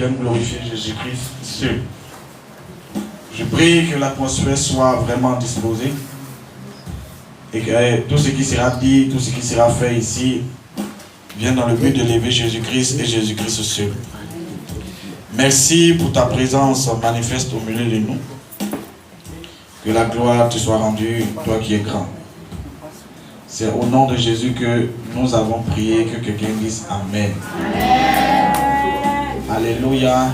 viennent glorifier Jésus-Christ seul. Je prie que l'atmosphère soit vraiment disposée et que tout ce qui sera dit, tout ce qui sera fait ici vienne dans le but d'élever Jésus-Christ et Jésus-Christ seul. Merci pour ta présence manifeste au milieu de nous. Que la gloire te soit rendue, toi qui es grand. C'est au nom de Jésus que nous avons prié, que quelqu'un dise Amen. Amen. Alléluia.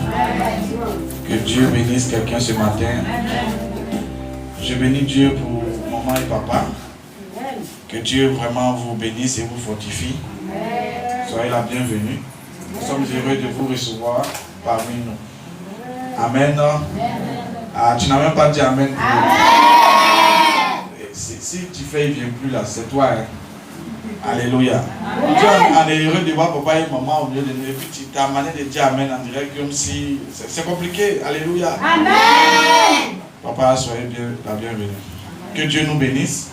Que Dieu bénisse quelqu'un ce matin. Je bénis Dieu pour maman et papa. Que Dieu vraiment vous bénisse et vous fortifie. Soyez la bienvenue. Nous sommes heureux de vous recevoir parmi nous. Amen. Ah, tu n'as même pas dit Amen. Si tu fais, il ne vient plus là, c'est toi. Hein? Alléluia. Dieu en est heureux de voir papa et maman au milieu de nous. Et puis tu as manière de dire Amen en direct comme si. C'est compliqué. Alléluia. Amen. Papa, soyez la bienvenue. Que Dieu nous bénisse.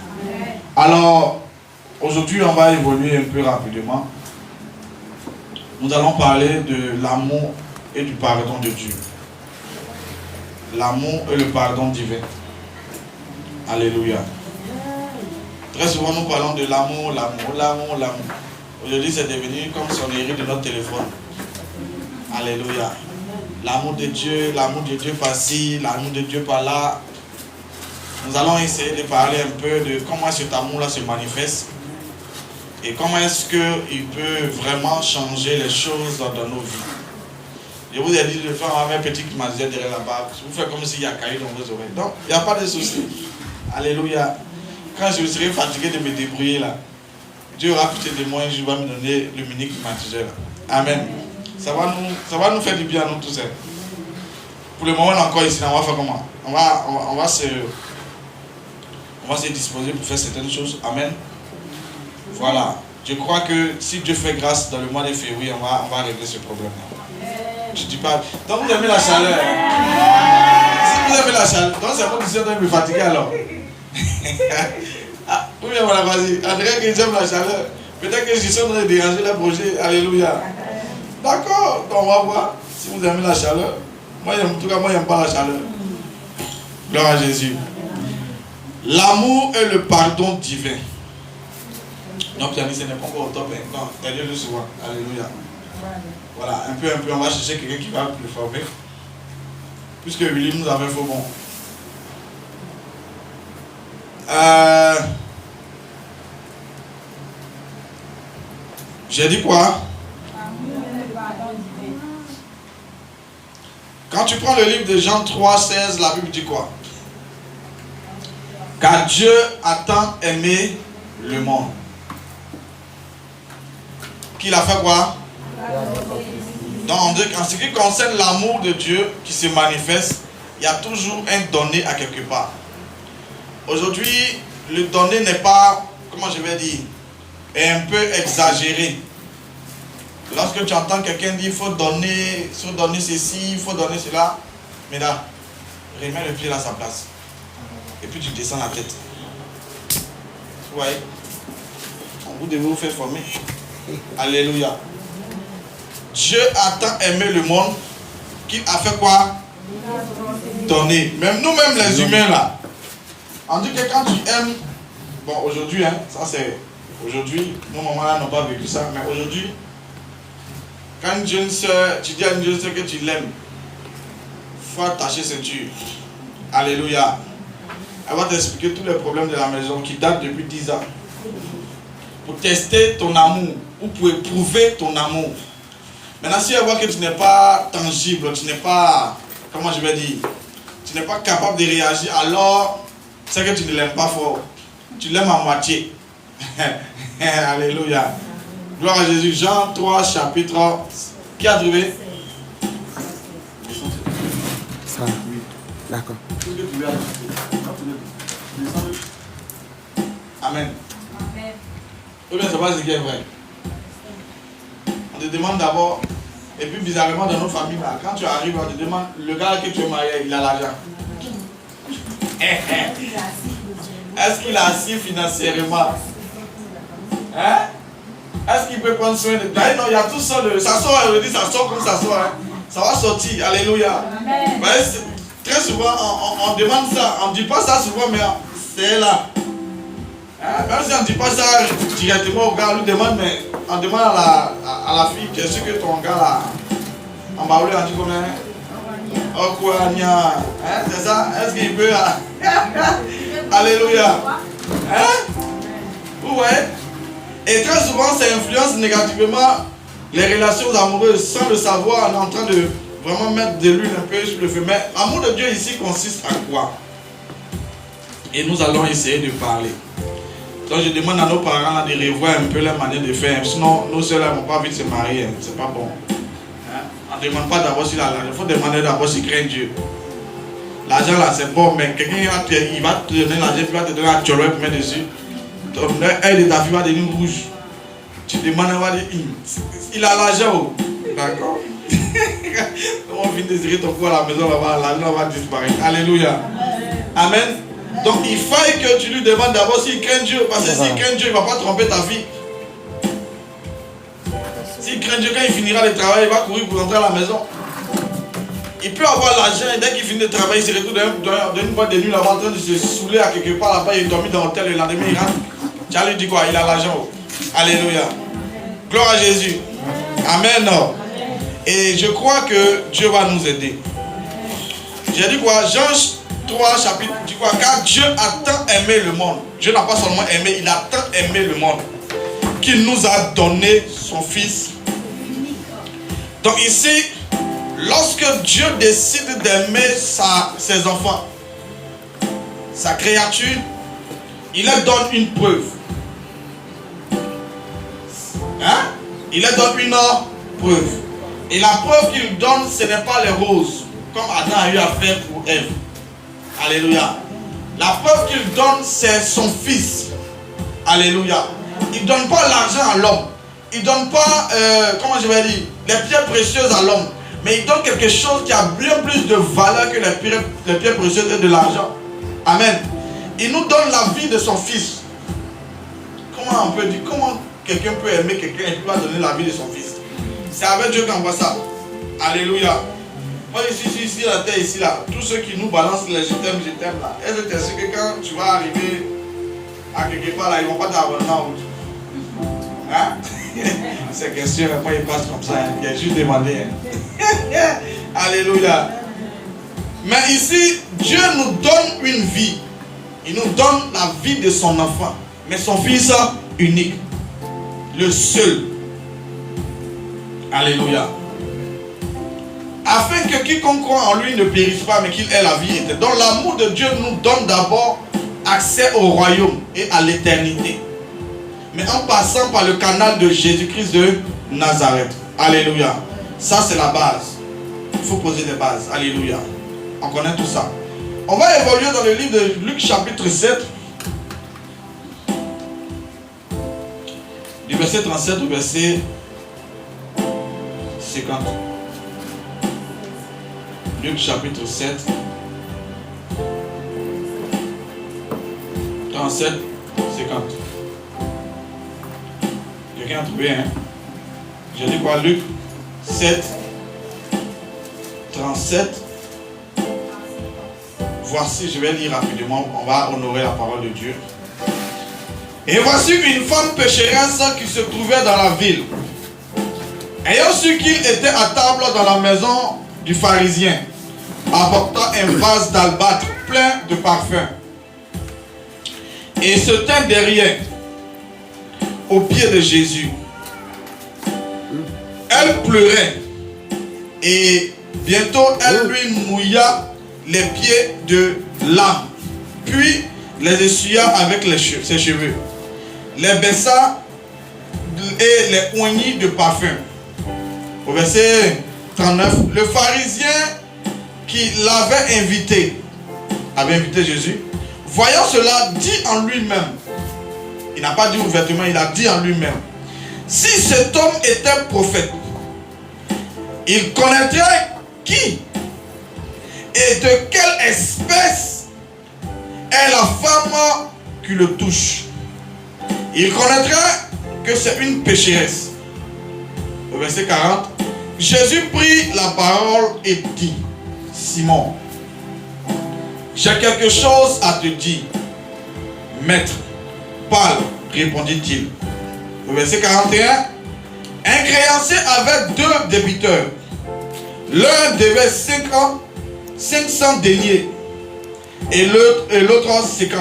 Alors, aujourd'hui, on va évoluer un peu rapidement. Nous allons parler de l'amour et du pardon de Dieu. L'amour et le pardon divin. Alléluia. Très souvent, nous parlons de l'amour. Aujourd'hui, c'est devenu comme sonnerie de notre téléphone. Alléluia. L'amour de Dieu par-ci, l'amour de Dieu par-là. Nous allons essayer de parler un peu de comment cet amour-là se manifeste et comment est-ce qu'il peut vraiment changer les choses dans nos vies. Je vous ai dit de faire un petit mazia derrière la barbe. Vous faites comme s'il y a caillé dans vos oreilles. Donc, il n'y a pas de souci. Alléluia. Quand je serai fatigué de me débrouiller là, Dieu aura pitié de moi et je vais me donner le mini climatiseur là. Amen. Ça va nous faire du bien à nous tous. Pour le moment, on est encore ici. On va faire comment? On va se disposer pour faire certaines choses. Amen. Voilà. Je crois que si Dieu fait grâce dans le mois de février, on va régler ce problème-là. Je dis pas. Donc vous aimez la chaleur. Si vous aimez la chaleur, donc c'est pas que vous êtes me fatiguer alors. Ah, oui, voilà, vas-y. André que j'aime la chaleur. Peut-être que je suis en train de déranger le projet. Alléluia. D'accord. Donc on va voir si vous aimez la chaleur. Moi, en tout cas, moi, j'aime pas la chaleur. Gloire à Jésus. L'amour et le pardon divin. Donc, Yannick, ce n'est pas encore au top. Non, regardez-le souvent. Alléluia. Voilà, un peu, on va chercher quelqu'un qui va le former. Puisque Willy nous avait fait bon. J'ai dit quoi? Quand tu prends le livre de Jean 3,16, la Bible dit quoi? Car Dieu a tant aimé le monde. Qu'il a fait quoi? Donc, en ce qui concerne l'amour de Dieu qui se manifeste, il y a toujours un donné à quelque part. Aujourd'hui, le donné n'est pas, comment je vais dire, est un peu exagéré. Lorsque tu entends quelqu'un dire il faut donner ceci, il faut donner cela, mais là, remets le pied à sa place. Et puis tu descends la tête. Vous voyez? Vous devez vous faire former. Alléluia. Dieu a tant aimé le monde qu'il a fait quoi? Donner. Même nous-mêmes les humains là. On dit que quand tu aimes, bon aujourd'hui, hein, ça c'est aujourd'hui, nos mamans là n'ont pas vécu ça, mais aujourd'hui, quand une jeune soeur, tu dis à une jeune soeur que tu l'aimes, il faut attacher ceinture. Alléluia. Elle va t'expliquer tous les problèmes de la maison qui datent depuis 10 ans. Pour tester ton amour ou pour éprouver ton amour. Maintenant, si elle voit que tu n'es pas tangible, tu n'es pas, comment je vais dire, tu n'es pas capable de réagir, alors c'est que tu ne l'aimes pas fort. Tu l'aimes à moitié. Alléluia. Gloire à Jésus. Jean 3, chapitre. Qui a trouvé? Ça, oui. D'accord. Amen. Ou bien c'est pas ce qui est vrai. On te demande d'abord, et puis bizarrement dans nos familles, là, quand tu arrives, on te demande, le gars que tu es marié, il a l'argent. Est-ce qu'il a assis financièrement? Hein? Est-ce qu'il peut prendre soin de toi? Non, il y a tout ça. Ça sort, je dis, ça sort comme ça sort. Hein? ça va sortir. Alléluia. Très souvent, on demande ça. On ne dit pas ça souvent, mais c'est là. Même si on ne dit pas ça directement au gars, on lui demande, mais on demande à la fille, qu'est-ce que ton gars là, en bas, on dit combien? Oh quoi, c'est ça? Est-ce qu'il peut? Alléluia. Vous voyez? Et très souvent, ça influence négativement les relations amoureuses. Sans le savoir, on est en train de vraiment mettre de l'huile un peu sur le feu. Mais l'amour de Dieu ici consiste à quoi? Et nous allons essayer de parler. Donc je demande à nos parents là, de revoir un peu leur manière de faire. Sinon, nos soeurs n'ont pas envie de se marier. C'est pas bon. On ne demande pas d'abord si l'argent. Il faut demander d'abord s'ils craignent Dieu. L'argent là c'est bon, mais quelqu'un il va te donner l'argent, il va te donner un tcholo pour mettre dessus. Donc elle de ta fille va devenir rouge. Tu demandes à dire, il a l'argent. D'accord. On vient désirer ton corps à la maison, l'argent va disparaître. Alléluia. Amen. Donc il faut que tu lui demandes d'abord s'il craint Dieu. Parce que s'il craint Dieu, il ne va pas tromper ta fille. S'il craint Dieu, quand il finira le travail, il va courir pour rentrer à la maison. Il peut avoir l'argent et dès qu'il finit de travailler, il se retrouve dans une boîte de nuit là-bas en train de se saouler à quelque part là-bas, il est dormi dans l'hôtel, le lendemain il rentre. Tu as lui dit quoi? Il a l'argent. Alléluia. Gloire à Jésus. Amen. Et je crois que Dieu va nous aider. J'ai dit quoi? Jean 3 chapitre, dit quoi? Car Dieu a tant aimé le monde. Dieu n'a pas seulement aimé, il a tant aimé le monde qu'il nous a donné son Fils. Donc ici, lorsque Dieu décide d'aimer ses enfants, sa créature, il leur donne une preuve. Il leur donne une preuve. Et la preuve qu'il donne, ce n'est pas les roses, comme Adam a eu à faire pour Ève. Alléluia. La preuve qu'il donne, c'est son Fils. Alléluia. Il ne donne pas l'argent à l'homme. Il ne donne pas, comment je vais dire, les pierres précieuses à l'homme. Mais il donne quelque chose qui a bien plus de valeur que les pierres précieuses et de l'argent. Amen. Il nous donne la vie de son Fils. Comment on peut dire, comment quelqu'un peut aimer quelqu'un et lui donner la vie de son Fils? C'est avec Dieu qu'on voit ça. Alléluia. Moi ici, la terre, ici, là, tous ceux qui nous balancent les je t'aime là. Est-ce que tu sais que quand tu vas arriver à quelque part là, ils ne vont pas t'abandonner en route? Hein? C'est question, moi il passe comme ça, il a juste demandé. Alléluia. Mais ici, Dieu nous donne une vie. Il nous donne la vie de son enfant. Mais son Fils unique. Le seul. Alléluia. Afin que quiconque croit en lui ne périsse pas, mais qu'il ait la vie éternelle. Donc l'amour de Dieu nous donne d'abord accès au royaume et à l'éternité. Mais en passant par le canal de Jésus-Christ de Nazareth. Alléluia. Ça c'est la base. Il faut poser les bases. Alléluia. On connaît tout ça. On va évoluer dans le livre de Luc chapitre 7. Du verset 37 au verset 50. Luc chapitre 7. 37, 50. Quelqu'un a trouvé, hein? J'ai dit quoi? Luc 7, 37. Voici, je vais lire rapidement, on va honorer la parole de Dieu. Et voici une femme pécheresse qui se trouvait dans la ville. Ayant su qu'il était à table dans la maison du pharisien, apportant un vase d'albâtre plein de parfums, et se tint derrière, aux pieds de Jésus. Elle pleurait, et bientôt elle lui mouilla les pieds de l'âme, puis les essuya avec ses cheveux, les baissa et les oignit de parfum. Au verset 39, le pharisien qui l'avait invité Jésus, voyant cela, dit en lui-même, il n'a pas dit ouvertement, il a dit en lui-même, si cet homme était prophète, il connaîtrait qui et de quelle espèce est la femme qui le touche. Il connaîtrait que c'est une pécheresse. Au verset 40, Jésus prit la parole et dit, Simon, j'ai quelque chose à te dire. Maître, parle, répondit-il. Au verset 41, un créancier avait 2 débiteurs. L'un devait 500 deniers et l'autre 50.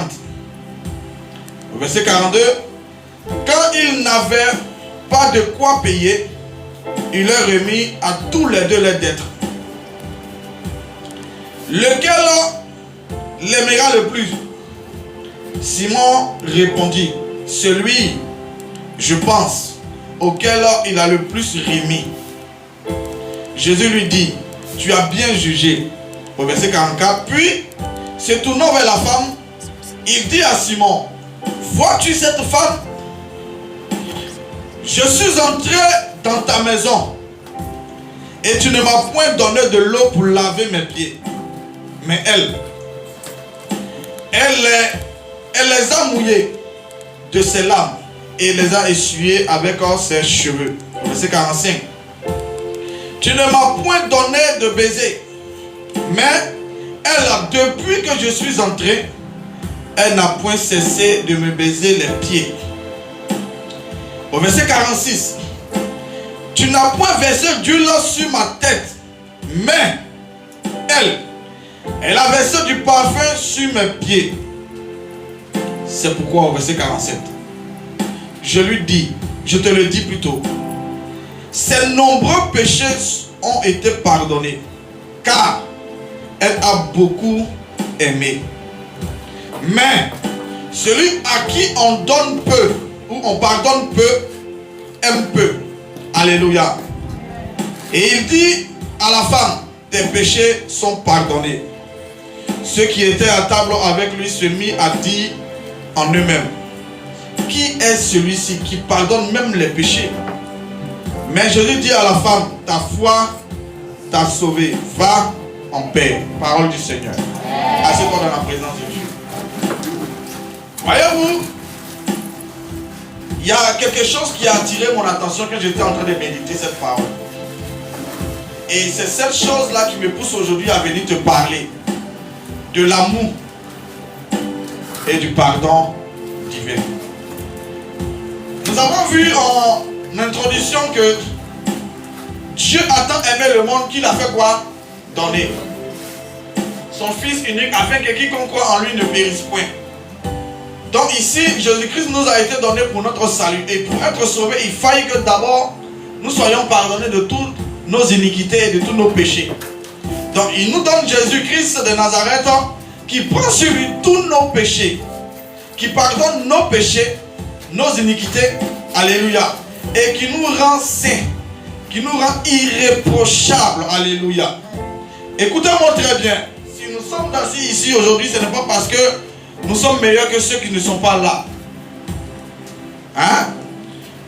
Au verset 42, quand il n'avait pas de quoi payer, il leur remit à tous les 2 leurs dettes. Lequel l'aimera le plus? Simon répondit, celui, je pense, auquel il a le plus remis. Jésus lui dit, tu as bien jugé. Au verset 44, puis, se tournant vers la femme, il dit à Simon, vois-tu cette femme? Je suis entré dans ta maison et tu ne m'as point donné de l'eau pour laver mes pieds. Mais elle les a mouillés de ses larmes et les a essuyés avec ses cheveux. Verset 45. Tu ne m'as point donné de baiser, mais elle, depuis que je suis entré, elle n'a point cessé de me baiser les pieds. Au verset 46. Tu n'as point versé d'huile sur ma tête, mais elle a versé du parfum sur mes pieds. C'est pourquoi au verset 47, je te le dis plutôt, ses nombreux péchés ont été pardonnés, car elle a beaucoup aimé. Mais celui à qui on donne peu, ou on pardonne peu, aime peu. Alléluia. Et il dit à la femme, tes péchés sont pardonnés. Ceux qui étaient à table avec lui se mirent à dire en eux-mêmes, qui est celui-ci qui pardonne même les péchés? Mais Jésus dit à la femme, ta foi t'a sauvé, va en paix. Parole du Seigneur. Assieds-toi dans la présence de Dieu. Voyez-vous, il y a quelque chose qui a attiré mon attention quand j'étais en train de méditer cette parole. Et c'est cette chose-là qui me pousse aujourd'hui à venir te parler de l'amour et du pardon divin. Nous avons vu en introduction que Dieu a tant aimé le monde qu'il a fait quoi? Donner son Fils unique afin que quiconque croit en lui ne périsse point. Donc ici, Jésus-Christ nous a été donné pour notre salut. Et pour être sauvé, il fallait que d'abord nous soyons pardonnés de toutes nos iniquités et de tous nos péchés. Donc il nous donne Jésus-Christ de Nazareth qui prend sur lui tous nos péchés, qui pardonne nos péchés, nos iniquités, alléluia, et qui nous rend saints, qui nous rend irréprochables, alléluia. Écoutez-moi très bien, si nous sommes assis ici aujourd'hui, ce n'est pas parce que nous sommes meilleurs que ceux qui ne sont pas là. Hein?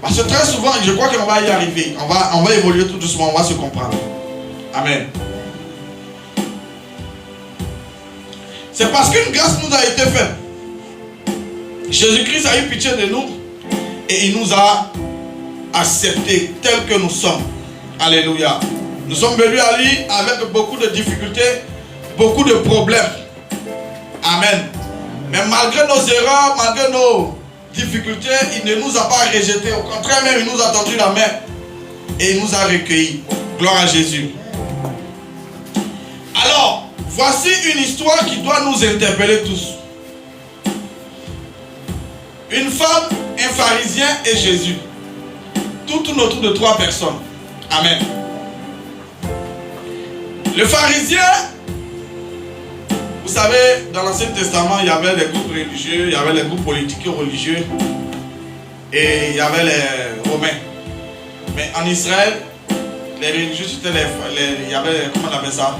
Parce que très souvent, je crois qu'on va y arriver. On va évoluer tout doucement, on va se comprendre. Amen. C'est parce qu'une grâce nous a été faite. Jésus-Christ a eu pitié de nous et il nous a acceptés tels que nous sommes. Alléluia. Nous sommes venus à lui avec beaucoup de difficultés, beaucoup de problèmes. Amen. Mais malgré nos erreurs, malgré nos difficultés, il ne nous a pas rejetés. Au contraire, même il nous a tendu la main et il nous a recueillis. Gloire à Jésus. Alors, voici une histoire qui doit nous interpeller tous. Une femme, un pharisien et Jésus. Tout tourne autour de 3 personnes. Amen. Le pharisien, vous savez, dans l'Ancien Testament, il y avait les groupes religieux, il y avait les groupes politiques et religieux, et il y avait les Romains. Mais en Israël, les religieux, c'était il y avait, comment on appelle ça?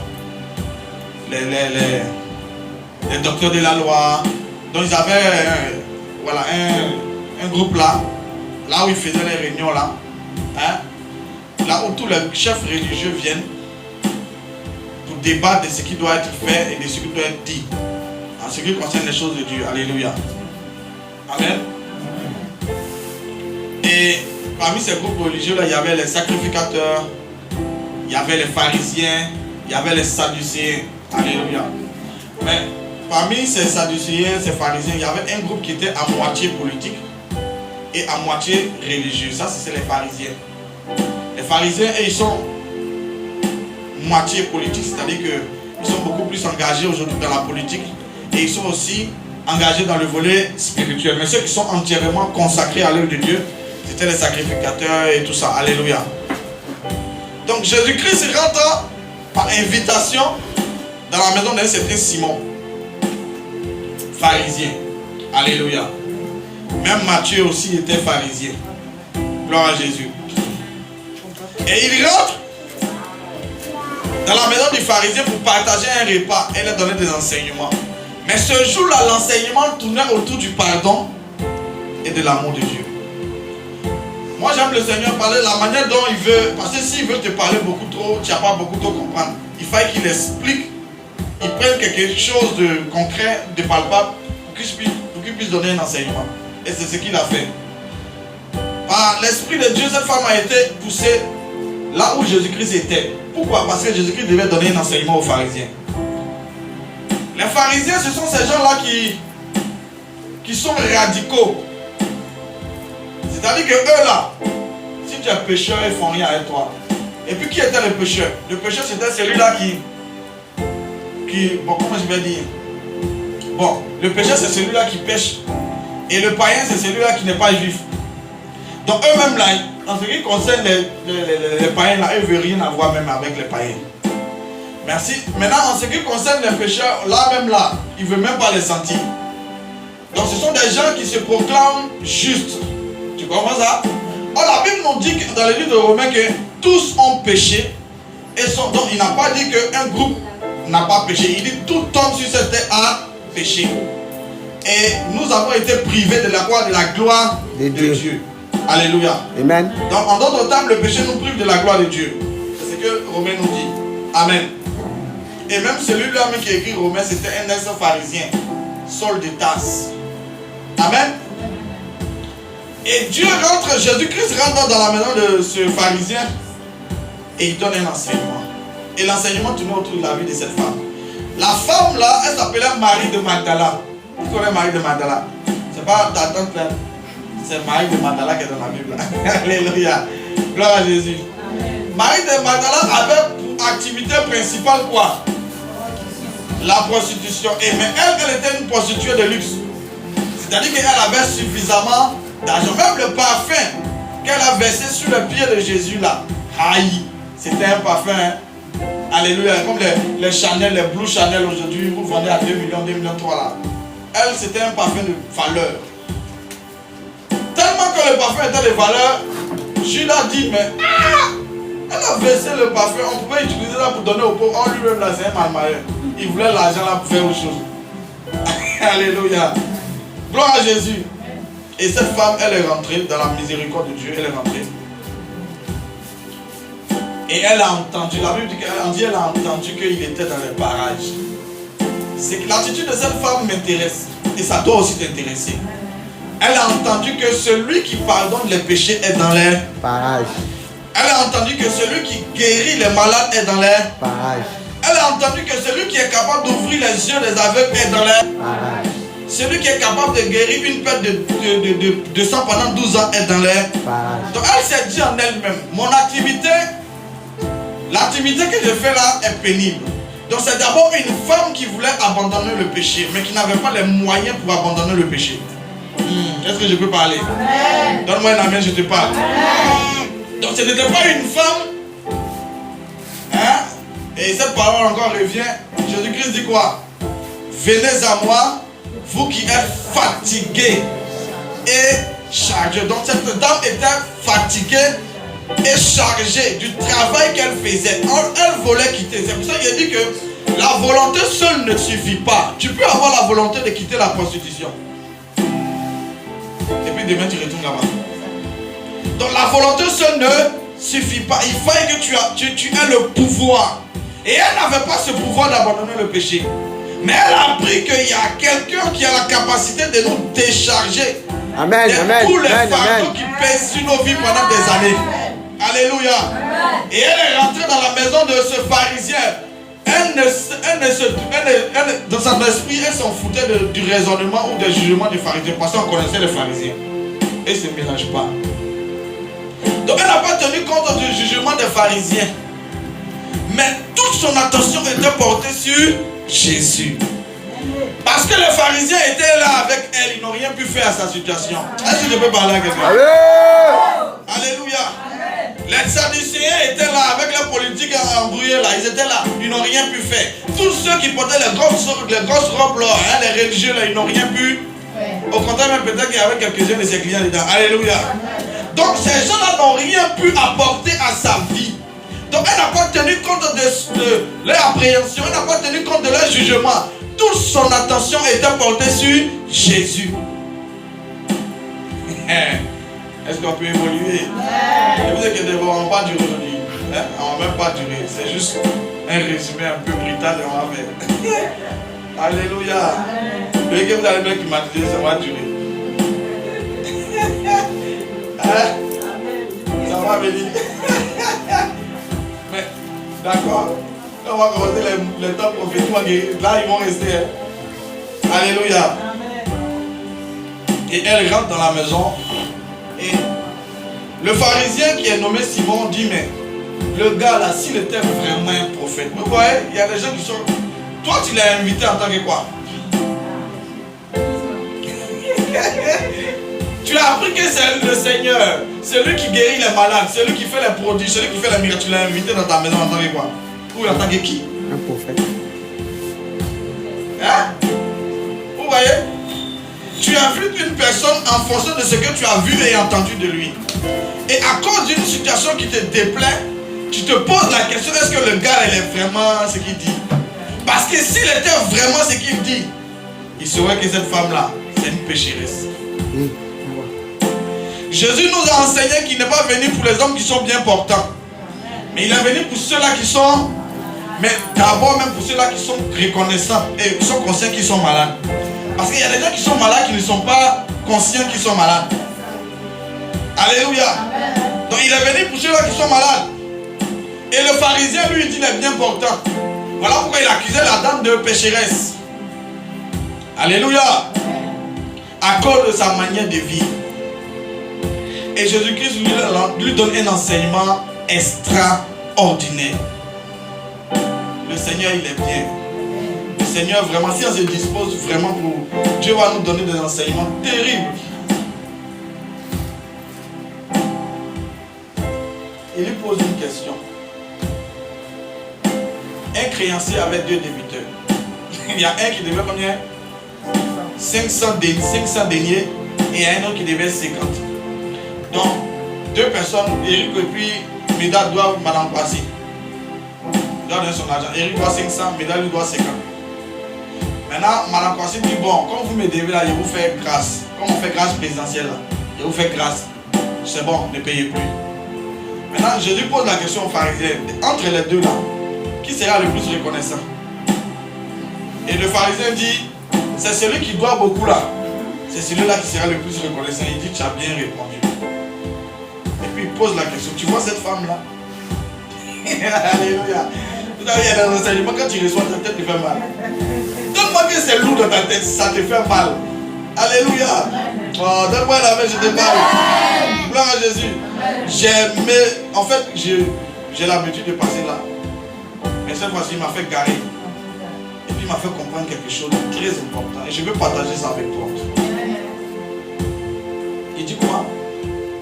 Les docteurs de la loi. Donc ils avaient voilà, un groupe là où ils faisaient les réunions là. Hein? Là où tous les chefs religieux viennent pour débattre de ce qui doit être fait et de ce qui doit être dit en ce qui concerne les choses de Dieu. Alléluia. Amen. Et parmi ces groupes religieux là, il y avait les sacrificateurs, il y avait les pharisiens, il y avait les sadducéens. Alléluia. Mais parmi ces sadducéens, ces pharisiens, il y avait un groupe qui était à moitié politique et à moitié religieux. Ça, c'est les pharisiens. Les pharisiens, ils sont moitié politique, c'est-à-dire qu'ils sont beaucoup plus engagés aujourd'hui dans la politique et ils sont aussi engagés dans le volet spirituel. Mais ceux qui sont entièrement consacrés à l'œuvre de Dieu, c'était les sacrificateurs et tout ça. Alléluia. Donc Jésus-Christ rentre par invitation dans la maison d'un certain Simon, pharisien. Alléluia. Même Matthieu aussi était pharisien. Gloire à Jésus. Et il rentre dans la maison du pharisien pour partager un repas et leur donner des enseignements. Mais ce jour-là, l'enseignement tournait autour du pardon et de l'amour de Dieu. Moi, j'aime le Seigneur parler de la manière dont il veut. Parce que s'il veut te parler beaucoup trop, tu n'as pas beaucoup trop comprendre. Il faut qu'il explique, il prenne quelque chose de concret, de palpable, pour qu'il puisse donner un enseignement. Et c'est ce qu'il a fait. Par l'Esprit de Dieu, cette femme a été poussée là où Jésus-Christ était. Pourquoi? Parce que Jésus-Christ devait donner un enseignement aux pharisiens. Les pharisiens, ce sont ces gens-là qui sont radicaux. C'est-à-dire que eux là, si tu es pécheur, ils ne font rien avec toi. Et puis qui était le pécheur? Le pécheur, c'était celui-là bon, comment je vais dire? Bon, le pécheur, c'est celui-là qui pêche. Et le païen, c'est celui-là qui n'est pas juif. Donc eux-mêmes là, en ce qui concerne les païens là, eux ne veulent rien avoir même avec les païens. Merci. Maintenant, en ce qui concerne les pécheurs, là même là, ils ne veulent même pas les sentir. Donc ce sont des gens qui se proclament justes. Tu comprends ça? Or la Bible nous dit que, dans le livre de Romains que tous ont péché. Et donc il n'a pas dit qu'un groupe n'a pas péché. Il dit tout homme sur cette terre a péché. Et nous avons été privés de la gloire de Dieu. Alléluia. Amen. Donc en d'autres termes, le péché nous prive de la gloire de Dieu. C'est ce que Romains nous dit. Amen. Et même celui-là qui a écrit Romains, c'était un ancien pharisien, Saul de Tarse. Amen. Et Dieu rentre, Jésus-Christ rentre dans la maison de ce pharisien et il donne un enseignement. Et l'enseignement tourne autour de la vie de cette femme. La femme là, elle s'appelait Marie de Magdala. Tu connais Marie de Magdala? C'est pas ta tante là. C'est Marie de Magdala qui est dans la Bible. Alléluia. Gloire à Jésus. Amen. Marie de Magdala avait pour activité principale quoi? La prostitution. Mais elle était une prostituée de luxe. C'est-à-dire qu'elle avait suffisamment d'argent. Même le parfum qu'elle a versé sur le pied de Jésus là, aïe, c'était un parfum. Hein? Alléluia. Comme les Chanel, les Blue Chanel aujourd'hui, vous vendez à 2 millions, 2 millions 3 là. Elle, c'était un parfum de valeur. Tellement que le parfum était de valeur, Judas dit, mais elle a versé le parfum, on pouvait utiliser ça pour donner au pauvre. En lui-même là, c'est un malmailleur. Il voulait l'argent là pour faire autre chose. Alléluia. Gloire à Jésus. Et cette femme, elle est rentrée dans la miséricorde de Dieu. Elle est rentrée. Et elle a entendu, la Bible dit qu'elle a entendu qu'il était dans les parages. C'est que l'attitude de cette femme m'intéresse. Et ça doit aussi t'intéresser. Elle a entendu que celui qui pardonne les péchés est dans les parages. Elle a entendu que celui qui guérit les malades est dans les parages. Elle a entendu que celui qui est capable d'ouvrir les yeux des aveugles est dans les parages. Celui qui est capable de guérir une perte de sang pendant 12 ans est dans les parages. Donc elle s'est dit en elle-même, mon activité, l'activité que je fais là est pénible. Donc c'est d'abord une femme qui voulait abandonner le péché, mais qui n'avait pas les moyens pour abandonner le péché. Est-ce que je peux parler? Donne-moi un amen, je te parle. Amen. Donc ce n'était pas une femme. Hein? Et cette parole encore revient. Jésus-Christ dit quoi? Venez à moi, vous qui êtes fatigués et chargés. Donc cette dame était fatiguée et chargée du travail qu'elle faisait. Elle voulait quitter. C'est pour ça qu'il a dit que la volonté seule ne suffit pas. Tu peux avoir la volonté de quitter la prostitution. Et puis demain tu retournes là-bas. Donc la volonté seule ne suffit pas. Il fallait que tu aies le pouvoir. Et elle n'avait pas ce pouvoir d'abandonner le péché. Mais elle a appris qu'il y a quelqu'un qui a la capacité de nous décharger. Amen, de amen, tous les amen, fardeaux amen. qui pèsent sur nos vies pendant des années. Alléluia. Et elle est rentrée dans la maison de ce pharisien. Dans son esprit, elle s'en foutait du raisonnement ou du jugement des pharisiens. Parce qu'on connaissait les pharisiens. Et ils ne se mélangent pas. Donc elle n'a pas tenu compte du jugement des pharisiens. Mais toute son attention était portée sur Jésus. Parce que les pharisiens étaient là avec elle, ils n'ont rien pu faire à sa situation. Est-ce que je peux parler à quelqu'un? Alléluia. Les Sadducéens étaient là avec la politique embrouillée là, ils étaient là, ils n'ont rien pu faire. Tous ceux qui portaient les grosses robes là, les religieux là, ils n'ont rien pu. Au contraire, même peut-être qu'il y avait quelques-uns de ses clients dedans. Alléluia. Donc ces gens-là n'ont rien pu apporter à sa vie. Donc elle n'a pas tenu compte de leur appréhension, elle n'a pas tenu compte de leur jugement. Toute son attention était portée sur Jésus. Est-ce qu'on peut évoluer? Je vous dis que ne va pas durer aujourd'hui. On ne va même pas durer. C'est juste un résumé un peu brutal et on va faire. Alléluia. Le que vous allez bien climatiser, ça va durer. Ça va venir. Mais, d'accord. Là, on va commencer les temps prophétiques. Là, ils vont rester. Alléluia. Et elle rentre dans la maison. Et le pharisien qui est nommé Simon dit, mais le gars là, s'il était vraiment un prophète, vous voyez, il y a des gens qui sont... Toi, tu l'as invité en tant que quoi? Tu as appris que c'est le Seigneur, c'est lui qui guérit les malades, c'est lui qui fait les produits, c'est lui qui fait les miracles. Tu l'as invité dans ta maison en tant que quoi? Ou en tant que qui? Un prophète. Hein? Vous voyez? Tu invites une personne en fonction de ce que tu as vu et entendu de lui. Et à cause d'une situation qui te déplaît, tu te poses la question, est-ce que le gars il est vraiment ce qu'il dit? Parce que s'il était vraiment ce qu'il dit, il saurait que cette femme-là, c'est une pécheresse. Jésus nous a enseigné qu'il n'est pas venu pour les hommes qui sont bien portants. Mais il est venu pour ceux-là qui sont... Mais d'abord même pour ceux-là qui sont reconnaissants et qui sont conscients qu'ils sont malades. Parce qu'il y a des gens qui sont malades qui ne sont pas conscients qu'ils sont malades. Alléluia. Donc il est venu pour ceux-là qui sont malades. Et le pharisien lui dit il est bien portant. Voilà pourquoi il accusait la dame de pécheresse. Alléluia. À cause de sa manière de vivre. Et Jésus-Christ lui donne un enseignement extraordinaire. Le Seigneur il est bien. Le Seigneur vraiment, si on se dispose vraiment pour... Dieu va nous donner des enseignements terribles. Il lui pose une question. Un créancier avait 2 débiteurs. Il y a un qui devait combien? 500 deniers et un autre qui devait 50. Donc, 2 personnes, Eric et puis Médard doivent Madame Passy. Il doit donner son argent. Eric doit 500, Médard lui doit 50. Maintenant, Madame Passy dit, bon, comme vous me devez là, je vous fais grâce. Comme on fait grâce présidentielle là, je vous fais grâce. C'est bon, ne payez plus. Maintenant, je lui pose la question aux pharisiens. Entre les deux là, qui sera le plus reconnaissant? Et le pharisien dit, c'est celui qui doit beaucoup là. C'est celui-là qui sera le plus reconnaissant. Il dit, tu as bien répondu. Et puis il pose la question, tu vois cette femme là? Alléluia. Vous savez, il y a des enseignements, quand tu reçois, ta tête te fait mal. Donne-moi que c'est lourd dans ta tête, ça te fait mal. Alléluia. Oh, donne-moi la main, je te parle. Gloire à Jésus. En fait, j'ai l'habitude de passer là. Mais cette fois-ci, il m'a fait garer. Et puis il m'a fait comprendre quelque chose de très important. Et je veux partager ça avec toi. Il dit quoi?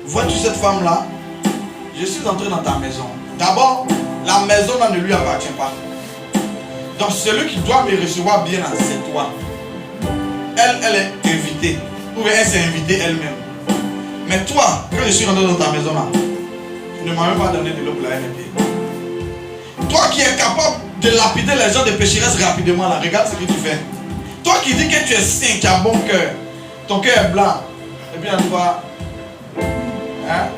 Vois-tu cette femme-là? Je suis entré dans ta maison. D'abord, la maison là ne lui appartient pas. Donc celui qui doit me recevoir bien là, c'est toi. Elle est invitée. Ou elle s'est invitée elle-même. Mais toi, quand je suis rentré dans ta maison là, tu ne m'as même pas donné de l'eau pour la NMP. Toi qui es capable de lapider les gens de pécheresses rapidement là, regarde ce que tu fais. Toi qui dis que tu es saint, tu as bon cœur, ton cœur est blanc, et puis en toi, hein?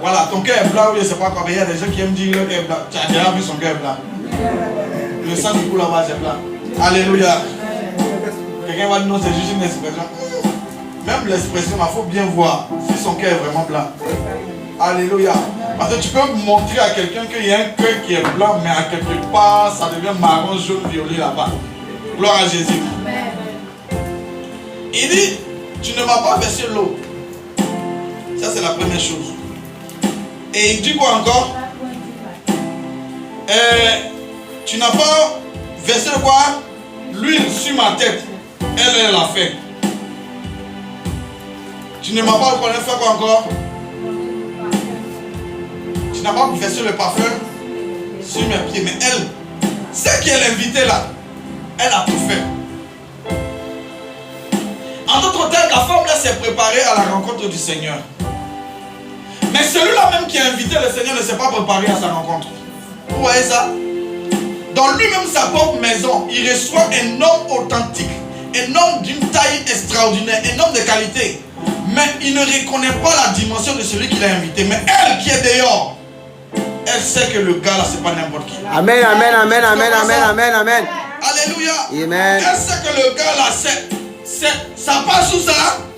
Voilà, ton cœur est blanc, oui, je ne sais pas quoi, mais il y a des gens qui aiment dire que le cœur est blanc. Tu as déjà vu son cœur blanc. Le sang du coup là-bas, c'est blanc. Alléluia. Quelqu'un va dire non, c'est juste une expression. Même l'expression, il faut bien voir si son cœur est vraiment blanc. Alléluia. Parce que tu peux montrer à quelqu'un qu'il y a un cœur qui est blanc, mais à quelque part, ça devient marron, jaune, violet là-bas. Gloire à Jésus. Il dit, tu ne m'as pas versé l'eau. Ça, c'est la première chose. Et il dit quoi encore? Tu n'as pas versé quoi? L'huile sur ma tête. Elle l'a fait. Tu ne m'as pas fait quoi encore? Tu n'as pas versé le parfum sur mes pieds. Mais elle, c'est qui est l'invitée là, elle a tout fait. En d'autres termes, la femme là s'est préparée à la rencontre du Seigneur. Mais celui-là même qui a invité le Seigneur ne s'est pas préparé à sa rencontre. Vous voyez ça? Dans lui-même sa propre maison, il reçoit un homme authentique, un homme d'une taille extraordinaire, un homme de qualité. Mais il ne reconnaît pas la dimension de celui qui l'a invité. Mais elle qui est dehors, elle sait que le gars là, c'est pas n'importe qui. Amen, amen, amen, amen, amen, amen, amen. Alléluia. Amen. Elle sait que le gars là, ça passe sous sa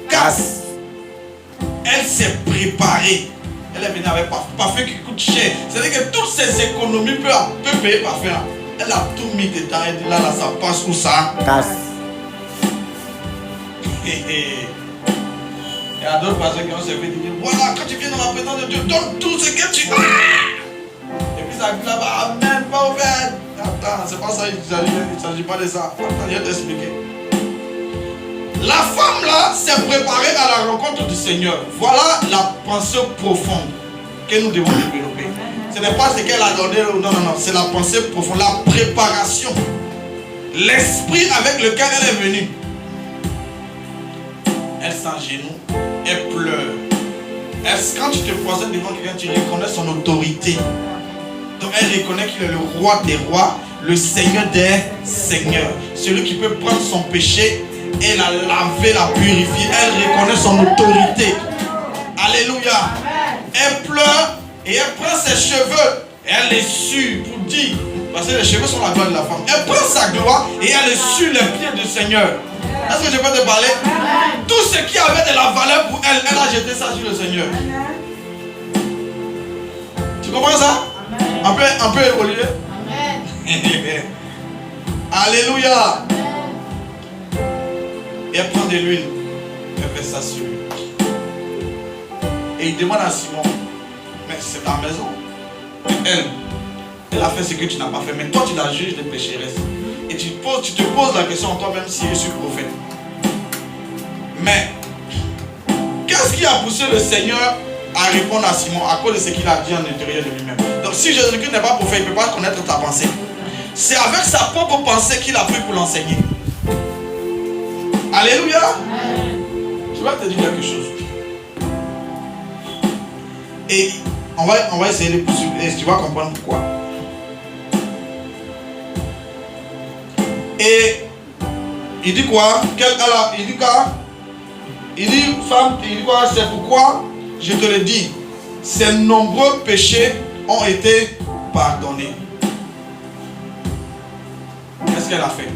casse. Elle s'est préparée. Elle est venue avec parfum qui coûte cher. C'est-à-dire que toutes ses économies peuvent payer parfum là. Elle a tout mis dedans. Elle dit là, ça passe où ça? Casse. Il y a d'autres personnes qui ont servi de dire voilà, quand tu viens dans la présence de Dieu, donne tout ce que tu as. Et puis ça dit là-bas, amen, pas ouvert. Attends, c'est pas ça, il ne s'agit pas de ça. Attends, je vais t'expliquer. La femme là s'est préparée à la rencontre du Seigneur. Voilà la pensée profonde que nous devons développer. Ce n'est pas ce qu'elle a donné, non, c'est la pensée profonde, la préparation. L'esprit avec lequel elle est venue. Elle s'engenoue, elle pleure. Quand tu te présentes devant quelqu'un, tu reconnais son autorité. Donc elle reconnaît qu'il est le roi des rois, le Seigneur des seigneurs. Celui qui peut prendre son péché et la laver, la purifier. Elle reconnaît son autorité. Alléluia. Elle pleure et elle prend ses cheveux et elle les sue pour dire, parce que les cheveux sont la gloire de la femme. Elle prend sa gloire et elle sue les pieds du Seigneur. Est-ce que je peux te parler? Tout ce qui avait de la valeur pour elle, elle a jeté ça sur le Seigneur. Tu comprends ça? On peut évoluer. Alléluia. Et elle prend de l'huile. Elle fait ça sur lui. Et il demande à Simon, mais c'est ta maison. Elle a fait ce que tu n'as pas fait. Mais toi tu la juges de pécheresse. Et tu te poses la question en toi-même si je suis prophète. Mais qu'est-ce qui a poussé le Seigneur à répondre à Simon à cause de ce qu'il a dit en intérieur de lui-même? Donc si Jésus-Christ n'est pas prophète, il ne peut pas connaître ta pensée. C'est avec sa propre pensée qu'il a pris pour l'enseigner. Alléluia. Je vais te dire quelque chose. Et on va essayer de poursuivre et tu vas comprendre pourquoi. Et il dit quoi? Il dit quoi? Il dit, femme, il dit quoi? C'est pourquoi je te le dis, ces nombreux péchés ont été pardonnés. Qu'est-ce qu'elle a fait?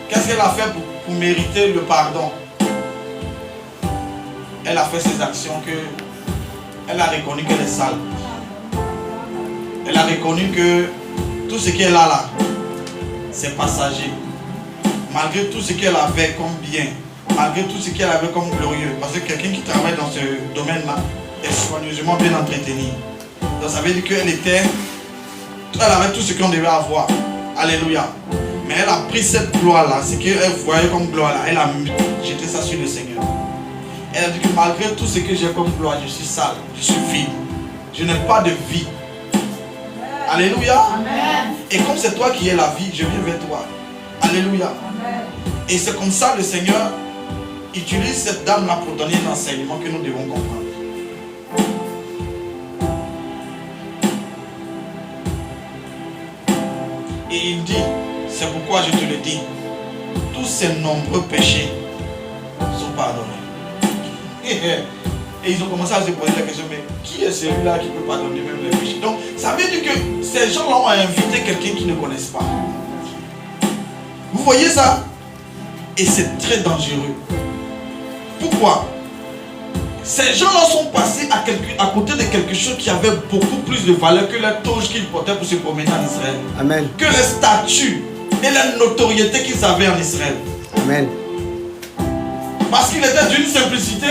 Qu'est-ce qu'elle a fait pour mériter le pardon? Elle a fait ces actions que elle a reconnu qu'elle est sale. Elle a reconnu que tout ce qu'elle a là, c'est passager. Malgré tout ce qu'elle avait comme bien, malgré tout ce qu'elle avait comme glorieux. Parce que quelqu'un qui travaille dans ce domaine-là est soigneusement bien entretenu. Donc ça veut dire qu'elle avait tout ce qu'on devait avoir. Alléluia. Mais elle a pris cette gloire-là, ce qu'elle voyait comme gloire-là, elle a jeté ça sur le Seigneur. Elle a dit que malgré tout ce que j'ai comme gloire, je suis sale, je suis vide. Je n'ai pas de vie. Alléluia. Amen. Et comme c'est toi qui es la vie, je viens vers toi. Alléluia. Amen. Et c'est comme ça le Seigneur utilise cette dame-là pour donner un enseignement que nous devons comprendre. Et il dit, c'est pourquoi je te le dis, tous ces nombreux péchés sont pardonnés. Et ils ont commencé à se poser la question, mais qui est celui-là qui peut pardonner même les péchés? Donc, ça veut dire que ces gens-là ont invité quelqu'un qu'ils ne connaissent pas. Vous voyez ça? Et c'est très dangereux. Pourquoi? Ces gens-là sont passés à côté de quelque chose qui avait beaucoup plus de valeur que la toge qu'ils portaient pour se promener en Israël. Amen. Que les statuts et la notoriété qu'ils avaient en Israël. Amen. Parce qu'il était d'une simplicité.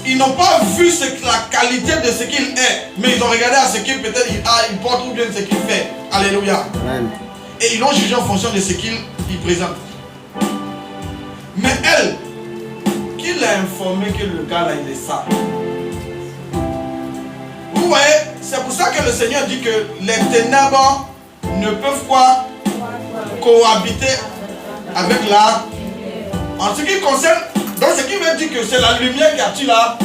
Ils n'ont pas vu la qualité de ce qu'il est, mais ils ont regardé à ce qu'il peut-être il porte ou bien ce qu'il fait. Alléluia. Amen. Et ils l'ont jugé en fonction de ce qu'il présente. Mais elle, qui l'a informé que le gars là il est ça? Vous voyez, c'est pour ça que le Seigneur dit que les ténèbres ne peuvent pas cohabiter avec la. En ce qui concerne, donc ce qui veut dire que c'est la lumière qui attire là.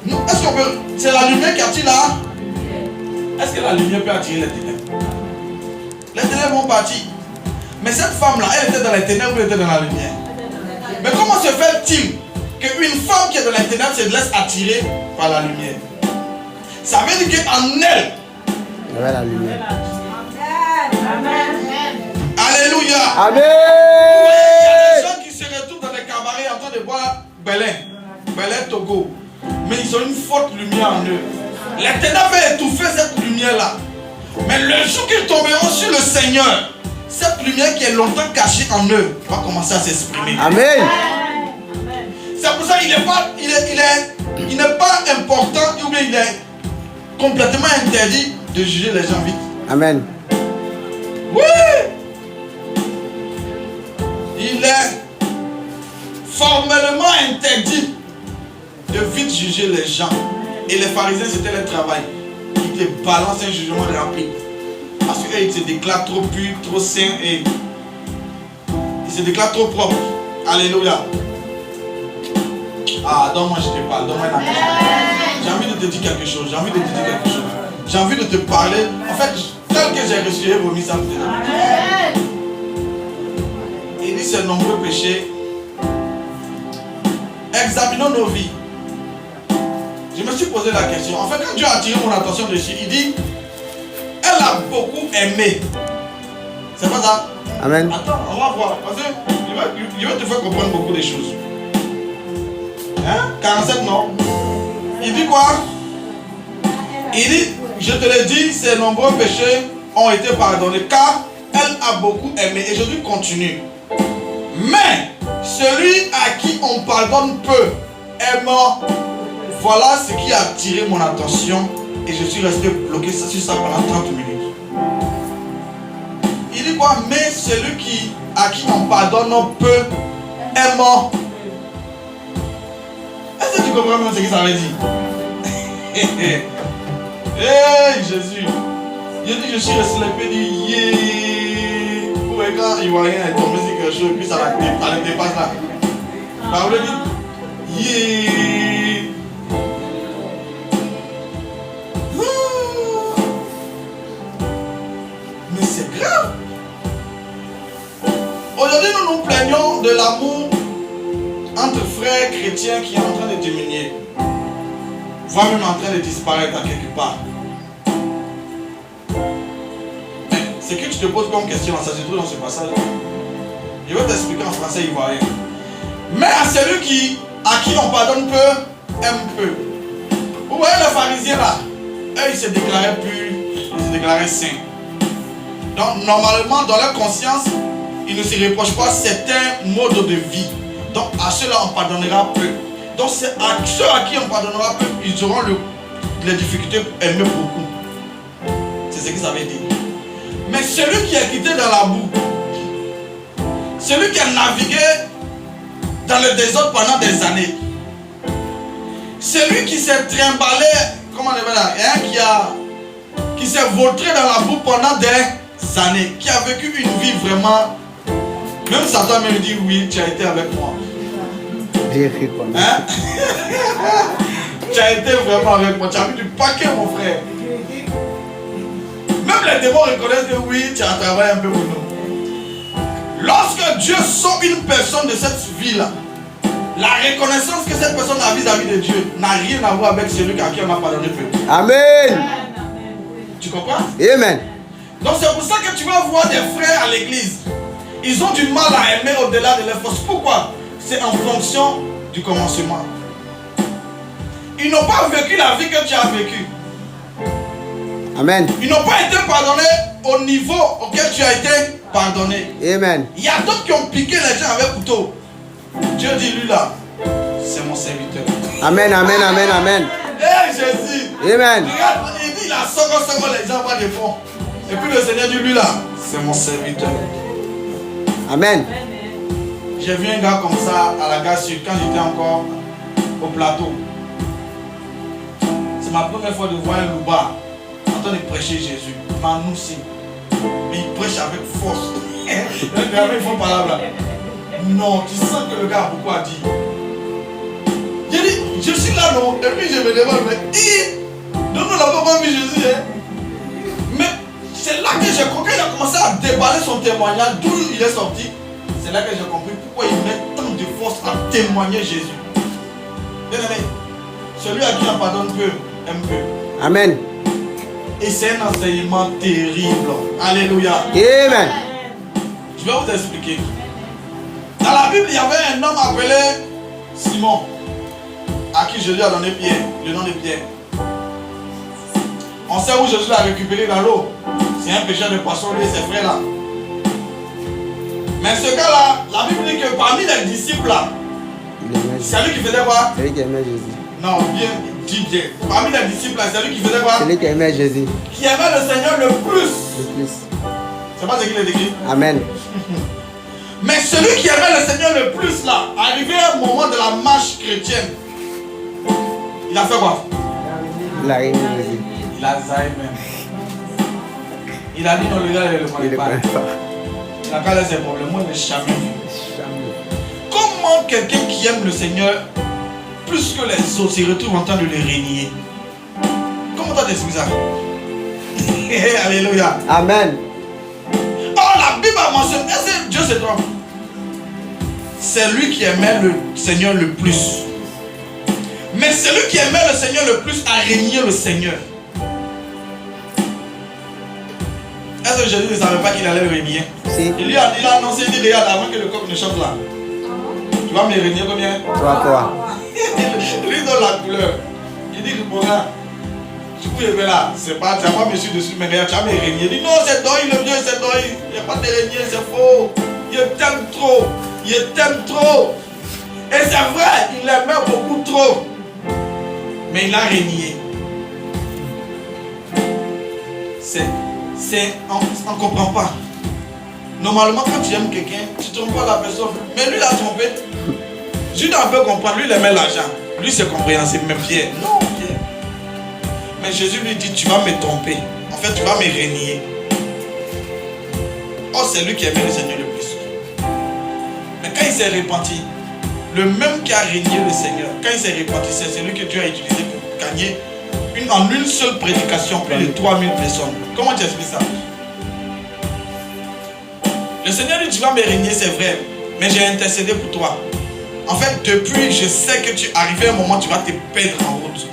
Est-ce qu'on peut. C'est la lumière qui attire là. Est-ce que la lumière peut attirer les ténèbres? Les ténèbres vont partir. Mais cette femme là, elle était dans les ténèbres ou elle était dans la lumière? Mais comment se fait-il qu'une femme qui est dans les ténèbres se laisse attirer par la lumière? Ça veut dire qu'en elle, il y avait la lumière. Alléluia. Amen. Il y a des gens qui se retrouvent dans les cabarets en train de boire Belin Togo. Mais ils ont une forte lumière en eux. Les ténèbres avaient étouffé cette lumière-là. Mais le jour qu'ils tomberont sur le Seigneur, cette lumière qui est longtemps cachée en eux va commencer à s'exprimer. Amen. C'est pour ça qu'il n'est pas important ou bien il est complètement interdit de juger les gens vite. Amen. Oui. Il est formellement interdit de vite juger les gens. Et les pharisiens, c'était leur travail. Ils te balancent un jugement rapide. Parce qu'ils se déclarent trop purs, trop saints et ils se déclarent trop propres. Alléluia. Ah, donne-moi, je te parle. Donne-moi un amen. J'ai envie de te dire quelque chose. J'ai envie de te parler. En fait, tel que j'ai reçu, j'ai vomi ça. Il dit ces nombreux péchés. Examinons nos vies. Je me suis posé la question. En fait, quand Dieu a attiré mon attention dessus, il dit elle a beaucoup aimé. C'est pas ça? Amen. Attends, on va voir. Parce que il va te faire comprendre beaucoup de choses. Hein? 47, non? Il dit quoi? Il dit, je te l'ai dit, ses nombreux péchés ont été pardonnés car elle a beaucoup aimé. Et Jésus continue. Mais celui à qui on pardonne peu est mort. Voilà ce qui a attiré mon attention et je suis resté bloqué sur ça pendant 30 minutes. Il dit quoi? Mais celui à qui on pardonne peu est mort. Est-ce que tu comprends même ce que ça veut dire? Hey Jésus! Il dit je suis resté il dit yeah! Vous voyez quand il voit rien, il tombe sur quelque chose et puis ça le dépasse là. Bah vous le dites yeah! Mais c'est grave! Aujourd'hui nous nous plaignons de l'amour entre frères chrétiens qui est en train de diminuer, voire même en train de disparaître à quelque part. Mais ce que tu te poses comme question, ça se trouve dans ce passage. Je vais t'expliquer en français ivoirien. Mais à celui à qui on pardonne peu, aime peu. Vous voyez les pharisiens là, eux ils se déclaraient purs, ils se déclaraient saints. Donc normalement dans leur conscience, ils ne se reprochent pas certains modes de vie. Donc à ceux-là on pardonnera peu. Donc c'est à ceux à qui on pardonnera peu, ils auront les difficultés aimer beaucoup. C'est ce que ça veut dire. Mais celui qui est quitté dans la boue, celui qui a navigué dans le désordre pendant des années, celui qui s'est trimballé, comment on appelle là, hein, qui s'est vautré dans la boue pendant des années, qui a vécu une vie vraiment, même Satan me dit oui, tu as été avec moi. Hein? Tu as été vraiment avec moi, tu as vu du paquet mon frère. Même les démons reconnaissent que oui, tu as travaillé un peu pour nous. Lorsque Dieu sauve une personne de cette vie-là, la reconnaissance que cette personne a vis-à-vis de Dieu n'a rien à voir avec celui à qui on a pardonné peu. Amen. Tu comprends? Amen. Donc c'est pour ça que tu vas voir des frères à l'église. Ils ont du mal à aimer au-delà de leur force. Pourquoi? C'est en fonction du commencement. Ils n'ont pas vécu la vie que tu as vécue. Amen. Ils n'ont pas été pardonnés au niveau auquel tu as été pardonné. Amen. Il y a d'autres qui ont piqué les gens avec couteau. Dieu dit, lui là, c'est mon serviteur. Amen, amen, amen, amen. Hé Jésus. Amen. Regarde, il dit, il a second les gens pas de fond. Et puis le Seigneur dit, lui là, c'est mon serviteur. Amen. J'ai vu un gars comme ça à la gare sud quand j'étais encore au plateau. C'est ma première fois de voir un louba en train de prêcher Jésus. Manou aussi. Mais il prêche avec force. Ils font par là. Non, tu sens que le gars a beaucoup à dire. J'ai dit, je suis là non. Et puis je me demande, mais nous n'avons pas vu Jésus. Hein? Mais c'est là que j'ai compris, il a commencé à déballer son témoignage, d'où il est sorti. C'est là que j'ai compris pourquoi il met tant de force à témoigner Jésus. Bien aimé, celui à qui on pardonne peu, aime peu. Amen. Et c'est un enseignement terrible. Alléluia. Amen. Je vais vous expliquer. Dans la Bible, il y avait un homme appelé Simon, à qui Jésus a donné Pierre, le nom de Pierre. On sait où Jésus l'a récupéré dans l'eau. C'est un pêcheur de poissons, lui et ses frères là. Mais ce gars-là, la Bible dit que parmi les disciples là, c'est lui qui faisait quoi? C'est lui qui aimait Jésus. Non, bien, dis bien. Parmi les disciples là, c'est lui qui faisait quoi? C'est lui qui aimait Jésus. Qui aimait le Seigneur le plus. Le plus. C'est pas ce qu'il est écrit. Amen. Mais celui qui aimait le Seigneur le plus là, arrivé à un moment de la marche chrétienne, il a fait quoi? Il a réuni Jésus. Il a zaï même. Il a dit non, le gars, il ne le connaît pas. Il n'a pas laissé ses problèmes, moi, il n'est jamais vu. Comment quelqu'un qui aime le Seigneur plus que les autres se retrouve en train de le régner? Comment tu as expliqué ça? Alléluia. Amen. Oh, la Bible a mentionné, est-ce que Dieu se trompe? C'est lui qui aimait le Seigneur le plus. Mais celui qui aimait le Seigneur le plus a régné le Seigneur. Est-ce que Jésus ne savait pas qu'il allait le régner? Si. Il a annoncé, il dit, regarde, avant que le coq ne chante là, tu vas me régner combien? Toi. Il lui donne la couleur. Il dit que mon gars, tu peux aimer là, c'est pas monsieur dessus, mais regarde, tu vas me régner. Il dit non, c'est toi, le Dieu, c'est toi. Il n'y a pas de régner, c'est faux. Il t'aime trop. Il t'aime trop. Et c'est vrai, il l'aimait beaucoup trop. Mais il a régné. On ne comprend pas. Normalement, quand tu aimes quelqu'un, tu ne trompes pas la personne. Mais lui, il a trompé. Judas peut comprendre. Lui, il aimait l'argent. Lui, c'est compréhensible. Mais Pierre, non, Pierre. Mais Jésus lui dit, tu vas me tromper. En fait, tu vas me régner. Oh, c'est lui qui aimait le Seigneur le plus. Mais quand il s'est repenti, le même qui a régné le Seigneur, quand il s'est repenti, c'est celui que Dieu a utilisé pour gagner en une seule prédication plus de 3000 personnes. Comment tu expliques ça? Le Seigneur dit, tu vas me régner, c'est vrai, mais j'ai intercédé pour toi. En fait, depuis, je sais que tu arrives à un moment où tu vas te perdre en route.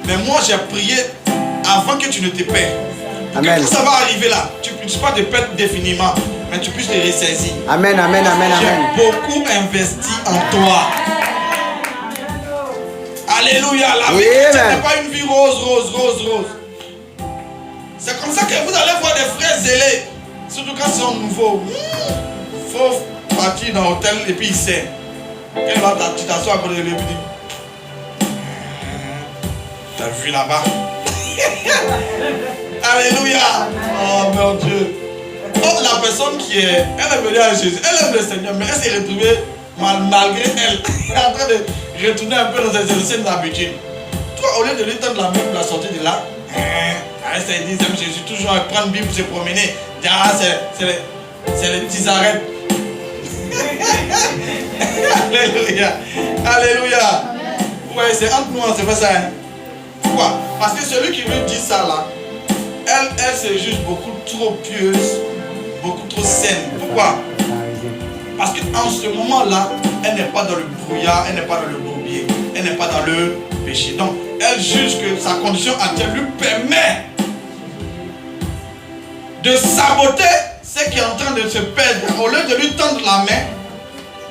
Mais moi, j'ai prié avant que tu ne te perds. Amen. Quand ça va arriver là, tu ne puisses pas te perdre définitivement, mais tu puisses te ressaisir. Amen, amen, amen, amen. J'ai beaucoup investi en toi. Alléluia. La vie chrétienne n'est pas une vie rose. C'est comme ça que vous allez voir des frères zélés. Surtout quand ils sont nouveaux. Il faut partir dans l'hôtel et puis il sait. Quand il va t'asseoir à côté de lui, il dit, t'as vu là-bas? Alléluia. Oh mon Dieu. Oh, la personne qui est, elle est venue à Jésus, elle aime le Seigneur, mais elle s'est retrouvée malgré elle, en train de retourner un peu dans ses anciennes habitudes. Toi, au lieu de lui tendre la main pour la sortir de là, elle s'est dit, j'aime Jésus, toujours à prendre Bible pour se promener. Ah, c'est les petits arrêts. Alléluia. Alléluia. Ouais, c'est entre nous, on se fait ça. Hein. Pourquoi? Parce que celui qui lui dit ça là, elle se juge beaucoup trop pieuse, beaucoup trop saine. Pourquoi? Parce qu'en ce moment-là, elle n'est pas dans le brouillard, elle n'est pas dans le bourbier, elle n'est pas dans le péché. Donc, elle juge que sa condition actuelle lui permet de saboter ce qui est en train de se perdre. Au lieu de lui tendre la main,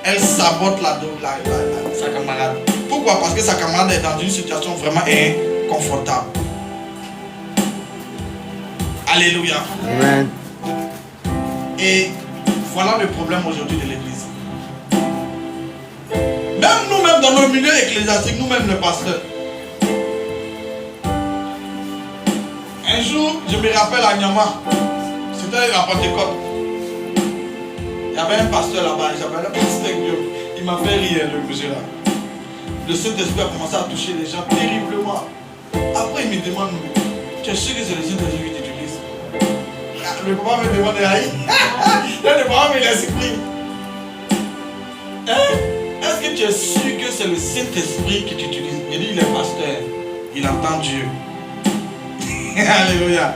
elle sabote sa camarade. Pourquoi? Pourquoi? Parce que sa camarade est dans une situation vraiment inconfortable. Alléluia. Amen. Et voilà le problème aujourd'hui de l'église. Même nous-mêmes dans nos milieux ecclésiastiques, nous-mêmes les pasteurs. Un jour, je me rappelle à Nyama, c'était la Pentecôte. Il y avait un pasteur là-bas, il s'appelait Pasteur Guillaume. Il m'a fait rire, le monsieur là. Le Saint-Esprit a commencé à toucher les gens terriblement. Après, il me demande, tu es sûr que c'est le Saint-Esprit qui t'utilise? Le papa me demande, aïe. Le papa me laisse prier. Est-ce que tu es sûr que c'est le Saint-Esprit qui t'utilise? Il dit, il est pasteur. Il entend Dieu. Alléluia.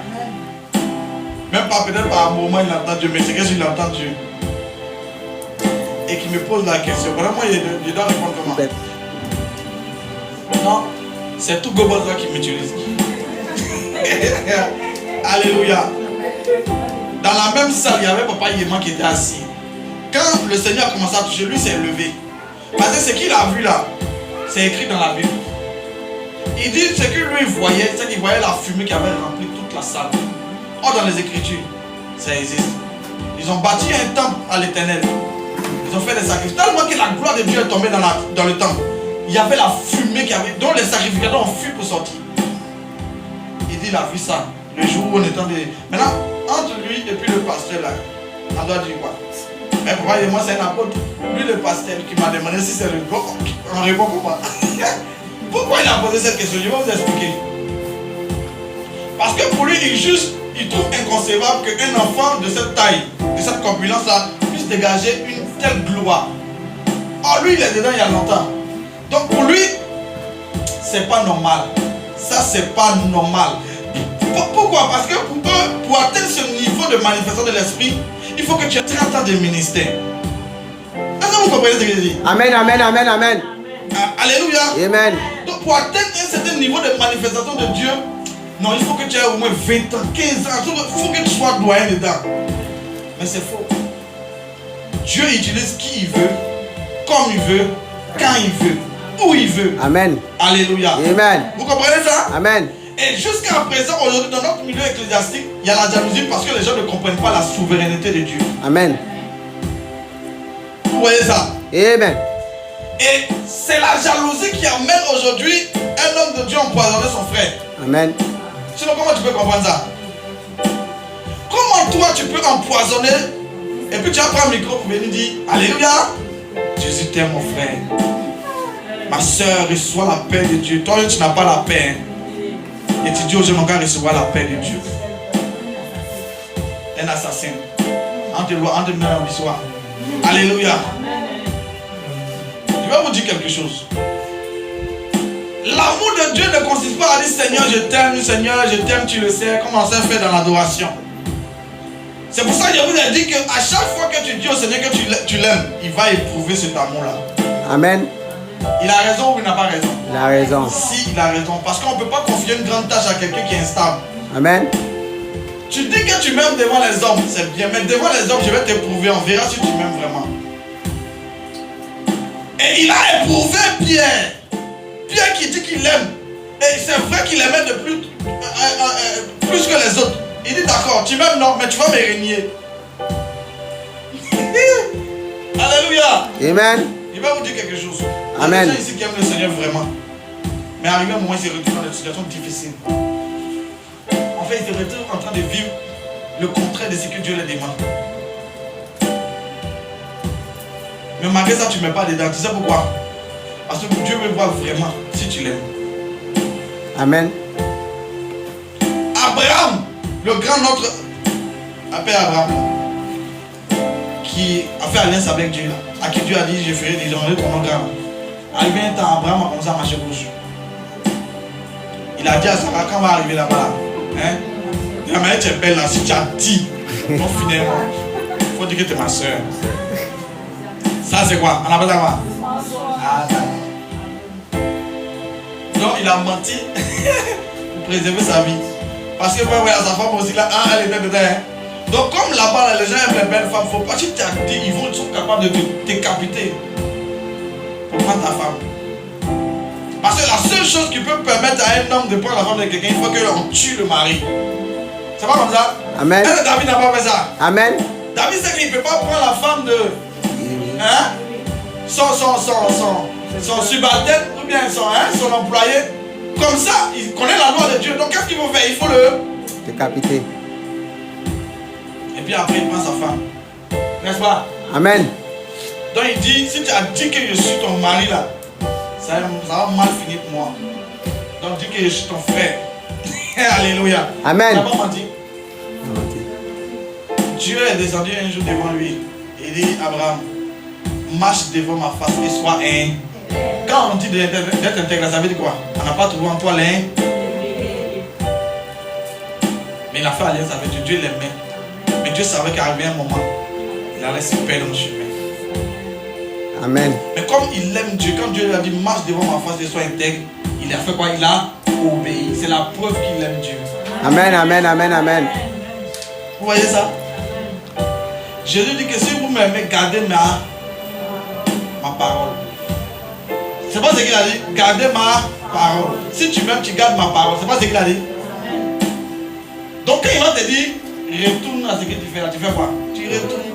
Même pas peut-être par un moment il entend Dieu, mais c'est que il entend Dieu. Et qui me pose la question. Vraiment, il doit répondre comment? Non, c'est tout Goboza qui m'utilise. Alléluia. Dans la même salle, il y avait Papa Yéman qui était assis. Quand le Seigneur a commencé à toucher, lui s'est levé. Parce que ce qu'il a vu là, c'est écrit dans la Bible. Il dit ce que lui voyait, c'est qu'il voyait la fumée qui avait rempli toute la salle. Or dans les Écritures, ça existe. Ils ont bâti un temple à l'Éternel. Ils ont fait des sacrifices. Tellement que la gloire de Dieu est tombée dans le temple. Il y avait la fumée qui avait, dont les sacrificateurs ont fui pour sortir. Il dit il a vu ça. Le jour où on est en train de... Maintenant, entre lui et puis le pasteur là, on doit dire quoi? Mais papa et moi c'est un apôtre. Lui le pasteur qui m'a demandé si c'est le bon. On répond comment? Pourquoi il a posé cette question? Je vais vous expliquer. Parce que pour lui, il trouve inconcevable qu'un enfant de cette taille, de cette corpulence-là, puisse dégager une telle gloire. Or, lui, il est dedans il y a longtemps. Donc pour lui, c'est pas normal. Ça, c'est pas normal. Pourquoi? Parce que pour atteindre ce niveau de manifestation de l'esprit, il faut que tu aies 30 ans de ministère. Est-ce que vous comprenez ce que je dis? Amen, amen, amen, amen. Alléluia. Amen. Donc pour atteindre un certain niveau de manifestation de Dieu, non, il faut que tu aies au moins 20 ans, 15 ans. Il faut que tu sois doyen dedans. Mais c'est faux. Dieu utilise qui il veut, comme il veut, quand il veut, où il veut. Amen. Alléluia. Amen. Vous comprenez ça? Amen. Et jusqu'à présent, aujourd'hui, dans notre milieu ecclésiastique, il y a la jalousie parce que les gens ne comprennent pas la souveraineté de Dieu. Amen. Vous voyez ça? Amen. Et c'est la jalousie qui amène aujourd'hui un homme de Dieu à empoisonner son frère. Amen. Sinon, comment tu peux comprendre ça? Comment toi tu peux empoisonner et puis tu vas prendre le micro pour venir dire Alléluia, Jésus t'aime mon frère. Ma soeur, reçois la paix de Dieu. Toi, tu n'as pas la paix. Et tu dis aux gens, mon gars, recevoir la paix de Dieu. Un assassin. Entre le soir. Alléluia. Je vais vous dire quelque chose. L'amour de Dieu ne consiste pas à dire Seigneur, je t'aime, tu le sais, comme on sait faire dans l'adoration. C'est pour ça que je vous ai dit qu'à chaque fois que tu dis au Seigneur que tu l'aimes, il va éprouver cet amour-là. Amen. Il a raison ou il n'a pas raison? Il a raison. Si, il a raison. Parce qu'on ne peut pas confier une grande tâche à quelqu'un qui est instable. Amen. Tu dis que tu m'aimes devant les hommes, c'est bien. Mais devant les hommes, je vais t'éprouver. On verra si tu m'aimes vraiment. Et il a éprouvé Pierre. Pierre qui dit qu'il aime. Et c'est vrai qu'il aimait de plus que les autres. Il dit d'accord, tu m'aimes non, mais tu vas me régner. Alléluia. Amen. Il va vous dire quelque chose. Amen. Il y a des gens ici qui aiment le Seigneur vraiment. Mais arrivé un moment, il se retrouve dans des situations difficiles. En fait, il se retrouve en train de vivre le contraire de ce que Dieu lui demande. Mais malgré ça, tu ne mets pas dedans. Tu sais pourquoi? Parce que Dieu veut voir vraiment si tu l'aimes. Amen. Abraham, le grand notre appelle Abraham, qui a fait alliance avec Dieu, là, à qui Dieu a dit je ferai des gens ton nom grand. Arrivé un temps, Abraham a commencé à marcher gauche. Il a dit à Sarah, quand on va arriver là-bas, hein, la manière tu es belle là, si tu as dit, donc finalement, il faut dire que tu es ma soeur. Ça c'est quoi? On appelle ça quoi? Ah, donc il a menti pour préserver sa vie. Parce que ouais, sa femme aussi là, ah, elle était dedans. Hein. Donc comme là-bas, les gens aiment les belles femmes, il ne faut pas que tu t'actives, ils sont capables de te décapiter pour prendre ta femme. Parce que la seule chose qui peut permettre à un homme de prendre la femme de quelqu'un, il faut qu'on tue le mari. C'est pas comme ça? Amen. Est-ce que David n'a pas fait ça? Amen. David sait qu'il ne peut pas prendre la femme de son subalterne ou bien son employé. Comme ça, il connaît la loi de Dieu. Donc qu'est-ce qu'il faut faire? Il faut le décapiter. Et puis après, il prend sa femme. N'est-ce pas? Amen. Donc il dit, si tu as dit que je suis ton mari là, ça va mal finir pour moi. Donc dis que je suis ton frère. Alléluia. Amen. Il n'a pas menti. Dieu est descendu un jour devant lui. Il dit, Abraham, marche devant ma face et sois un. Quand on dit d'être intègre, ça veut dire quoi? On n'a pas trouvé en toi l'un. Mais il a fait alliance avec Dieu. Dieu l'aimait. Mais Dieu savait qu'arrivé un moment, il allait se perdre dans le chemin. Amen. Mais comme il aime Dieu, quand Dieu lui a dit marche devant ma face et sois intègre, il a fait quoi? Il a obéi. C'est la preuve qu'il aime Dieu. Amen, amen, amen, amen. Vous voyez ça? Jésus dit que si vous m'aimez, gardez ma parole. C'est pas ce qu'il a dit. Gardez ma parole. Si tu m'aimes, tu gardes ma parole. C'est pas ce qu'il a dit. Donc quand il va te dire, retourne à ce que tu fais là, tu fais quoi? Tu retournes.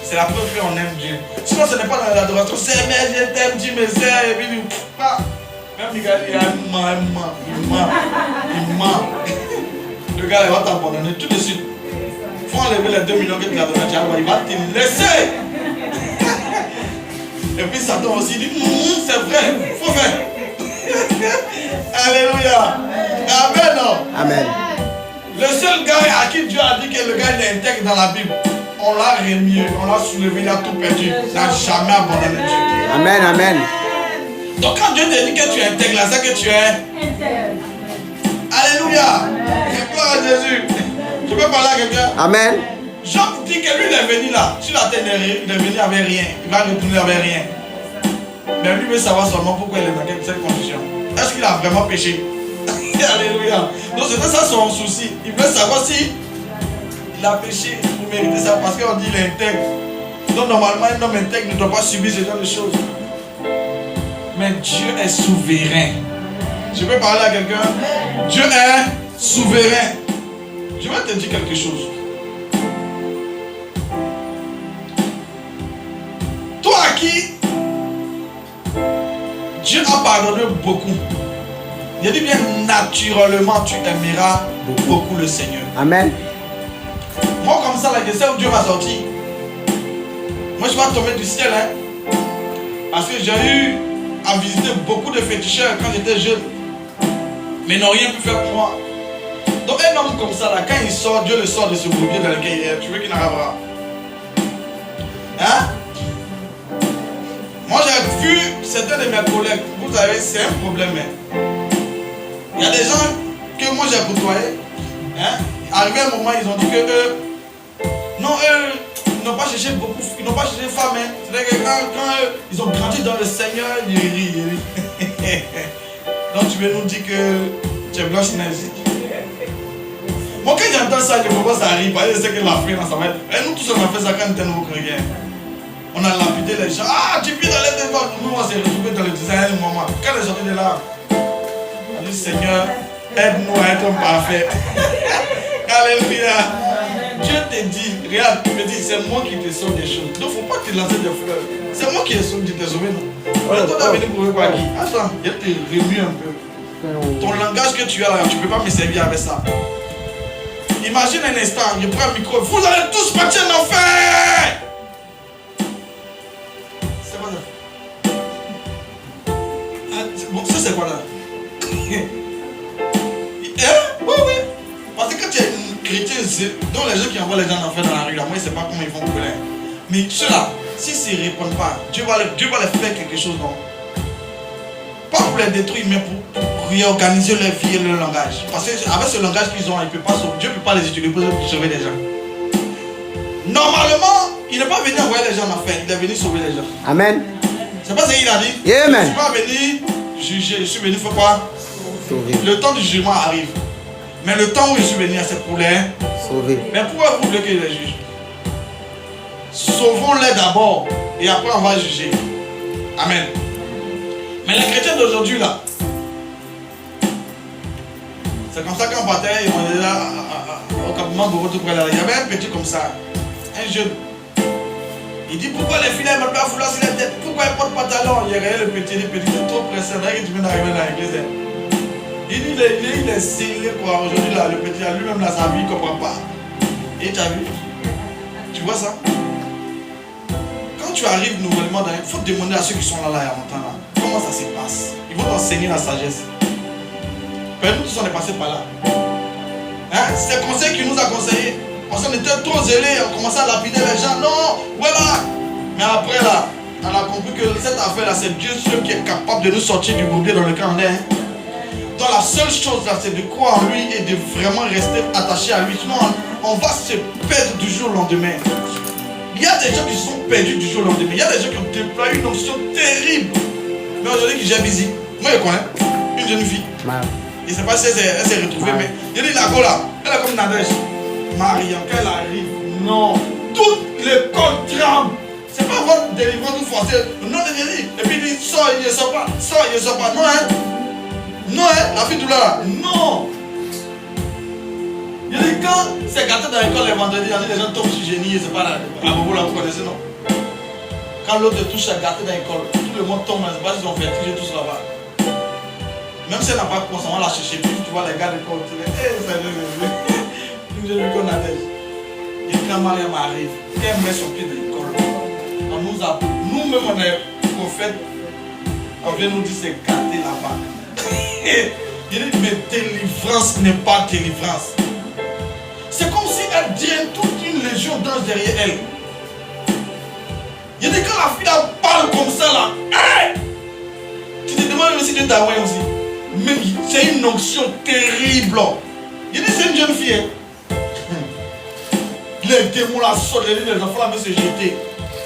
C'est la preuve qu'on aime Dieu. Sinon ce n'est pas dans l'adoration. C'est mais je t'aime, Dieu me sert. Et puis même Michael, il ment. Le gars il va t'abandonner tout de suite. Il faut enlever les 2 millions que tu as donné à Dieu. Il va te laisser. Et puis Satan aussi dit, c'est vrai, il faut faire. Alléluia. Amen. Amen. Le seul gars à qui Dieu a dit que le gars est intègre dans la Bible, on l'a remis, on l'a soulevé, il a tout perdu. Il n'a jamais abandonné Dieu. Amen, amen. Donc quand Dieu te dit que tu es intègre, là, c'est que tu es. Alléluia. Gloire à Jésus. Je peux parler à quelqu'un? Amen. Job dit que lui il est venu là, sur la terre, il est venu avec rien, il va retourner avec rien. Mais lui veut savoir seulement pourquoi il est dans cette condition. Est-ce qu'il a vraiment péché? Alléluia. Donc c'était ça son souci. Il veut savoir si il a péché pour mériter ça, parce qu'on dit qu'il est intègre. Donc normalement un homme intègre ne doit pas subir ce genre de choses. Mais Dieu est souverain. Je peux parler à quelqu'un? Dieu est souverain. Je vais te dire quelque chose. Toi à qui Dieu a pardonné beaucoup. Il dit bien naturellement tu aimeras beaucoup le Seigneur. Amen. Moi comme ça là, je sais où Dieu m'a sorti. Moi je vais tomber du ciel parce que j'ai eu à visiter beaucoup de féticheurs quand j'étais jeune. Mais ils n'ont rien pu faire pour moi. Donc un homme comme ça là, quand il sort, Dieu le sort de ce bourbier dans lequel il est. Tu veux qu'il n'arrivera? Hein? Moi j'ai vu certains de mes collègues, vous savez, c'est un problème. Il y a des gens que moi j'ai côtoyés. Arrivé un moment, ils ont dit que eux n'ont pas cherché beaucoup, ils n'ont pas cherché femme. C'est-à-dire que quand ils ont grandi dans le Seigneur, ils rient. Donc tu veux nous dire que tu es blanche énergie. Moi quand j'entends ça, je vois ça arrive, parce que je sais que l'Afrique, ça va être. Et nous tous on a fait ça quand on était nouveau chrétien. On a lapidé les gens. Ah, tu vis dans les défenses. Nous, on s'est retrouvés dans le design à un moment. Quand on est sorti de là, on dit Seigneur, aide-nous à être parfait. Alléluia. Dieu te dit, regarde, tu me dis, c'est moi qui te sauve des choses. Donc, il ne faut pas te lancer des fleurs. C'est moi qui t'ai sauvé, non? Alors, toi, tu es venu pour quoi qui? Attends, je te remue un peu. Ton langage que tu as là, tu ne peux pas me servir avec ça. Imagine un instant, je prends un micro. Vous allez tous partir en enfer! C'est quoi ça? Bon, ça c'est quoi là? Oui. Parce que quand tu es chrétien, donc les gens qui envoient les gens en enfer dans la rue, là, moi je ne sais pas comment ils vont couler. Mais ceux-là, s'ils ne répondent pas, Dieu va leur faire quelque chose, non? Pas pour les détruire, mais pour réorganiser leur vie et leur langage. Parce qu'avec ce langage qu'ils ont, Dieu ne peut pas les utiliser pour sauver les gens. Normalement, il n'est pas venu envoyer les gens en enfer, il est venu sauver les gens. Amen. C'est pas ce qu'il a dit? Amen. Je ne suis pas venu juger, je suis venu faire quoi? Sauver. Le temps du jugement arrive. Mais le temps où je suis venu, c'est pour les Sauver. Mais pourquoi vous voulez qu'il les juge? Sauvons-les d'abord et après on va juger. Amen. Mais les chrétiens d'aujourd'hui là, c'est comme ça qu'on partait, on était là au campement Bobo tout près là. Il y avait un petit comme ça, un jeune. Il dit pourquoi les filles ne mettent pas foulard sur la tête? Pourquoi ils portent pantalon? Il regardait le petit est trop pressé. Là, il vient d'arriver dans l'église. Il dit il est scellé quoi. Aujourd'hui là, le petit là, lui-même là, sa vie, il ne comprend pas. Et tu as vu? Tu vois ça? Quand tu arrives nouvellement dans, il faut demander à ceux qui sont là il y a longtemps là, comment ça se passe? Ils vont t'enseigner la sagesse. Nous tous on est passés par là. Hein? C'est le conseil qui nous a conseillé. Parce qu'on était trop zélés, on commençait à lapider les gens. Non, voilà. Mais après là, on a compris que cette affaire là, c'est Dieu seul qui est capable de nous sortir du bourbier dans lequel on est. Hein? Donc la seule chose là, c'est de croire en lui et de vraiment rester attaché à lui. Sinon, on va se perdre du jour au lendemain. Il y a des gens qui sont perdus du jour au lendemain. Il y a des gens qui ont déployé une option terrible. Mais aujourd'hui, qui j'ai visité. Moi, je connais une jeune fille. Je ne sais pas si elle s'est retrouvée, mais il dit la go là, elle est comme Nadège. Mariam, quand elle arrive, non, toute l'école tremble. C'est pas votre délivrance ou forcée. Non, et puis il dit, sors, il ne sort pas, sors, il ne sort pas. Non, hein? Non, hein? La fille tout là, non. Il dit, quand c'est gâté dans l'école les vendredis, les gens tombent sur génie, et c'est pas là. À Bobo là, vous connaissez, non? Quand l'autre touche à gâté dans l'école, tout le monde tombe, c'est pas s'ils ont vertigé tous là-bas. Même si elle n'a pas de on va la chercher, puis tu vois les gars de l'école, tu dis, hé, c'est j'ai vu qu'on a des. Et quand Mariam arrive, elle met son pied de l'école. Nous-mêmes, on est prophètes. On vient nous dire c'est gâté là-bas. Il dit, mais délivrance n'est pas délivrance. C'est comme si elle dirait toute une légion d'anges derrière elle. Il dit, quand la fille parle comme ça là, hey! Tu te demandes même si Dieu t'a envoyé aussi. Mais c'est une onction terrible. Il dit, c'est une jeune fille. Hein? Les démons là sortent, les enfants là veulent se jeter.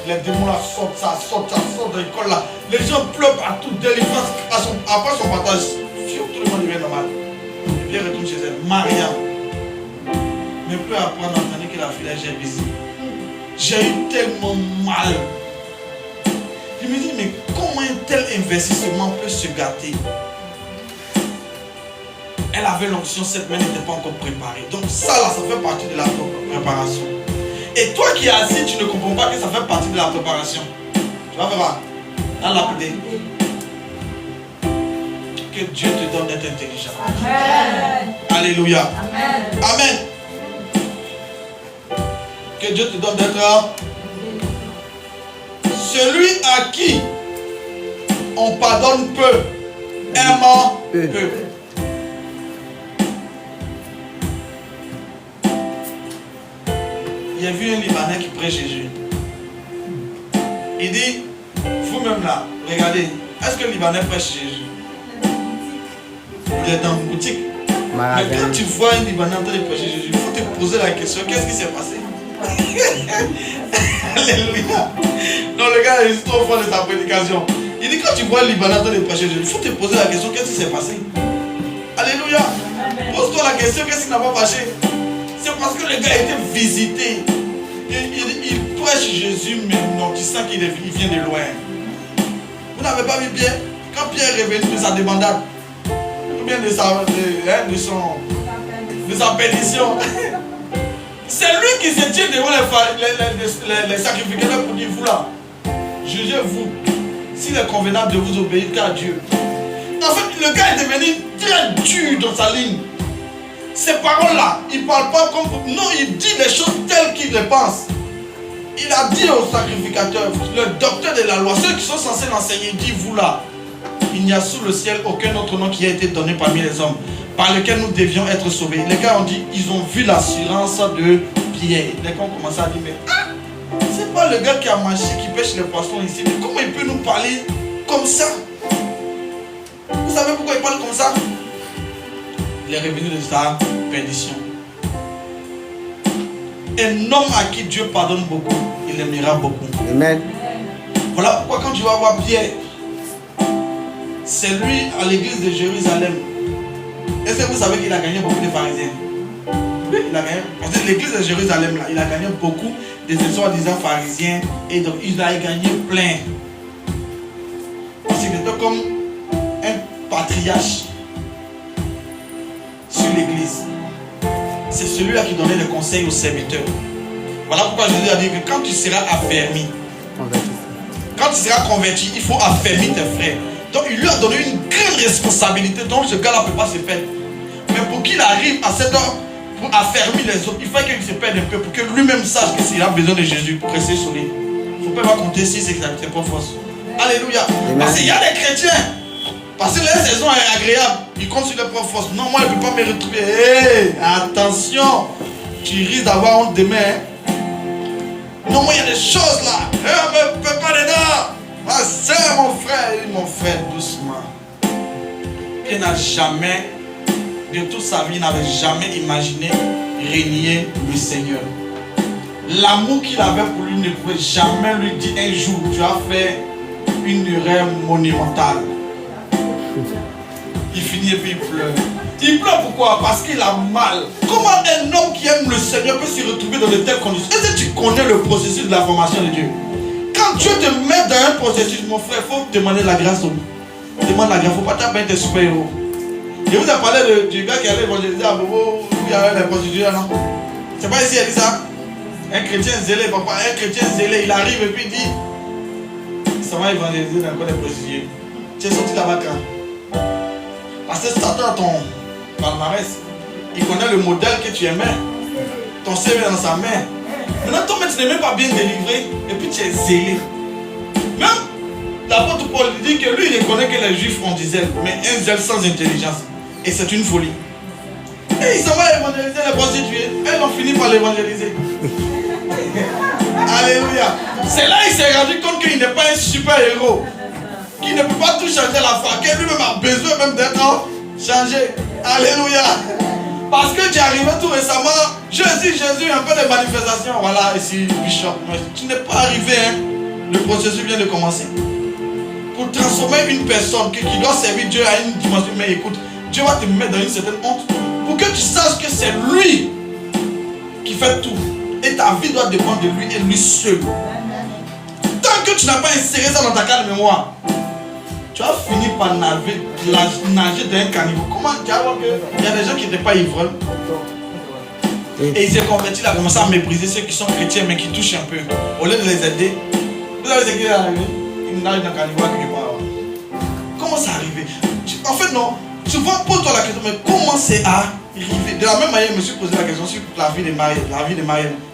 Les démons là sortent, ça sort de l'école là. Les gens pleurent à toute délivrance. Après son partage, tout le monde devient normal. Et puis elle retourne chez elle. Mariam. Mais peu après on a entendu que la fille là j'ai visité. J'ai eu tellement mal. Je me dis, mais comment un tel investissement peut se gâter? Elle avait l'onction, cette main n'était pas encore préparée. Donc ça là, ça fait partie de la préparation. Et toi qui es assis, tu ne comprends pas que ça fait partie de la préparation. Tu vas voir. Dans l'appeler. Que Dieu te donne d'être intelligent. Amen. Alléluia. Amen. Amen. Que Dieu te donne d'être celui à qui on pardonne peu, aime peu. J'ai vu un Libanais qui prêche Jésus. Il dit, vous-même là, regardez, est-ce que le Libanais prêche Jésus? Il est dans une boutique. Mais quand tu vois un Libanais en train de prêcher Jésus, il faut te poser la question, qu'est-ce qui s'est passé? Alléluia. Non, le gars est trop fort de sa prédication. Il dit, quand tu vois un Libanais en train de prêcher Jésus, il faut te poser la question, qu'est-ce qui s'est passé? Alléluia. Pose-toi la question, qu'est-ce qui n'a pas marché? C'est parce que le gars a été visité. Il prêche Jésus, mais non, tu sens qu'il vient de loin. Vous n'avez pas vu Pierre? Quand Pierre est revenu de sa débandade, ou bien de sa perdition, c'est lui qui se tient devant les sacrificateurs pour dire, vous là, jugez-vous s'il est convenable de vous obéir qu'à Dieu. En fait, le gars est devenu très dur dans sa ligne. Ces paroles-là, il ne parle pas comme... Non, il dit les choses telles qu'il les pense. Il a dit aux sacrificateurs, le docteur de la loi, ceux qui sont censés l'enseigner, il dit, vous là, il n'y a sous le ciel aucun autre nom qui a été donné parmi les hommes, par lequel nous devions être sauvés. Les gars ont dit, ils ont vu l'assurance de Pierre. Les gars ont commencé à dire, mais c'est pas le gars qui a marché, qui pêche les poissons ici, mais comment il peut nous parler comme ça? Vous savez pourquoi il parle comme ça? Il est revenu de sa perdition. Un homme à qui Dieu pardonne beaucoup, il aimera beaucoup. Amen. Voilà pourquoi quand tu vas voir Pierre, c'est lui à l'église de Jérusalem. Est-ce que vous savez qu'il a gagné beaucoup de pharisiens? Oui, il a gagné. Parce que l'église de Jérusalem, là, il a gagné beaucoup de ces soi-disant pharisiens. Et donc il a gagné plein. Parce qu'il était comme maquillage sur l'église. C'est celui-là qui donnait le conseil aux serviteurs. Voilà pourquoi Jésus a dit que quand tu seras affermi, quand tu seras converti, il faut affermir tes frères. Donc il lui a donné une grande responsabilité dont ce gars-là ne peut pas se perdre. Mais pour qu'il arrive à cette heure, pour affermir les autres, il faut qu'il se perde un peu, pour que lui-même sache que s'il a besoin de Jésus pour rester solide. Il ne faut pas compter si c'est pas force. Alléluia. Parce qu'il y a des chrétiens. Parce que la saison est agréable. Ils comptent sur leur propre force. Non, moi, je ne peux pas me retrouver. Hey, attention. Tu risques d'avoir honte demain. Non, moi, il y a des choses là. On ne me peut pas dedans. Ah, c'est mon frère, doucement. Il n'a jamais, de toute sa vie, il n'avait jamais imaginé régner le Seigneur. L'amour qu'il avait pour lui ne pouvait jamais lui dire un jour, tu as fait une erreur monumentale. Il finit et puis il pleure. Il pleure pourquoi? Parce qu'il a mal. Comment un homme qui aime le Seigneur peut se retrouver dans de telles conditions? Est-ce que tu connais le processus de la formation de Dieu? Quand Dieu te met dans un processus, mon frère, il faut demander la grâce. Demande la grâce, il ne faut pas taper des super-héros. Je vous ai parlé du gars qui allait évangéliser à Bobo, où il y avait les prostituées, non? C'est pas ici, il a dit ça? Un chrétien zélé, papa, un chrétien zélé, il arrive et puis il dit, ça va évangéliser dans le coin des prostituées. Tu es sorti là-bas quand? Parce que Satan a ton palmarès. Il connaît le modèle que tu aimais. Ton CV dans sa main. Maintenant, toi, tu n'es même pas bien délivré. Et puis tu es zélé. Même l'apôtre Paul dit que lui, il reconnaît que les juifs ont du zèle. Mais un zèle sans intelligence. Et c'est une folie. Et il s'en va évangéliser les prostituées. Elles ont fini par l'évangéliser. Alléluia. C'est là qu'il s'est rendu compte qu'il n'est pas un super héros. Qui ne peut pas tout changer la foi, qui lui-même a besoin même d'être changé. Alléluia. Parce que tu es arrivé tout récemment, Jésus, un peu de manifestation. Voilà, ici, Bishop. Mais tu n'es pas arrivé, hein. Le processus vient de commencer. Pour transformer une personne qui doit servir Dieu à une dimension, mais écoute, Dieu va te mettre dans une certaine honte. Pour que tu saches que c'est lui qui fait tout. Et ta vie doit dépendre de lui et lui seul. Tant que tu n'as pas inséré ça dans ta carte de mémoire, tu vas finir par nager dans un caniveau. Comment tu vas voir qu'il y a des gens qui n'étaient pas ivrognes. Et ils s'est convertis, il a commencé à mépriser ceux qui sont chrétiens mais qui touchent un peu. Au lieu de les aider, vous avez ce qui est arrivé? Ils nagent dans un caniveau quelque part. Comment ça arrivé? En fait, non. Souvent, pose-toi la question, mais comment c'est arrivé? De la même manière, je me suis posé la question sur la vie de Marielle.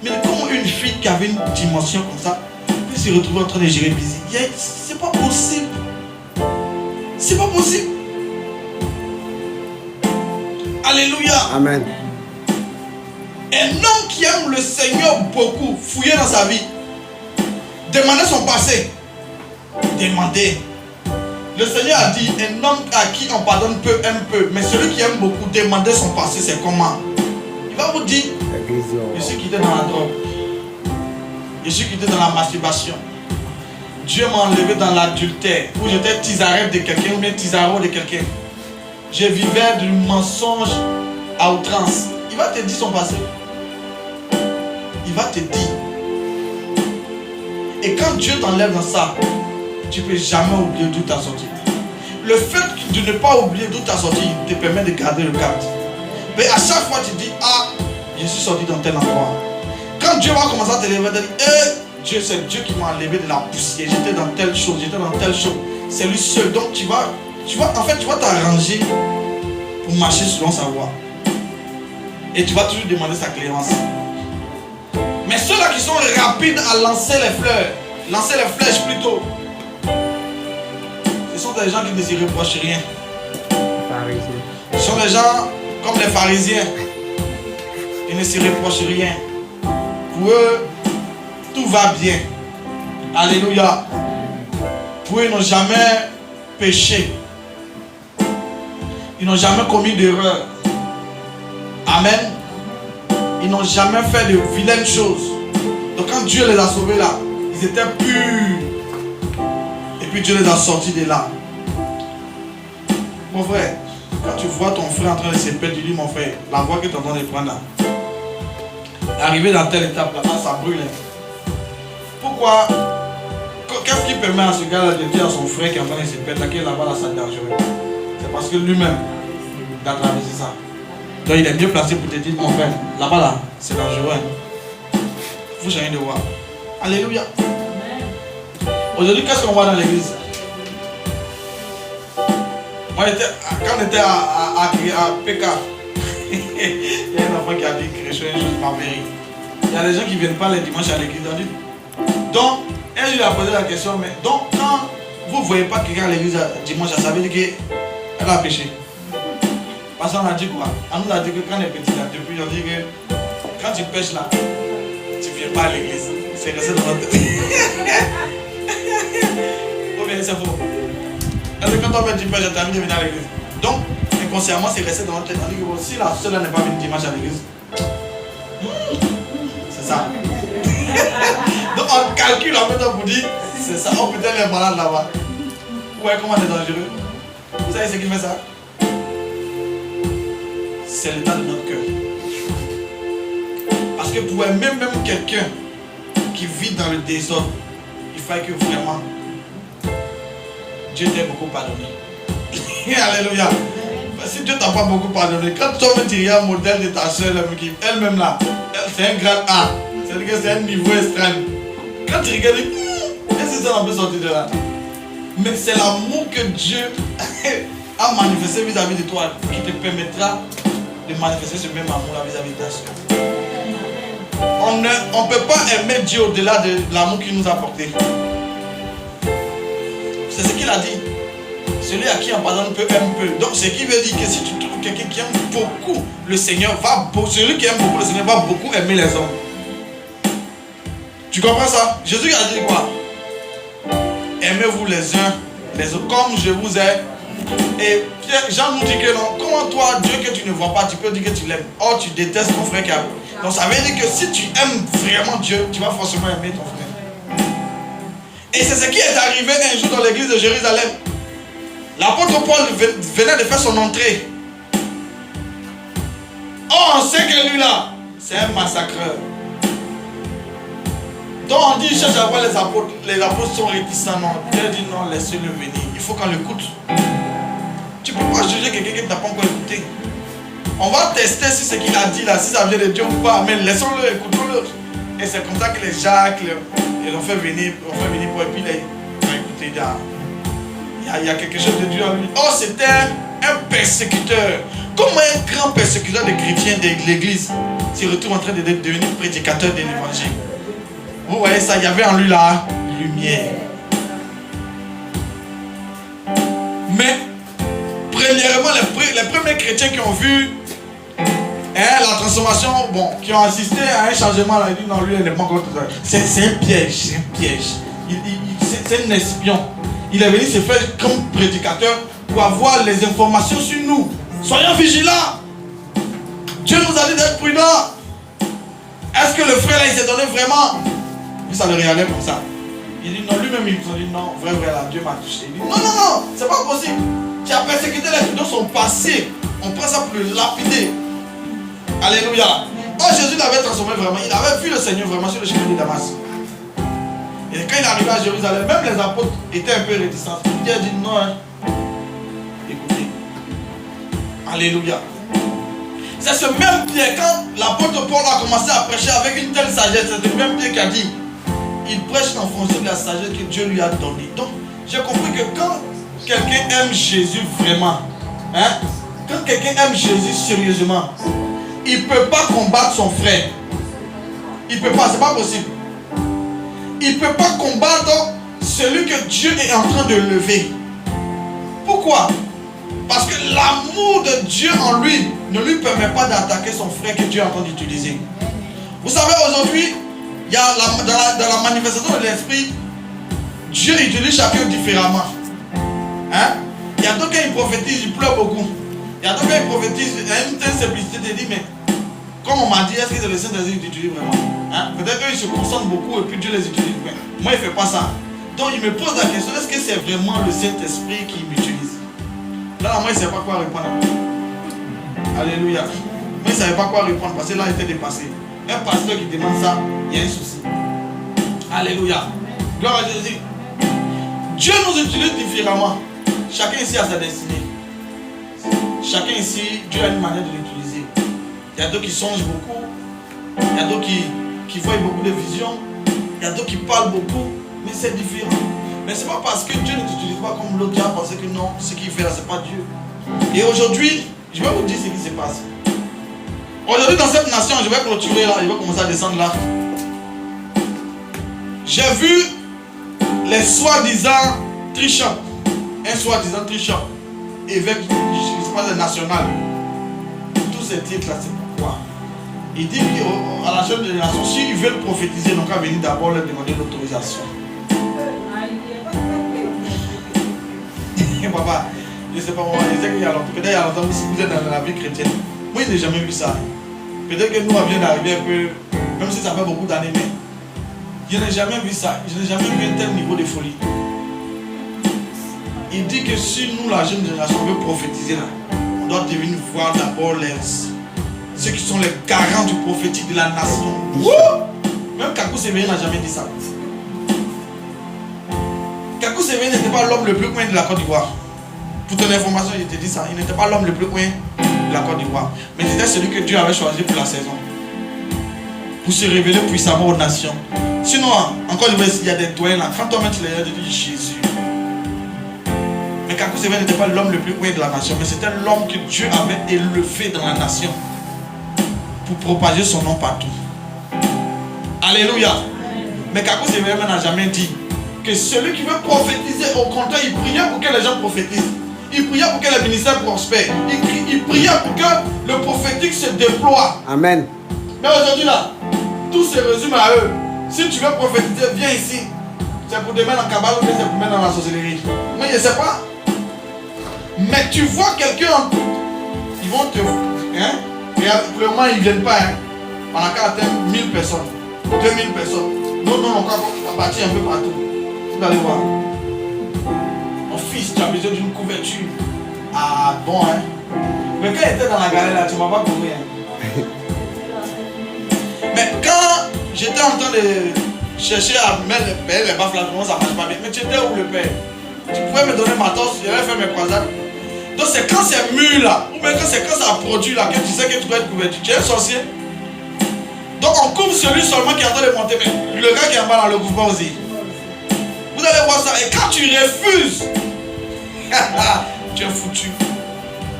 Mais comment une fille qui avait une dimension comme ça peut se retrouver en train de gérer busy? C'est pas possible. C'est pas possible. Alléluia. Amen. Un homme qui aime le Seigneur beaucoup, fouiller dans sa vie, demander son passé, demander. Le Seigneur a dit, un homme à qui on pardonne peu aime peu, mais celui qui aime beaucoup, demander son passé, c'est comment? Il va vous dire, je suis quitté dans la drogue, je suis quitté dans la masturbation. Dieu m'a enlevé dans l'adultère, où j'étais tisarette de quelqu'un ou bien tisarot de quelqu'un. Je vivais du mensonge à outrance. Il va te dire son passé. Il va te dire. Et quand Dieu t'enlève dans ça, tu ne peux jamais oublier d'où tu as sorti. Le fait de ne pas oublier d'où tu as sorti te permet de garder le cap. Mais à chaque fois tu dis, ah, je suis sorti dans tel endroit. Quand Dieu va commencer à te lever, tu dis, Dieu, c'est Dieu qui m'a enlevé de la poussière. J'étais dans telle chose, C'est lui seul. Donc tu vas t'arranger pour marcher selon sa voie. Et tu vas toujours demander sa clémence. Mais ceux-là qui sont rapides à lancer les flèches plutôt, ce sont des gens qui ne se reprochent rien. Ce sont des gens comme les pharisiens. Ils ne se reprochent rien. Pour eux, tout va bien. Alléluia. Pour eux, ils n'ont jamais péché. Ils n'ont jamais commis d'erreur. Amen. Ils n'ont jamais fait de vilaines choses. Donc quand Dieu les a sauvés là, ils étaient purs. Et puis Dieu les a sortis de là. Mon frère, quand tu vois ton frère en train de se perdre, tu dis, mon frère, la voie que tu es en train de prendre là, arriver dans telle étape là, ça brûle. Pourquoi? Qu'est-ce qui permet à ce gars-là de dire à son frère qui est en train de se perdre là, qu'il est là-bas, là, ça est dangereux? c'est parce que lui-même il a traversé ça. Donc il est mieux placé pour te dire, mon frère, là-bas là, c'est dangereux. Il faut changer de voix. Alléluia. Aujourd'hui, qu'est-ce qu'on voit dans l'église? Moi, quand on était à PK, il y a un enfant qui a dit quelque chose par mairie. Il y a des gens qui ne viennent pas les dimanches à l'église. Donc, un jour il a posé la question, mais donc quand vous ne voyez pas quelqu'un à l'église dimanche, ça veut dire qu'elle a péché. Parce qu'on a dit quoi? On nous a dit que quand on est petit là, depuis on dit que quand tu pêches là, tu ne viens pas à l'église. C'est resté dans notre tête. Ou bien c'est faux. Parce que quand on fait du pêche, tu as envie de venir à l'église. Donc, inconsciemment, c'est resté dans notre tête. On dit que bon, si la seule n'est pas venue dimanche à l'église, c'est ça. Donc on calcule en fait pour dire, c'est ça, oh peut-être les malades là-bas. Ouais, comment c'est dangereux. Vous savez ce qui fait ça? C'est l'état de notre cœur. Parce que pour aimer même quelqu'un qui vit dans le désordre, il faut que vraiment Dieu t'ait beaucoup pardonné. Alléluia. Si Dieu t'a pas beaucoup pardonné, quand toi tu regardes un modèle de ta soeur, elle-même là, c'est un grade A. C'est-à-dire que c'est un niveau extrême. Quand tu regardes, est-ce que ça peut sortir de là? Mais c'est l'amour que Dieu a manifesté vis-à-vis de toi qui te permettra de manifester ce même amour vis-à-vis de ta soeur. On ne peut pas aimer Dieu au-delà de l'amour qu'il nous a apporté. C'est ce qu'il a dit. Celui à qui on pardonne peu aime peu. Donc ce qui veut dire que si tu trouves quelqu'un qui aime beaucoup le Seigneur, celui qui aime beaucoup le Seigneur va beaucoup aimer les hommes. Tu comprends ça? Jésus a dit quoi? Aimez-vous les uns les autres comme je vous ai. Et Jean nous dit que non. Comment toi, Dieu que tu ne vois pas, tu peux dire que tu l'aimes? Or tu détestes ton frère qui a. Donc ça veut dire que si tu aimes vraiment Dieu, tu vas forcément aimer ton frère. Et c'est ce qui est arrivé un jour dans l'église de Jérusalem. L'apôtre Paul venait de faire son entrée. Oh, on sait que lui là, c'est un massacreur. Donc on dit, il cherche à voir les apôtres. Les apôtres sont réticents. Non, Dieu dit non, laissez-le venir. Il faut qu'on l'écoute. Tu ne peux pas juger quelqu'un qui ne t'a pas encore écouté. On va tester si ce qu'il a dit là, si ça vient de Dieu ou pas. Mais laissons-le, écoutons-le. Et c'est comme ça que les Jacques, ils l'ont fait venir pour et puis il a écouté. Il y a quelque chose de Dieu en lui. Oh, c'était un persécuteur. Comment un grand persécuteur des chrétiens de l'église se retrouve en train de devenir prédicateur de l'évangile? Vous voyez ça, il y avait en lui la lumière. Mais, premièrement, les premiers chrétiens qui ont vu la transformation, bon, qui ont assisté à un changement, là, ils disent non, lui, il n'est pas encore tout ça. C'est un piège, c'est un piège. C'est un espion. Il est venu se faire comme prédicateur pour avoir les informations sur nous. Soyons vigilants. Dieu nous a dit d'être prudents. Est-ce que le frère là, il s'est donné vraiment? Puis ça le regardait comme ça. Il dit non, lui-même il dit non, vrai, là, Dieu m'a touché. Il dit non, non, non, c'est pas possible. Tu as persécuté les gens dans son passé. On prend ça pour le lapider. Alléluia. Oh, Jésus l'avait transformé vraiment. Il avait vu le Seigneur vraiment sur le chemin de Damas. Et quand il est arrivé à Jérusalem, même les apôtres étaient un peu réticents. Dieu a dit non, hein. Écoutez. Alléluia. C'est ce même Pierre, quand l'apôtre Paul a commencé à prêcher avec une telle sagesse, c'est le même Pierre qui a dit, il prêche en fonction de la sagesse que Dieu lui a donnée. Donc, j'ai compris que quand quelqu'un aime Jésus vraiment, hein, quand quelqu'un aime Jésus sérieusement, il ne peut pas combattre son frère. Il ne peut pas, c'est pas possible. Il ne peut pas combattre celui que Dieu est en train de lever. Pourquoi? Parce que l'amour de Dieu en lui ne lui permet pas d'attaquer son frère que Dieu est en train d'utiliser. Vous savez, aujourd'hui, il y a dans la manifestation de l'esprit, Dieu utilise chacun différemment. Hein? Il y a d'autres qui prophétisent, ils pleurent beaucoup. Il y a d'autres qui prophétisent, il y a une telle simplicité de dire, mais comme on m'a dit, est-ce que c'est le Saint-Esprit qui utilise vraiment? Hein? Peut-être qu'ils se concentrent beaucoup et puis Dieu les utilise. Mais moi, il ne fait pas ça. Donc, il me pose la question, est-ce que c'est vraiment le Saint-Esprit qui m'utilise? Là, moi, il ne savait pas quoi répondre. Alléluia. Moi, il ne savait pas quoi répondre parce que là, il était dépassé. Un pasteur qui demande ça, il y a un souci. Alléluia. Gloire à Jésus. Dieu nous utilise différemment. Chacun ici a sa destinée. chacun ici, Dieu a une manière de l'utiliser. Il y a d'autres qui songent beaucoup. Il y a d'autres qui voient beaucoup de visions. Il y a d'autres qui parlent beaucoup. Mais c'est différent. Mais ce n'est pas parce que Dieu ne t'utilise pas comme l'autre. Tu as pensé que non, ce qu'il fait là, ce n'est pas Dieu. Et aujourd'hui, je vais vous dire ce qui se passe. Aujourd'hui, dans cette nation, je vais clôturer là. Je vais commencer à descendre là. J'ai vu les soi-disant trichants. Un soi-disant trichant. Évêque, je ne sais pas, national. Tous ces titres là, c'est pourquoi. Il dit qu'à la jeune génération, s'ils veulent prophétiser, donc à venir d'abord leur demander l'autorisation. Papa, je ne sais pas, je sais qu'il y a longtemps, peut-être il y a longtemps, vous êtes dans la vie chrétienne. Moi, je n'ai jamais vu ça. Peut-être que nous, on vient d'arriver un peu, même si ça fait beaucoup d'années, mais je n'ai jamais vu ça. Je n'ai jamais vu un tel niveau de folie. Il dit que si nous, la jeune génération, veut prophétiser là, on doit devenir voir d'abord ceux qui sont les garants du prophétique de la nation. Même Kakou Sévéry n'a jamais dit ça. Kakou Sévéry n'était pas l'homme le plus loin de la Côte d'Ivoire. Pour ton information, je te dis ça. Il n'était pas l'homme le plus loin de la Côte d'Ivoire. Mais c'était celui que Dieu avait choisi pour la saison. Pour se révéler puissamment aux nations. Sinon, encore une fois, il y a des doyens là. Quand toi-même tu les dis Jésus. Mais Kakou Sévéry n'était pas l'homme le plus loin de la nation. Mais c'était l'homme que Dieu avait élevé dans la nation. Pour propager son nom partout. Alléluia. Mais Kakou Sévéry n'a jamais dit que celui qui veut prophétiser, au contraire, il priait pour que les gens prophétisent. Il priait pour que les ministères prospèrent. Il priait pour que le prophétique se déploie. Amen. Mais aujourd'hui là, tout se résume à eux. Si tu veux prophétiser, viens ici. C'est pour te mettre en cabale ou c'est pour te mettre dans la sorcellerie. Moi je ne sais pas. Mais tu vois quelqu'un, ils vont te... Hein? Et pour le moment, ils ne viennent pas. Hein? On a qu'à atteindre 1000 personnes, 2000 personnes. Non, on va partir un peu partout. Vous allez voir. Mon fils, tu as besoin d'une couverture. Ah bon, hein? Mais quand il était dans la galère là, tu ne m'as pas compris. Hein? Mais quand j'étais en train de chercher à mettre les baffes là, ça ne marche pas bien. Mais tu étais où le père? Tu pouvais me donner ma tosse, j'allais faire mes croisades. Donc c'est quand c'est mûr là, ou bien c'est quand ça produit là, que tu sais que tu dois être couverture. Tu es un sorcier. Donc on couvre celui seulement qui est en train de monter. Mais le gars qui est en bas là, le couvre pas aussi. Vous allez voir ça. Et quand tu refuses, tu es foutu.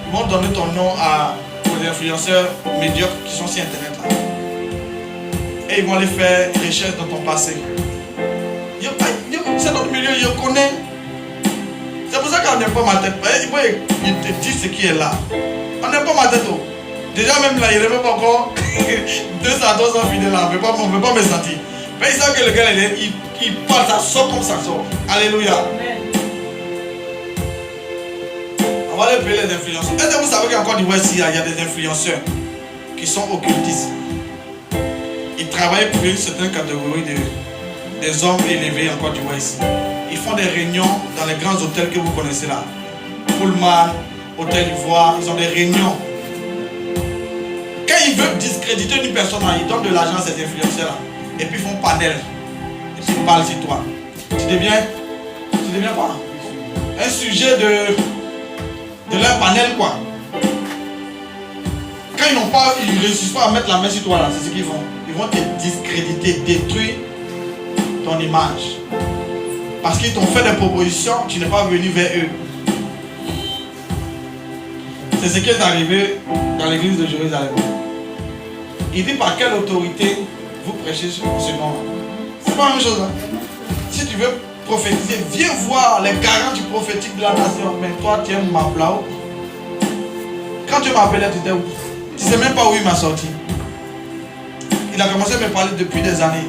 Ils vont donner ton nom aux influenceurs médiocres qui sont sur internet là. Et ils vont aller faire des recherches dans ton passé. C'est notre milieu, je connais. C'est pour ça qu'on n'aime pas ma tête. Il te dit ce qui est là. On n'aime pas ma tête. Déjà même là, il n'est même pas encore 200 fidèles là. On ne veut pas me sentir. Mais il sait que le gars, il parle, ça sort comme ça sort. Alléluia. On va aller payer les influenceurs. Est-ce que vous savez qu'en Côte d'Ivoire ici, il y a des influenceurs qui sont occultistes. Ils travaillent pour une certaine catégorie des hommes élevés en Côte d'Ivoire ici. Ils font des réunions dans les grands hôtels que vous connaissez là. Pullman, Hôtel Ivoire, ils ont des réunions. Quand ils veulent discréditer une personne, ils donnent de l'argent à ces influenceurs là. Et puis ils font panel. Et puis ils parlent sur toi. Tu deviens quoi? Un sujet de leur panel quoi. Quand ils ne réussissent pas à mettre la main sur toi là, c'est ce qu'ils font. Ils vont te discréditer, détruire ton image. Parce qu'ils t'ont fait des propositions, tu n'es pas venu vers eux. C'est ce qui est arrivé dans l'église de Jérusalem. Il dit par quelle autorité vous prêchez ce nom. C'est pas la même chose. Hein? Si tu veux prophétiser, viens voir les garants du prophétique de la nation. Mais toi, tu es Mablao. Quand tu m'appelais, tu étais où? Tu ne sais même pas où il m'a sorti. Il a commencé à me parler depuis des années.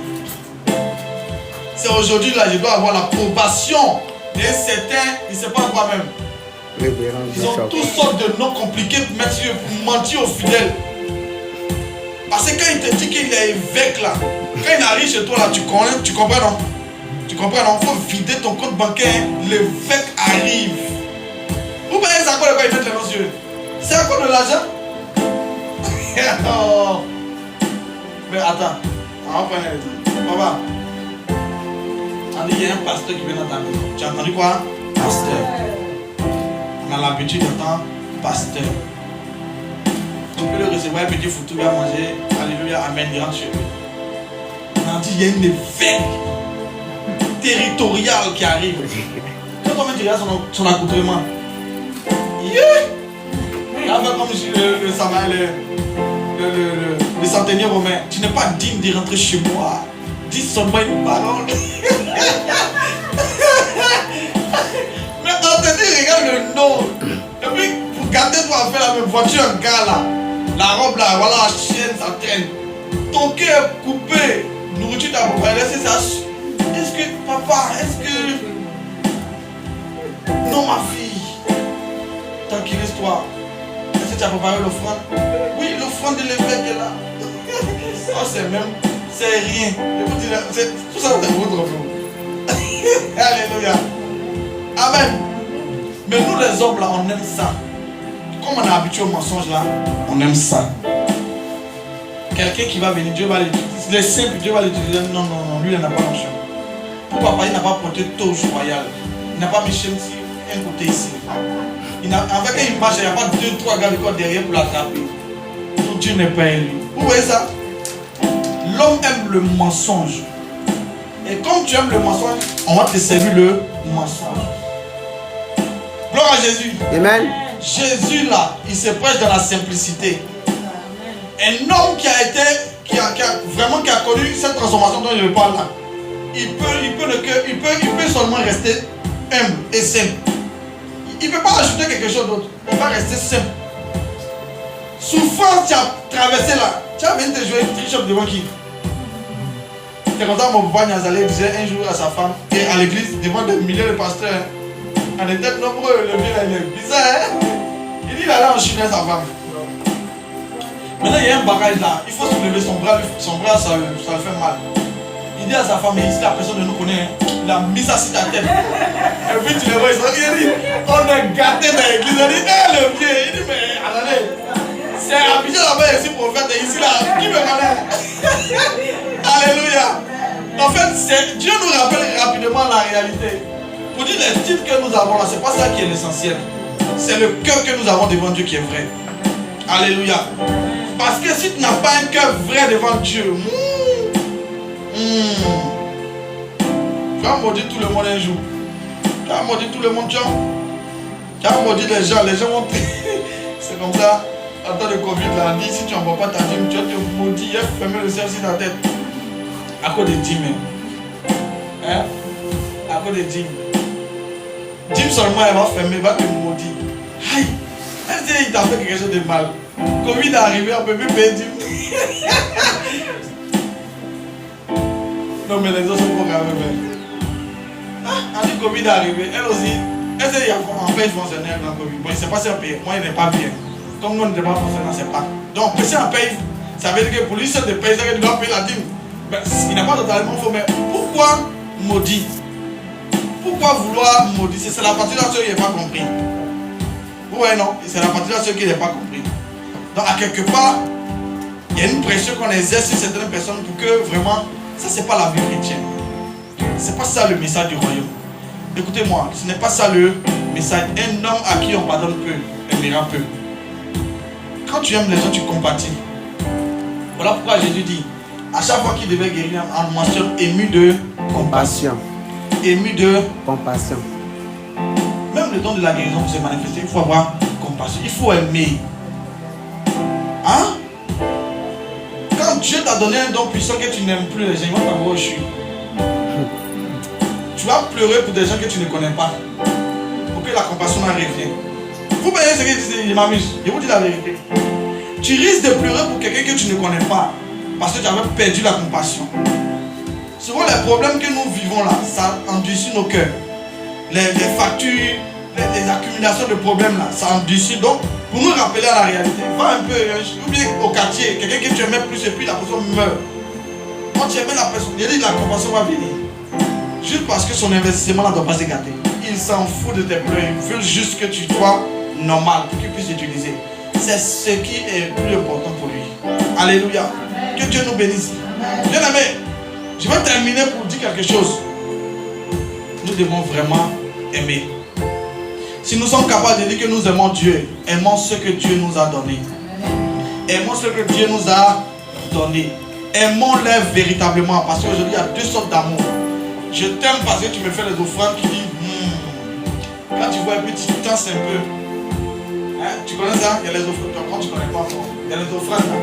C'est aujourd'hui là, je dois avoir l'approbation d'un certain, il ne sait pas quoi même. Ils ont toutes sortes de noms compliqués pour mettre sur eux, pour mentir aux fidèles. Parce que quand il te dit qu'il est évêque là, quand il arrive chez toi là, tu comprends non? Tu comprends non? Il faut vider ton compte bancaire, l'évêque arrive. Vous voyez c'est à quoi ils mettent les noms sur eux? C'est à quoi de l'argent? Mais attends, on va prendre les temps. Papa. Il y a un pasteur qui vient dans ta maison. Tu as entendu quoi? Pasteur. On a l'habitude d'entendre pasteur. Tu peux le recevoir, un petit foutu, il va manger. Alléluia, amen, il rentre chez lui. On a dit, il y a une évêque territoriale qui arrive. Quand on met son accoutrement, il a fait comme le centenier romain. Tu n'es pas digne de rentrer chez moi. Dis seulement une parole. Maintenant, tu dis, regarde le nom. Et puis, pour garder toi à faire la même voiture, un gars là. La robe là, voilà, la chienne, ça traîne. Ton cœur est coupé. Nourriture t'as pas laissé ça. Est-ce que, papa, est-ce que. Non, ma fille. Tranquillise-toi. Est-ce que tu as préparé l'offrande? Oui, l'offrande de l'évêque est là. Oh, c'est même. C'est rien. Je vous dis, tout ça, c'est votre vous. Alléluia. Amen. Mais nous, les hommes là, on aime ça. Comme on est habitué au mensonge là, on aime ça. Quelqu'un qui va venir, Dieu va l'utiliser. Les simples, Dieu va l'utiliser. Non, non, non, lui il n'a pas l'onction. Pourquoi pas, il n'a pas porté touche royale. Il n'a pas mis ici, un côté ici. En fait, quand il marche, il n'y a pas 2-3 gars de derrière pour l'attraper. Tout Dieu n'est pas élu. Vous voyez ça? L'homme aime le mensonge. Et comme tu aimes le mensonge, on va te servir le mensonge. Gloire à Jésus. Amen. Jésus là, il se prêche dans la simplicité. Un homme qui a connu cette transformation dont je parle là, il peut seulement rester humble et simple. Il ne peut pas ajouter quelque chose d'autre. Il va rester simple. Souffrance, tu as traversé là. Tu as venu te jouer une triche devant qui? C'est comme ça mon papa Niazalé disait un jour à sa femme, et à l'église, devant des milliers de pasteurs. On était nombreux, le vieux là, il est bizarre. Hein? Il dit il allait enchaîner sa femme. Maintenant il y a un bagage là, il faut soulever son bras ça lui fait mal. Il dit à sa femme, ici la personne ne nous connaît, hein. Il a mis ça sur ta tête. Et puis tu le vois, il dit, on est gâté dans l'église. Il dit, hé le vieux, il dit, mais attendez, c'est Abidjan là-bas ici prophète, et ici là, qui me connaît? Alléluia. En fait, Dieu nous rappelle rapidement la réalité. Pour dire les titres que nous avons là, c'est pas ça qui est l'essentiel. C'est le cœur que nous avons devant Dieu qui est vrai. Alléluia. Parce que si tu n'as pas un cœur vrai devant Dieu, tu vas maudire tout le monde un jour. Tu vas maudire tout le monde, tu vas maudire les gens vont c'est comme ça, en temps de Covid, là, dit si tu n'envoies pas ta dîme, tu vas te maudire, il va fermer le ciel sur ta tête. À cause des dîmes. Hein? À cause des dîmes. Dîme seulement, elle va fermer, elle va te maudire. Aïe! Est-ce qu'il t'a fait quelque chose de mal? Covid est arrivé, on ne peut plus payer dîme. Non, mais les autres sont programmés. Ah, quand Covid est arrivé, elle aussi, elle sait qu'il y a un pays fonctionnaire dans Covid. Bon, il ne sait pas si un pays, moi il n'est pas bien. Comme nous, on n'était pas fonctionnaire, on ne sait pas. Donc, si un pays, ça veut dire que pour lui, c'est des pays, ça veut dire qu'il doit payer la dîme. Ben, il n'est pas totalement faux, mais pourquoi maudit? Pourquoi vouloir maudire? C'est la partie de ceux qui n'ont pas compris. Ouais, non, c'est la partie de ceux qui n'ont pas compris. Donc, à quelque part, il y a une pression qu'on exerce sur certaines personnes pour que vraiment, ça, c'est pas la vie chrétienne. C'est pas ça le message du royaume. Écoutez-moi, ce n'est pas ça le message. Un homme à qui on pardonne peu, aimera peu. Quand tu aimes les gens, tu compatis. Voilà pourquoi Jésus dit, à chaque fois qu'il devait guérir, on mentionne ému de compassion. Ému de compassion. Même le don de la guérison pour se manifester, il faut avoir compassion. Il faut aimer. Hein? Quand Dieu t'a donné un don puissant que tu n'aimes plus les gens, ils vont t'envoyer au chute. Tu vas pleurer pour des gens que tu ne connais pas. Pour que la compassion en revienne. Vous voyez ce que je m'amuse. Je vous dis la vérité. Tu risques de pleurer pour quelqu'un que tu ne connais pas. Parce que tu avais perdu la compassion. Souvent les problèmes que nous vivons là, ça endurcit nos cœurs. Les factures, les accumulations de problèmes là, ça endurcit. Donc, pour nous rappeler à la réalité, va un peu, oublie au quartier, quelqu'un que tu aimais plus et puis la personne meurt. Quand tu aimais la personne, il dit la compassion va venir. Juste parce que son investissement ne doit pas se gâter. Il s'en fout de tes pleurs, il veut juste que tu sois normal pour qu'il puisse l'utiliser. C'est ce qui est plus important pour lui. Alléluia. Que Dieu nous bénisse. Bien aimé, je vais terminer pour dire quelque chose. Nous devons vraiment aimer. Si nous sommes capables de dire que nous aimons Dieu, aimons ce que Dieu nous a donné. Aimons ce que Dieu nous a donné. Aimons-les véritablement. Parce qu'aujourd'hui, il y a deux sortes d'amour. Je t'aime parce que tu me fais les offrandes qui disent Quand tu vois un petit temps, c'est un peu. Hein? Tu connais ça? Il y a les offrandes. Quand tu ne connais pas, il y a les offrandes. Là.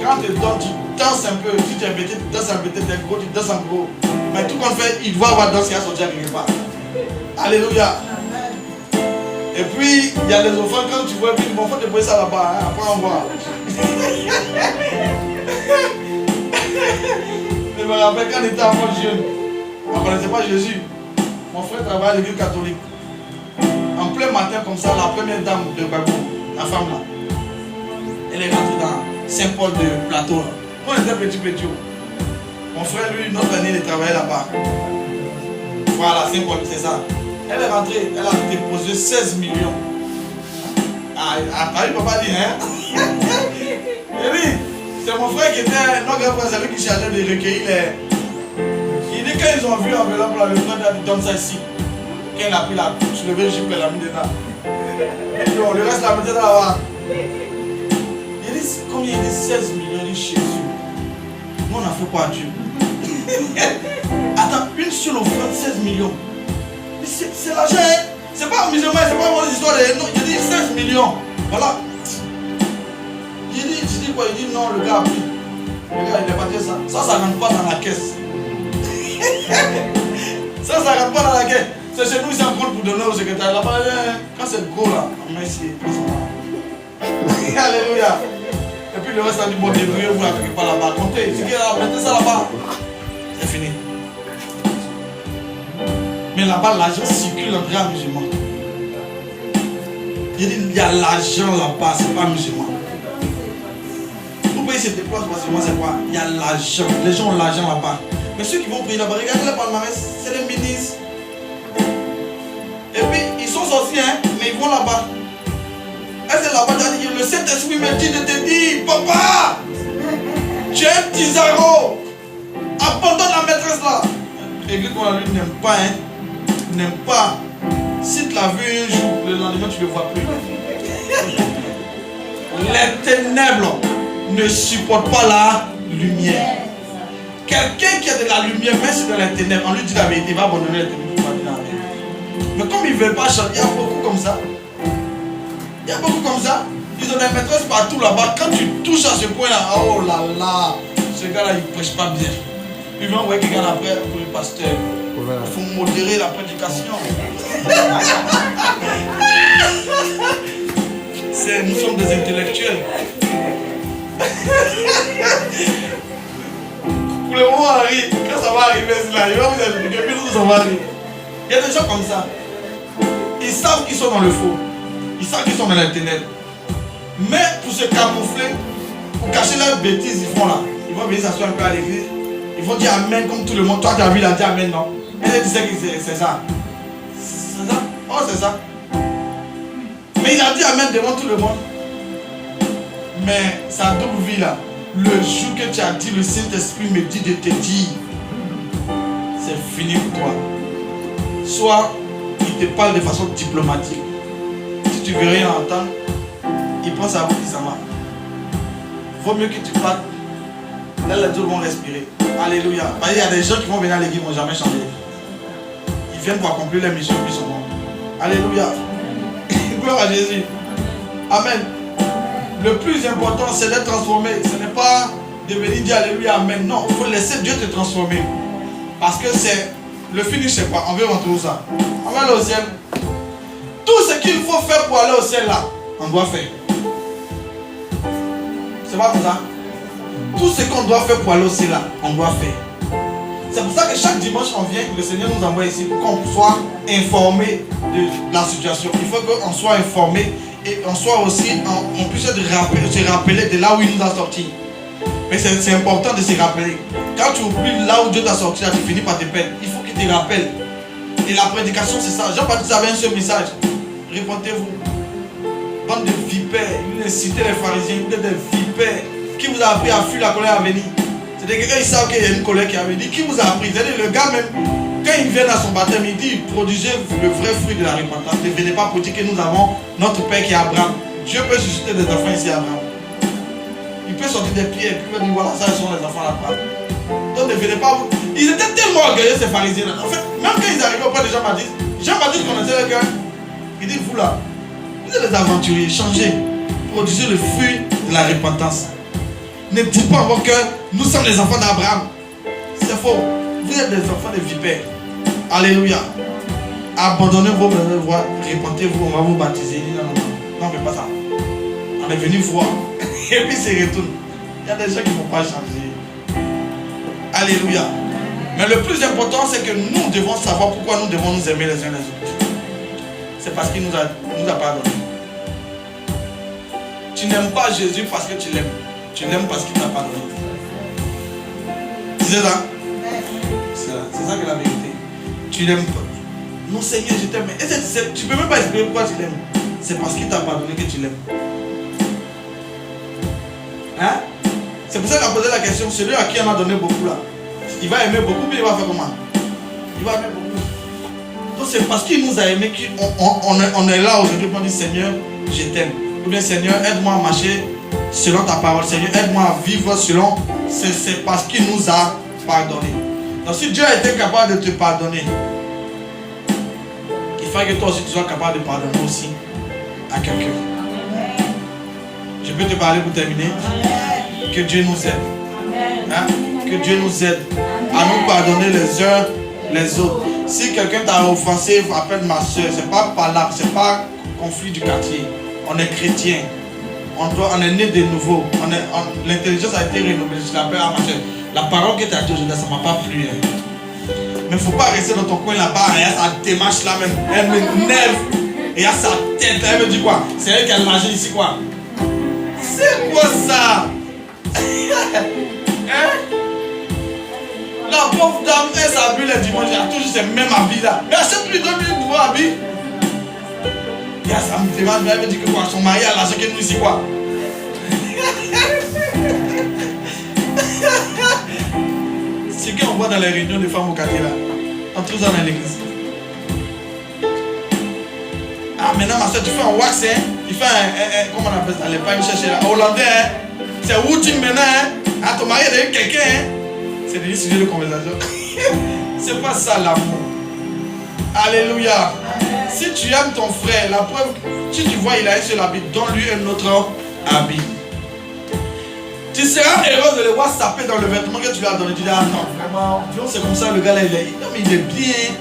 Quand tu donnes, tu danses un peu. Si tu es petit, tu danses un peu. Tu es gros, tu danses un gros. Mais tout qu'on fait, il doit avoir danse qui a sorti à quelque part. Alléluia. Et puis, il y a les offrandes. Quand tu vois, puis il faut te poser ça là-bas. Hein? Après, on voit. Je me rappelle quand on était enfant jeune, on ne connaissait pas Jésus. Mon frère travaillait à l'église catholique. En plein matin comme ça, la première dame de Babou, la femme là, elle est rentrée dans Saint-Paul de Plateau. Nous on était petits. Mon frère, lui, une autre année, il travaillait là-bas. Voilà, Saint-Paul, c'est ça. Elle est rentrée, elle a déposé 16 millions. Ah, Paris, papa dit, hein? Et oui, c'est mon frère qui était, notre grand frère, c'est lui qui chargeait de recueillir les. Il dit, quand ils ont vu l'enveloppe là, le frère a dit, donne ça ici. Quand il a pris la couche, le jupe, il l'a mis dedans. Et puis, on le reste la mettait là-bas. Il dit, combien il dit 16 millions, il dit, Jésus. Nous, on a fait quoi à Dieu? Attends, une seule offrande, 16 millions. C'est l'argent, hein? C'est pas musulman, c'est pas mon histoire. Non, il dit 16 millions. Voilà. Il dit quoi? Il dit non, le gars a pris. Le gars, il n'est pas dit ça. Ça ne rentre pas dans la caisse. Ça ne rentre pas dans la caisse. C'est chez nous, ils s'en compte pour donner au secrétaire. Là-bas, quand c'est gros là, on met ici. Alléluia. Et puis le reste, a dit bon, débrouillez-vous quelque part là-bas. Comptez. Mettez ça là-bas. C'est fini. Mais là-bas, l'argent circule entre les musulmans. Il dit, il y a l'argent là-bas, c'est pas musulman. Tout pays se déplace parce que moi, c'est quoi? Il y a l'argent. Les gens ont l'argent là-bas. Mais ceux qui vont prier là-bas, regardez les palmarès, c'est les ministres. Et puis, ils sont sortis, hein, mais ils vont là-bas. Est-ce que là-bas, le Saint-Esprit me dit de te dire, papa, tu es un petit zaro. Abandonne la maîtresse là. L'église qu'on a lui n'aime pas, hein. N'aime pas. Si tu l'as vu un jour, le lendemain tu ne le vois plus. Les ténèbres ne supportent pas la lumière. Quelqu'un qui a de la lumière, même si c'est dans les ténèbres, on lui dit la vérité, il va abandonner les ténèbres. Mais comme ils ne veulent pas changer, il y a beaucoup comme ça. Il y a beaucoup comme ça. Ils ont des maîtresses partout là-bas. Quand tu touches à ce point-là, oh là là, ce gars-là, il ne prêche pas bien. Ils vont envoyer quelqu'un après pour le pasteur. Il faut modérer la prédication. Nous sommes des intellectuels. Pour le moment, Harry, quand ça va arriver, là, il va vous expliquer, puis nous, ça va arriver. Il y a des gens comme ça. Ils savent qu'ils sont dans le faux. Ils savent qu'ils sont dans les ténèbres. Mais pour se camoufler, pour cacher leurs bêtises, ils font là. Ils vont venir s'asseoir un peu à l'église. Ils vont dire Amen comme tout le monde. Toi, tu as vu, il a dit Amen, non? Et elle disait que c'est ça. C'est ça? Oh, c'est ça. Mais il a dit Amen devant tout le monde. Mais sa double vie là, le jour que tu as dit, le Saint-Esprit me dit de te dire, c'est fini pour toi. Soit il te parle de façon diplomatique. Si tu veux rien entendre, il prend sa bouche et ça va. Vaut mieux que tu parles. Là, les autres vont respirer. Alléluia. Il y a des gens qui vont venir à l'église, ils ne vont jamais changer. Ils viennent pour accomplir leur mission, puis ils sont morts. Alléluia. Gloire à Jésus. Amen. Le plus important, c'est d'être transformé. Ce n'est pas de venir dire Alléluia, Amen. Non, il faut laisser Dieu te transformer. Parce que c'est le finish, c'est quoi? On veut rentrer où ça? On va aller au ciel. Tout ce qu'il faut faire pour aller au ciel là, on doit faire. C'est pas comme ça? Tout ce qu'on doit faire pour aller au ciel là, on doit faire. C'est pour ça que chaque dimanche on vient, le Seigneur nous envoie ici pour qu'on soit informé de la situation. Il faut qu'on soit informé et on soit aussi, on puisse se rappeler de là où il nous a sortis. Mais c'est important de se rappeler. Quand tu oublies là où Dieu t'a sorti, là, tu finis par te perdre. Il faut qu'il te rappelle. Et la prédication, c'est ça. Jean-Baptiste avait un seul message. Répondez-vous. Bande de vipères. Il incitait les pharisiens. Il des vipères. Qui vous a appris à fuir la colère à venir? C'est-à-dire que quand ils savent qu'il y a une colère qui a venu. Qui vous a appris? C'est-à-dire le gars même, Quand il vient à son baptême, il dit produisez le vrai fruit de la repentance. Ne venez pas pour dire que nous avons notre Père qui est Abraham. Dieu peut susciter des enfants ici à Abraham. Il peut sortir des pierres et puis dire voilà, ça sont les enfants d'Abraham. Donc ne venez pas. Ils étaient tellement orgueilleux ces pharisiens. En fait, même quand ils arrivaient auprès de Jean-Baptiste connaissait le cœur. Il dit vous là, vous êtes des aventuriers, changez, produisez le fruit de la repentance. Ne dites pas en votre cœur, nous sommes les enfants d'Abraham. C'est faux. Vous êtes des enfants de vipères. Alléluia. Abandonnez vos voies, repentez-vous, on va vous baptiser. Non, mais pas ça. On est venu voir. Et puis c'est retourne. Il y a des gens qui ne vont pas changer. Alléluia. Mais le plus important, c'est que nous devons savoir pourquoi nous devons nous aimer les uns les autres. C'est parce qu'il nous a pardonné. Tu n'aimes pas Jésus parce que tu l'aimes. Tu l'aimes parce qu'il t'a pardonné. C'est ça? C'est ça que la vérité. Tu l'aimes pas. Non Seigneur, je t'aime. Tu ne peux même pas expliquer pourquoi tu l'aimes. C'est parce qu'il t'a pardonné que tu l'aimes. Hein? C'est pour ça qu'on a posé la question. Celui à qui on a donné beaucoup là, il va aimer beaucoup, mais il va faire comment? Il va aimer beaucoup. Donc c'est parce qu'il nous a aimés qu'on est là aujourd'hui pour dire Seigneur, je t'aime. Ou bien Seigneur, aide-moi à marcher selon ta parole. Seigneur, aide-moi à vivre selon. C'est parce qu'il nous a pardonné. Donc si Dieu a été capable de te pardonner, il faut que toi aussi tu sois capable de pardonner aussi à quelqu'un. Je peux te parler pour terminer. Que Dieu nous aide. Hein? Que Dieu nous aide à nous pardonner les uns les autres. Si quelqu'un t'a offensé, appelle ma soeur. C'est pas palabre, c'est pas conflit du quartier. On est chrétien. On est né de nouveau. L'intelligence a été rénovée. Je l'appelle à ma soeur. La parole que tu as dit aujourd'hui, ça ne m'a pas plu. Hein. Mais il ne faut pas rester dans ton coin là-bas. Il y a sa démarche là même. Elle m'énerve. Et il y a sa tête. Elle me dit quoi? C'est elle qui a mangé ici quoi? C'est quoi ça? Hein? La pauvre dame, elle s'habille le dimanche. Elle a toujours ces mêmes habits là. Mais elle sait plus donner de nouveaux habits. Et ça me demande, elle me dit que quoi? Son mari a l'argent que nous ici quoi? C'est qu'on voit dans les réunions de femmes au quartier là. En tout ça dans l'église. Ah maintenant ma soeur, tu fais un wax hein? Tu fais comment on appelle ça? Les pas me chercher là. Hollandais hein? C'est Wooting maintenant hein? Ah ton mari a eu quelqu'un hein? C'est des sujets de conversation. C'est pas ça l'amour. Alléluia. Si tu aimes ton frère, la preuve, si tu vois il a un seul habit, donne-lui un autre habit. Tu seras heureux de le voir saper dans le vêtement que tu lui as donné. Tu dis, ah non, vraiment, c'est comme ça, le gars là, il est, non, mais il est bien.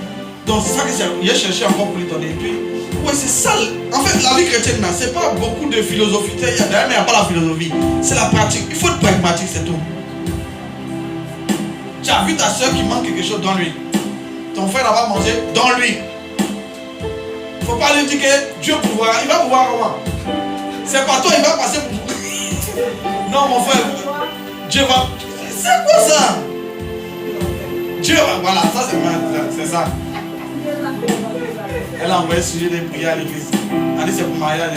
Donc c'est ça que j'ai cherché encore pour lui donner. Et puis, ouais, c'est ça. En fait, la vie chrétienne, là, c'est pas beaucoup de philosophie. D'ailleurs, il n'y a pas la philosophie. C'est la pratique. Il faut être pragmatique, c'est tout. Tu as vu ta soeur qui manque quelque chose, donne-lui. Ton frère n'a pas mangé, donne-lui. Il ne faut pas lui dire que Dieu pourra. Il va pouvoir comment? C'est pas toi, il va passer pour. Non, mon frère, Dieu va. C'est quoi ça? Dieu va. Voilà, ça c'est ça. Elle a envoyé sujet des prières à l'église. Elle dit c'est pour mariage.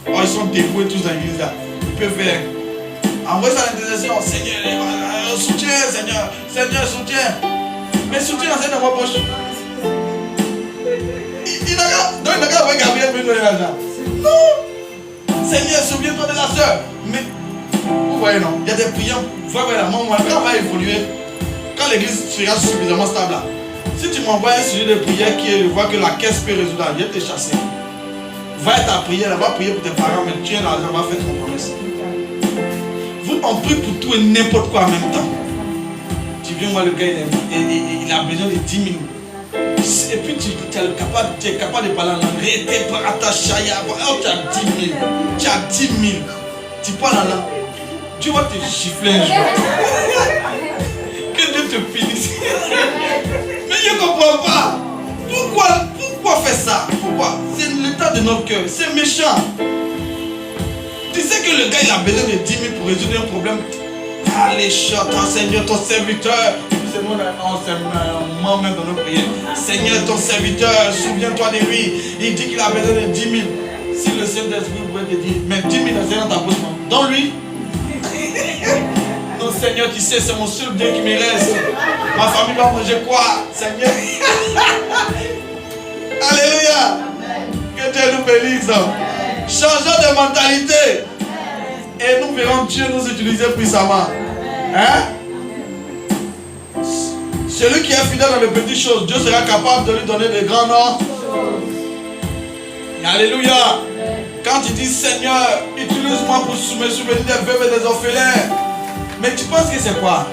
Oh, ils sont dépouillés tous dans l'église là. Ils peuvent faire. Envoyez ça à l'intercession. Seigneur, soutiens, Seigneur. Seigneur, soutiens. Mais soutiens, c'est dans ma poche. Il n'a qu'à envoyer Gabriel pour lui donner l'argent. Non. Seigneur, souviens-toi de la soeur. Mais, vous voyez, non, il y a des prières. Vous voyez, la maman, quand on va évoluer, quand l'église sera suffisamment stable là, si tu m'envoies un sujet de prière qui voit que la caisse peut résoudre, je vais te chasser. Va ta prière, va prier pour tes parents, mais tiens l'argent, va faire ton promesse. Vous en priez pour tout et n'importe quoi en même temps. Tu viens voir le gars, il a besoin de 10 000. Et puis tu es capable de parler en langue. Oh, tu as 10 000. Tu as 10 000. Tu parles en langue. Dieu va te gifler un jour. Que Dieu te finisse. Mais je ne comprends pas. Pourquoi faire ça? Pourquoi? C'est l'état de notre cœur. C'est méchant. Tu sais que le gars il a besoin de 10 000 pour résoudre un problème. Allez, chante, Seigneur, ton serviteur. C'est moi même dans nos prières. Seigneur, ton serviteur, souviens-toi de lui. Il dit qu'il a besoin de 10 000. Si le Saint-Esprit pouvait te dire, mais 10 000 c'est dans ta poche, donne-lui. Non, Seigneur, tu sais, c'est mon seul bien qui me reste. Ma famille va manger quoi, Seigneur? Alléluia. Que Dieu nous bénisse. Changeons de mentalité. Et nous verrons Dieu nous utiliser puissamment. Hein? Celui qui est fidèle dans les petites choses, Dieu sera capable de lui donner de grands noms. Alléluia. Quand tu dis Seigneur, utilise-moi pour me souvenir des veuves et des orphelins. Mais tu penses que c'est quoi?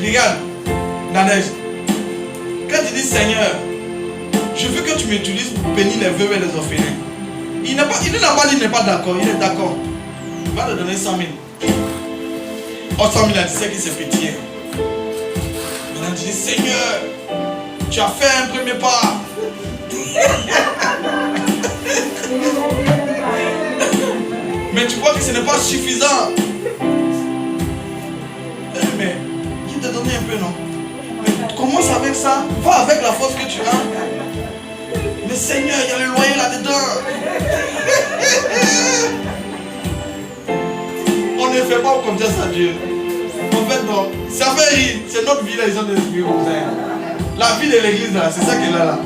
Regarde, Nadège. Quand tu dis Seigneur, je veux que tu m'utilises pour bénir les veuves et les orphelins. Il n'a pas dit qu'il n'est pas d'accord. Il est d'accord. Il va te donner 100 000. Oh, 100 000, tu sais qu'il s'est pétillé. Maintenant, tu dis Seigneur, tu as fait un premier pas. Mais tu vois que ce n'est pas suffisant. Mais il t'a donné un peu, non? Mais commence avec ça. Va avec la force que tu as. Mais Seigneur, il y a le loyer là-dedans. On ne fait pas comme ça, Dieu. En fait, non. Ça fait rire. C'est notre vie, là, ils ont des esprits comme ça. La vie de l'église, là, c'est ça qu'elle a là.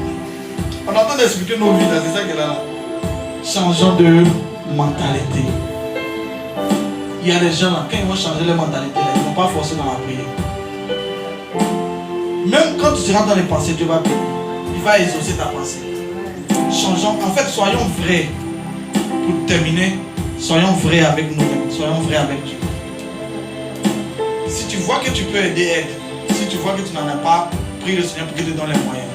On entend d'expliquer nos vies, là, c'est ça qu'elle a là. Changeons de mentalité. Il y a des gens là, quand ils vont changer leur mentalité, là, ils ne vont pas forcer dans la prière. Même quand tu rentres dans les pensées, Dieu va bénir. Il va exaucer ta pensée. Changeons, en fait, soyons vrais. Pour terminer, soyons vrais avec nous-mêmes, soyons vrais avec Dieu. Si tu vois que tu peux aider, aide. Si tu vois que tu n'en as pas, prie le Seigneur pour qu'il te donne les moyens.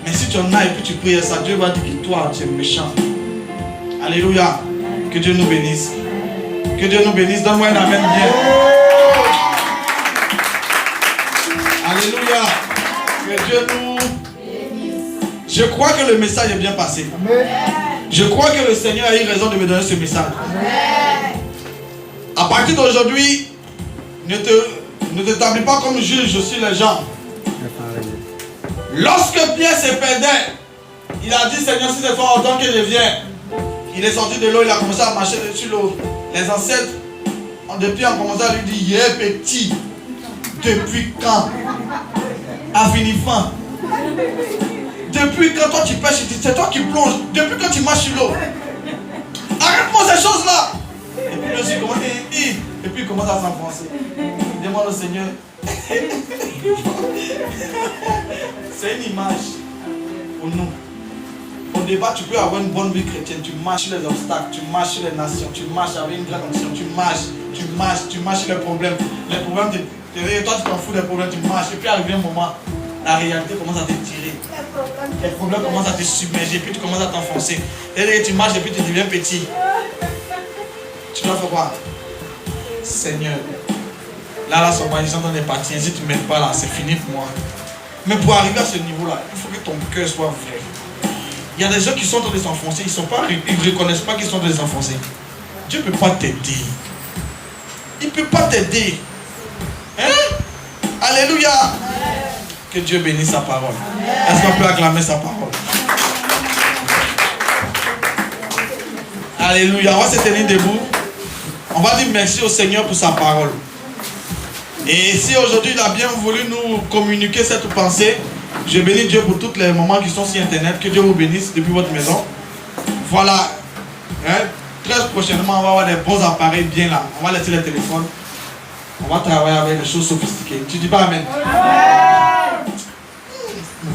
Mais si tu en as et puis tu pries ça, Dieu va dire que toi, tu es méchant. Alléluia. Que Dieu nous bénisse. Que Dieu nous bénisse. Donne-moi un amen bien. Alléluia. Que Dieu nous bénisse. Je crois que le message est bien passé. Amen. Je crois que le Seigneur a eu raison de me donner ce message. Amen. À partir d'aujourd'hui, ne t'établis pas comme juge sur les gens. Lorsque Pierre se perdait, il a dit Seigneur, si c'est toi, ordonne que je vienne. Il est sorti de l'eau, il a commencé à marcher dessus l'eau. Les ancêtres de Pierre ont commencé à lui dire yeah, petit, depuis quand? Avinifant. Depuis quand toi tu pêches, c'est toi qui plonges. Depuis quand tu marches sur l'eau. Arrête-moi ces choses-là. Et puis le Seigneur commence à dire, et puis il commence à s'enfoncer. Il demande au Seigneur. C'est une image pour nous. Au départ, tu peux avoir une bonne vie chrétienne. Tu marches sur les obstacles, tu marches sur les nations, tu marches avec une grande onction, tu marches sur les problèmes. Les problèmes, toi tu t'en fous des problèmes, tu marches. Et puis arrivé un moment, la réalité commence à te tirer. Les problèmes commencent à te submerger, puis tu commences à t'enfoncer. Et tu marches et puis tu deviens petit. Tu dois faire quoi? Seigneur, là, son magicien dans les parties. Si tu ne m'aides pas là, c'est fini pour moi. Mais pour arriver à ce niveau-là, il faut que ton cœur soit vrai. Il y a des gens qui sont en train de s'enfoncer, ils ne reconnaissent pas qu'ils sont en train de s'enfoncer. Dieu ne peut pas t'aider. Il ne peut pas t'aider. Hein? Alléluia. Que Dieu bénisse sa parole. Est-ce qu'on peut acclamer sa parole? Alléluia. On va se tenir debout. On va dire merci au Seigneur pour sa parole. Et si aujourd'hui il a bien voulu nous communiquer cette pensée, je bénis Dieu pour tous les moments qui sont sur internet. Que Dieu vous bénisse depuis votre maison. Voilà. Hein? Très prochainement, on va avoir des bons appareils bien là. On va laisser les téléphones. On va travailler avec des choses sophistiquées. Tu dis pas amen?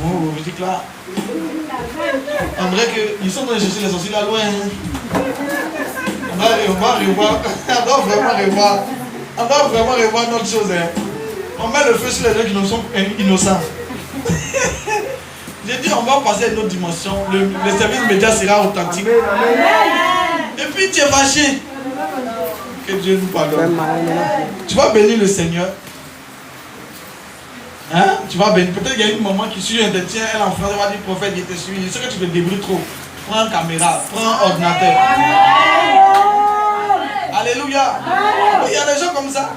Oh, je dis que là. On dirait qu'ils sont en train de chercher les sorciers là loin. On va revoir. On doit vraiment revoir. On doit vraiment revoir notre chose. Hein. On met le feu sur les gens qui ne sont innocents. J'ai dit, on va passer à une autre dimension. Le service média sera authentique. Et puis tu es fâché. Que Dieu nous pardonne. Tu vas bénir le Seigneur. Hein? Tu vas bénir. Peut-être qu'il y a une maman qui suit un de tiens, elle en France, elle va dire prophète, il te suit. Je sais que tu te débrouilles trop. Prends une caméra, prends un ordinateur. Alléluia. Il y a des gens comme ça.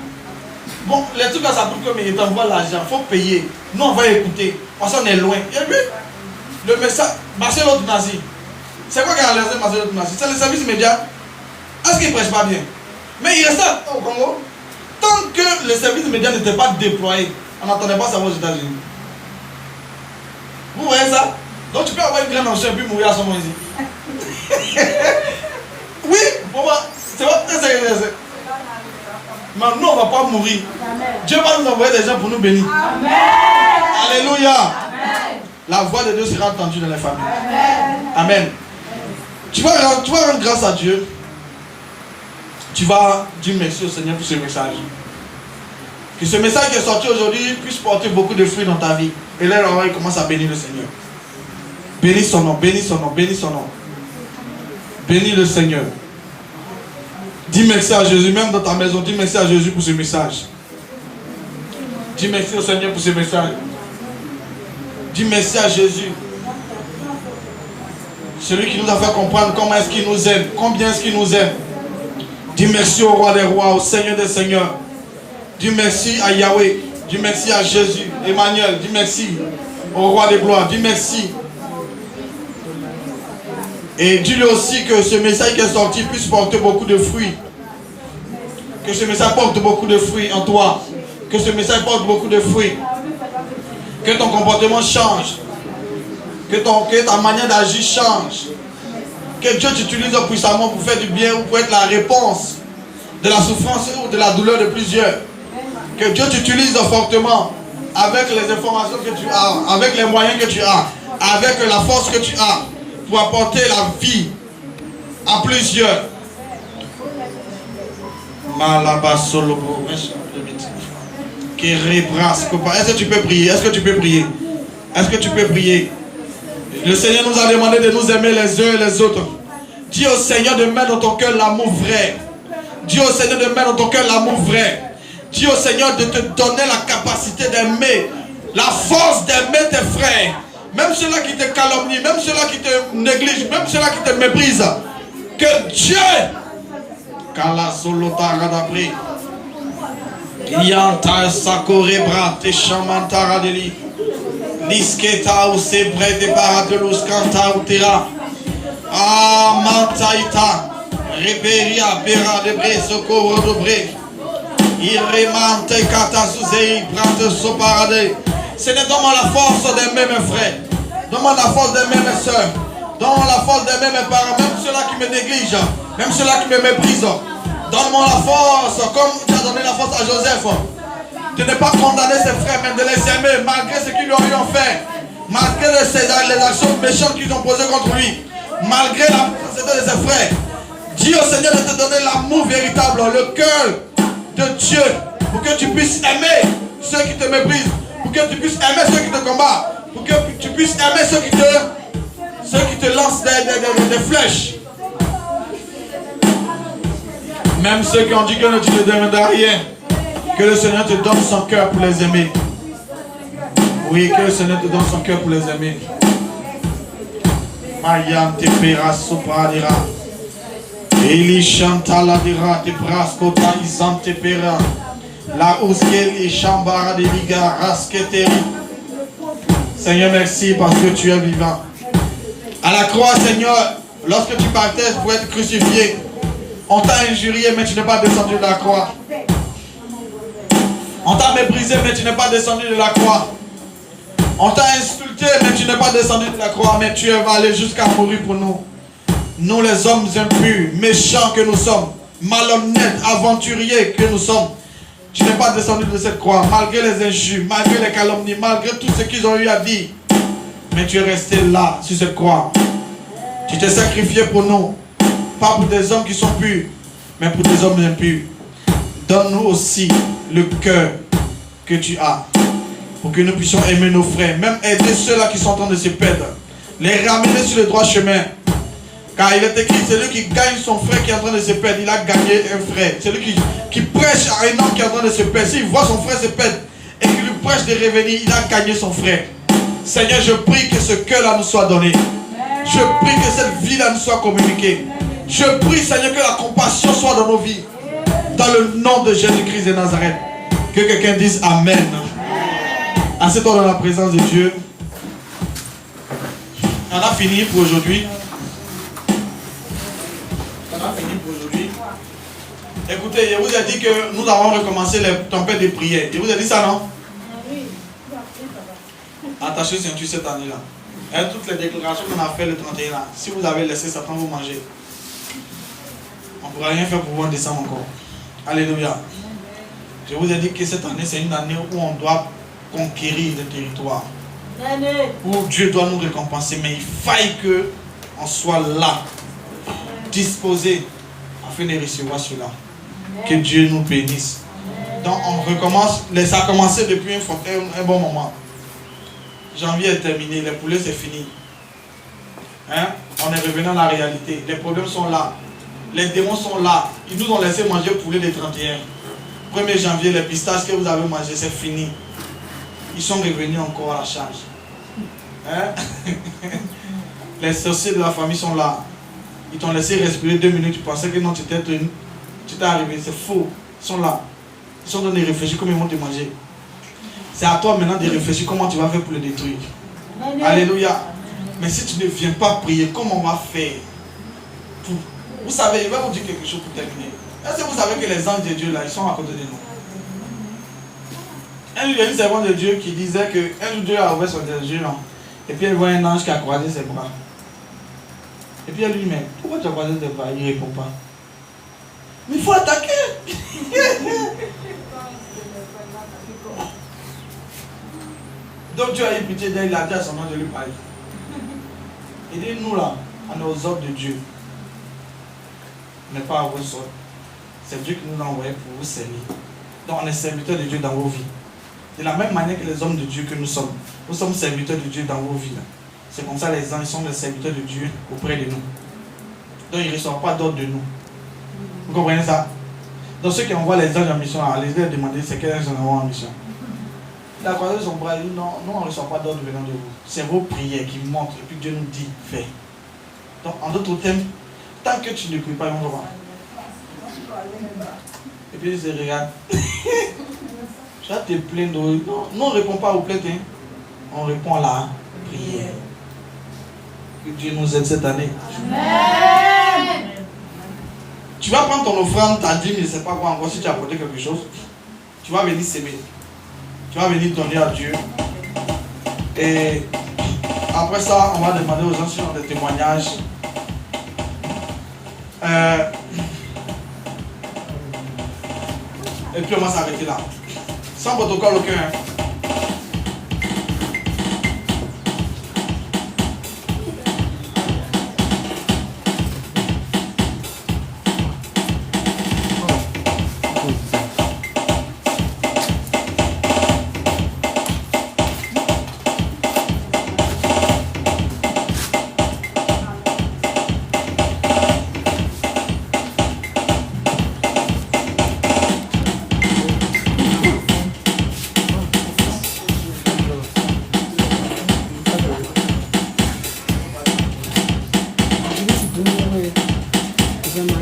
Bon, les trucs là, ça coûte comme ils t'envoient l'argent. Il faut payer. Nous, on va écouter. Parce qu'on est loin. Il y a vu le message. Marcel Nazi. C'est quoi qui a laissé Marcel Nazi? C'est le service média. Est-ce qu'il ne prêche pas bien? Mais il restait au Congo. Tant que les services médias n'étaient pas déployés, on n'entendait pas ça aux États-Unis. Vous voyez ça? Donc tu peux avoir une grande enchère et puis mourir à son moment ici. Oui, pour moi, c'est pas très sérieux. Mais nous, on ne va pas mourir. Dieu va nous envoyer des gens pour nous bénir. Amen. Alléluia. Amen. La voix de Dieu sera entendue dans les familles. Amen. Amen. Tu vas rendre grâce à Dieu. Tu vas dire merci au Seigneur pour ce message. Que ce message qui est sorti aujourd'hui puisse porter beaucoup de fruits dans ta vie. Et là, il commence à bénir le Seigneur. Bénis son nom, bénis son nom, bénis son nom. Bénis le Seigneur. Dis merci à Jésus, même dans ta maison, dis merci à Jésus pour ce message. Dis merci au Seigneur pour ce message. Dis merci à Jésus. Celui qui nous a fait comprendre comment est-ce qu'il nous aime, combien est-ce qu'il nous aime. Dis merci au roi des rois, au Seigneur des seigneurs. Dis merci à Yahweh. Dis merci à Jésus, Emmanuel. Dis merci au roi des gloires. Dis merci. Et dis-lui aussi que ce message qui est sorti puisse porter beaucoup de fruits. Que ce message porte beaucoup de fruits en toi. Que ce message porte beaucoup de fruits. Que ton comportement change. Que ta manière d'agir change. Que Dieu t'utilise puissamment pour faire du bien ou pour être la réponse de la souffrance ou de la douleur de plusieurs. Que Dieu t'utilise fortement avec les informations que tu as, avec les moyens que tu as, avec la force que tu as pour apporter la vie à plusieurs. Est-ce que tu peux prier? Est-ce que tu peux prier? Est-ce que tu peux prier? Le Seigneur nous a demandé de nous aimer les uns et les autres. Dis au Seigneur de mettre dans ton cœur l'amour vrai. Dis au Seigneur de mettre dans ton cœur l'amour vrai. Dis au Seigneur de te donner la capacité d'aimer, la force d'aimer tes frères. Même ceux-là qui te calomnient, même ceux-là qui te négligent, même ceux-là qui te méprisent. Que Dieu, Kala Solota Radabri, Yanta Sakorebra, Te Chamantara Deli, Lisketa ou Sebre de Paratelus Kanta ou Tera, Ah Mantaita, Reberia, Pera de Bre, Socorro de Bre, Iremante Katasuzei, Prate Soparade. Seigneur, donne-moi la force d'aimer mes frères. Donne-moi la force d'aimer mes soeurs. Donne-moi la force d'aimer mes parents, même ceux-là qui me négligent, même ceux-là qui me méprisent. Donne-moi la force, comme tu as donné la force à Joseph, de ne pas condamner ses frères, mais de les aimer, malgré ce qu'ils lui ont fait, malgré les actions méchantes qu'ils ont posées contre lui, malgré la procédure de ses frères. Dis au Seigneur de te donner l'amour véritable, le cœur de Dieu, pour que tu puisses aimer ceux qui te méprisent, pour que tu puisses aimer ceux qui te combattent, pour que tu puisses aimer ceux qui te lancent des flèches. Même ceux qui ont dit que tu ne demandes rien, que le Seigneur te donne son cœur pour les aimer. Oui, que le Seigneur te donne son cœur pour les aimer. Mayam te pera sopradira. Eli chantala dira te brascota isam te pera. La ouskeli chambara de liga rasketeri. Seigneur, merci parce que tu es vivant. À la croix, Seigneur, lorsque tu partais pour être crucifié, on t'a injurié, mais tu n'es pas descendu de la croix. On t'a méprisé, mais tu n'es pas descendu de la croix. On t'a insulté, mais tu n'es pas descendu de la croix, mais tu es allé jusqu'à mourir pour nous. Nous, les hommes impurs, méchants que nous sommes, malhonnêtes, aventuriers que nous sommes, tu n'es pas descendu de cette croix, malgré les injures, malgré les calomnies, malgré tout ce qu'ils ont eu à dire. Mais tu es resté là, sur cette croix. Tu t'es sacrifié pour nous. Pas pour des hommes qui sont purs, mais pour des hommes impurs. Donne-nous aussi le cœur que tu as, pour que nous puissions aimer nos frères, même aider ceux-là qui sont en train de se perdre, les ramener sur le droit chemin. Car il est écrit, celui qui gagne son frère qui est en train de se perdre, il a gagné un frère. Celui qui prêche à un homme qui est en train de se perdre, s'il voit son frère se perdre et qu'il lui prêche de revenir, il a gagné son frère. Seigneur, je prie que ce cœur-là nous soit donné. Je prie que cette vie-là nous soit communiquée. Je prie, Seigneur, que la compassion soit dans nos vies. Dans le nom de Jésus-Christ de Nazareth. Que quelqu'un dise Amen. Assieds-toi dans la présence de Dieu. On a fini pour aujourd'hui. On a fini pour aujourd'hui. Écoutez, je vous ai dit que nous avons recommencé les tempêtes de prière. Je vous ai dit ça, non? Attachez ceinture cette année-là. Et toutes les déclarations qu'on a fait le 31 là, si vous avez laissé Satan vous manger, on ne pourra rien faire pour vous en descendre encore. Alléluia. Je vous ai dit que cette année, c'est une année où on doit conquérir le territoire. Où Dieu doit nous récompenser. Mais il faille qu'on soit là, disposé, afin de recevoir cela. Que Dieu nous bénisse. Donc on recommence. Ça a commencé depuis un bon moment. Janvier est terminé, les poulets c'est fini. Hein? On est revenu à la réalité. Les problèmes sont là. Les démons sont là. Ils nous ont laissé manger poulet les 31. 1er janvier, les pistaches que vous avez mangé, c'est fini. Ils sont revenus encore à la charge. Hein? Les sorciers de la famille sont là. Ils t'ont laissé respirer 2 minutes. Tu pensais que non, tu t'es arrivé. C'est faux. Ils sont là. Ils sont en train de réfléchir comment ils vont te manger. C'est à toi maintenant de réfléchir comment tu vas faire pour le détruire. Amen. Alléluia. Mais si tu ne viens pas prier, comment on va faire pour... Vous savez, je vais vous dire quelque chose pour terminer. Est-ce que vous savez que les anges de Dieu là, ils sont à côté de nous? Il y a une servante de Dieu qui disait que un jour Dieu a ouvert son yeux là, et puis elle voit un ange qui a croisé ses bras. Et puis elle lui dit, mais pourquoi tu as croisé tes bras? Il ne répond pas. Mais il faut attaquer. Donc Dieu a eu pitié d'elle, il a dit à son ange de lui parler. Il dit, nous là, on est aux ordres de Dieu. Mais pas à vos ordres. C'est Dieu qui nous a envoyés pour vous servir. Donc on est serviteurs de Dieu dans vos vies. De la même manière que les hommes de Dieu que nous sommes. Nous sommes serviteurs de Dieu dans vos vies. C'est comme ça les anges sont les serviteurs de Dieu auprès de nous. Donc ils ne reçoivent pas d'ordre de nous. Vous comprenez ça? Donc ceux qui envoient les anges en mission, allez leur demander c'est quels anges on envoie en mission. Il a croisé son bras, il dit non, nous on ne reçoit pas d'ordre venant de vous. C'est vos prières qui montrent et puis Dieu nous dit fais. Donc en d'autres termes, tant que tu ne pries pas, ils vont voir. Et puis il se regarde. Tu vas te plaindre. Non, nous on ne répond pas aux plaintes. Hein. On répond à la prière. Que Dieu nous aide cette année. Amen. Tu vas prendre ton offrande, ta dîme, je ne sais pas quoi encore, si tu as apporté quelque chose. Tu vas venir s'aimer. Tu vas venir donner à Dieu. Et après ça, on va demander aux gens si on a des témoignages. Et puis on va s'arrêter là. Sans protocole aucun. Hein.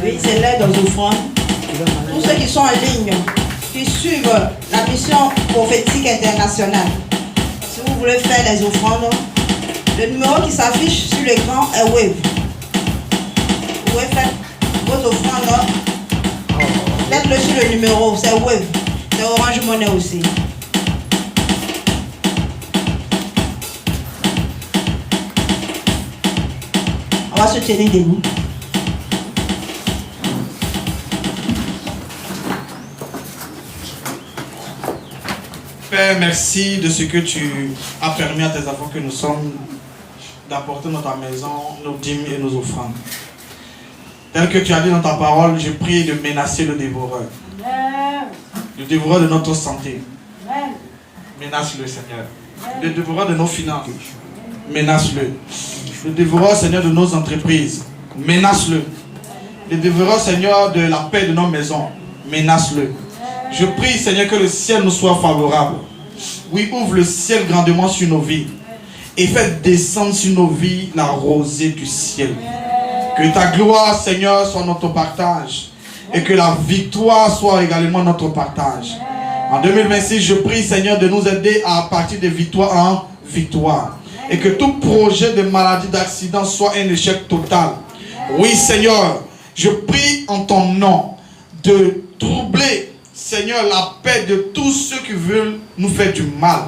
Oui, c'est l'aide aux offrandes. Tous ceux qui sont en ligne, qui suivent la mission prophétique internationale, si vous voulez faire les offrandes, le numéro qui s'affiche sur l'écran est Wave. Vous pouvez faire votre offrande. Faites-le sur le numéro, c'est Wave. C'est Orange Money aussi. On va se tenir debout. Père, merci de ce que tu as permis à tes enfants que nous sommes d'apporter dans ta maison nos dîmes et nos offrandes. Tel que tu as dit dans ta parole, je prie de menacer le dévoreur. Le dévoreur de notre santé. Menace-le, Seigneur. Le dévoreur de nos finances. Menace-le. Le dévoreur, Seigneur, de nos entreprises. Menace-le. Le dévoreur, Seigneur, de la paix de nos maisons. Menace-le. Je prie, Seigneur, que le ciel nous soit favorable. Oui, ouvre le ciel grandement sur nos vies. Et fais descendre sur nos vies la rosée du ciel. Que ta gloire, Seigneur, soit notre partage. Et que la victoire soit également notre partage. En 2026, je prie, Seigneur, de nous aider à partir de victoire en victoire. Et que tout projet de maladie, d'accident soit un échec total. Oui, Seigneur, je prie en ton nom. de troubler, Seigneur, la paix de tous ceux qui veulent nous faire du mal.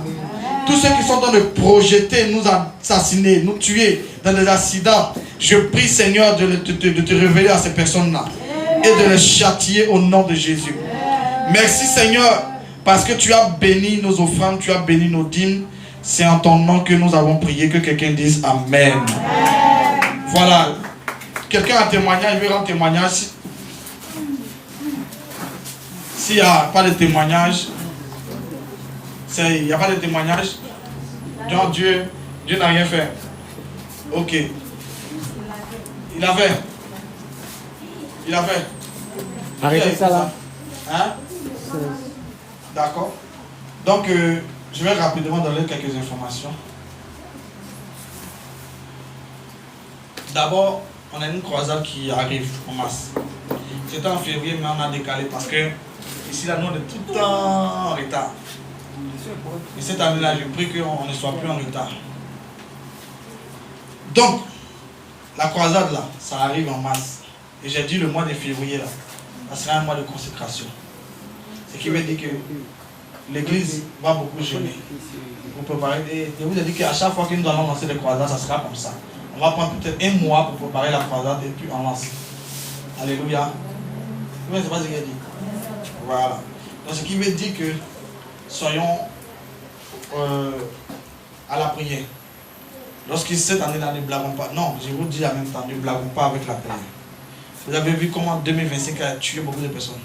Tous ceux qui sont en train de projeter, nous assassiner, nous tuer dans des accidents. Je prie, Seigneur, de te révéler à ces personnes-là et de les châtier au nom de Jésus. Merci, Seigneur, parce que tu as béni nos offrandes, tu as béni nos dîmes. C'est en ton nom que nous avons prié. Que quelqu'un dise Amen. Voilà. Quelqu'un a un témoignage, il veut rendre témoignage. S'il n'y a pas de témoignage, il n'y a pas de témoignage. Donc Dieu n'a rien fait. Ok. Il a fait. Arrêtez ça là. Hein? D'accord. Donc, je vais rapidement donner quelques informations. D'abord, on a une croisade qui arrive en masse. C'était en février, mais on a décalé parce que ici, là, nous, on est tout le temps en retard. Et cette année-là, je prie qu'on ne soit plus en retard. Donc, la croisade, là, ça arrive en masse. Et j'ai dit le mois de février, là, ça sera un mois de consécration. Ce qui veut dire que l'église va beaucoup jeûner pour préparer. Et je vous ai dit qu'à chaque fois que nous allons lancer des croisades, ça sera comme ça. On va prendre peut-être un mois pour préparer la croisade et puis on lance. Alléluia. Mais c'est pas ce qu'il a dit. Voilà. Donc ce qui veut dire que soyons à la prière. Lorsque cette année-là, ne blaguons pas. Non, je vous dis en même temps, ne blaguons pas avec la prière. Vous avez vu comment 2025 a tué beaucoup de personnes.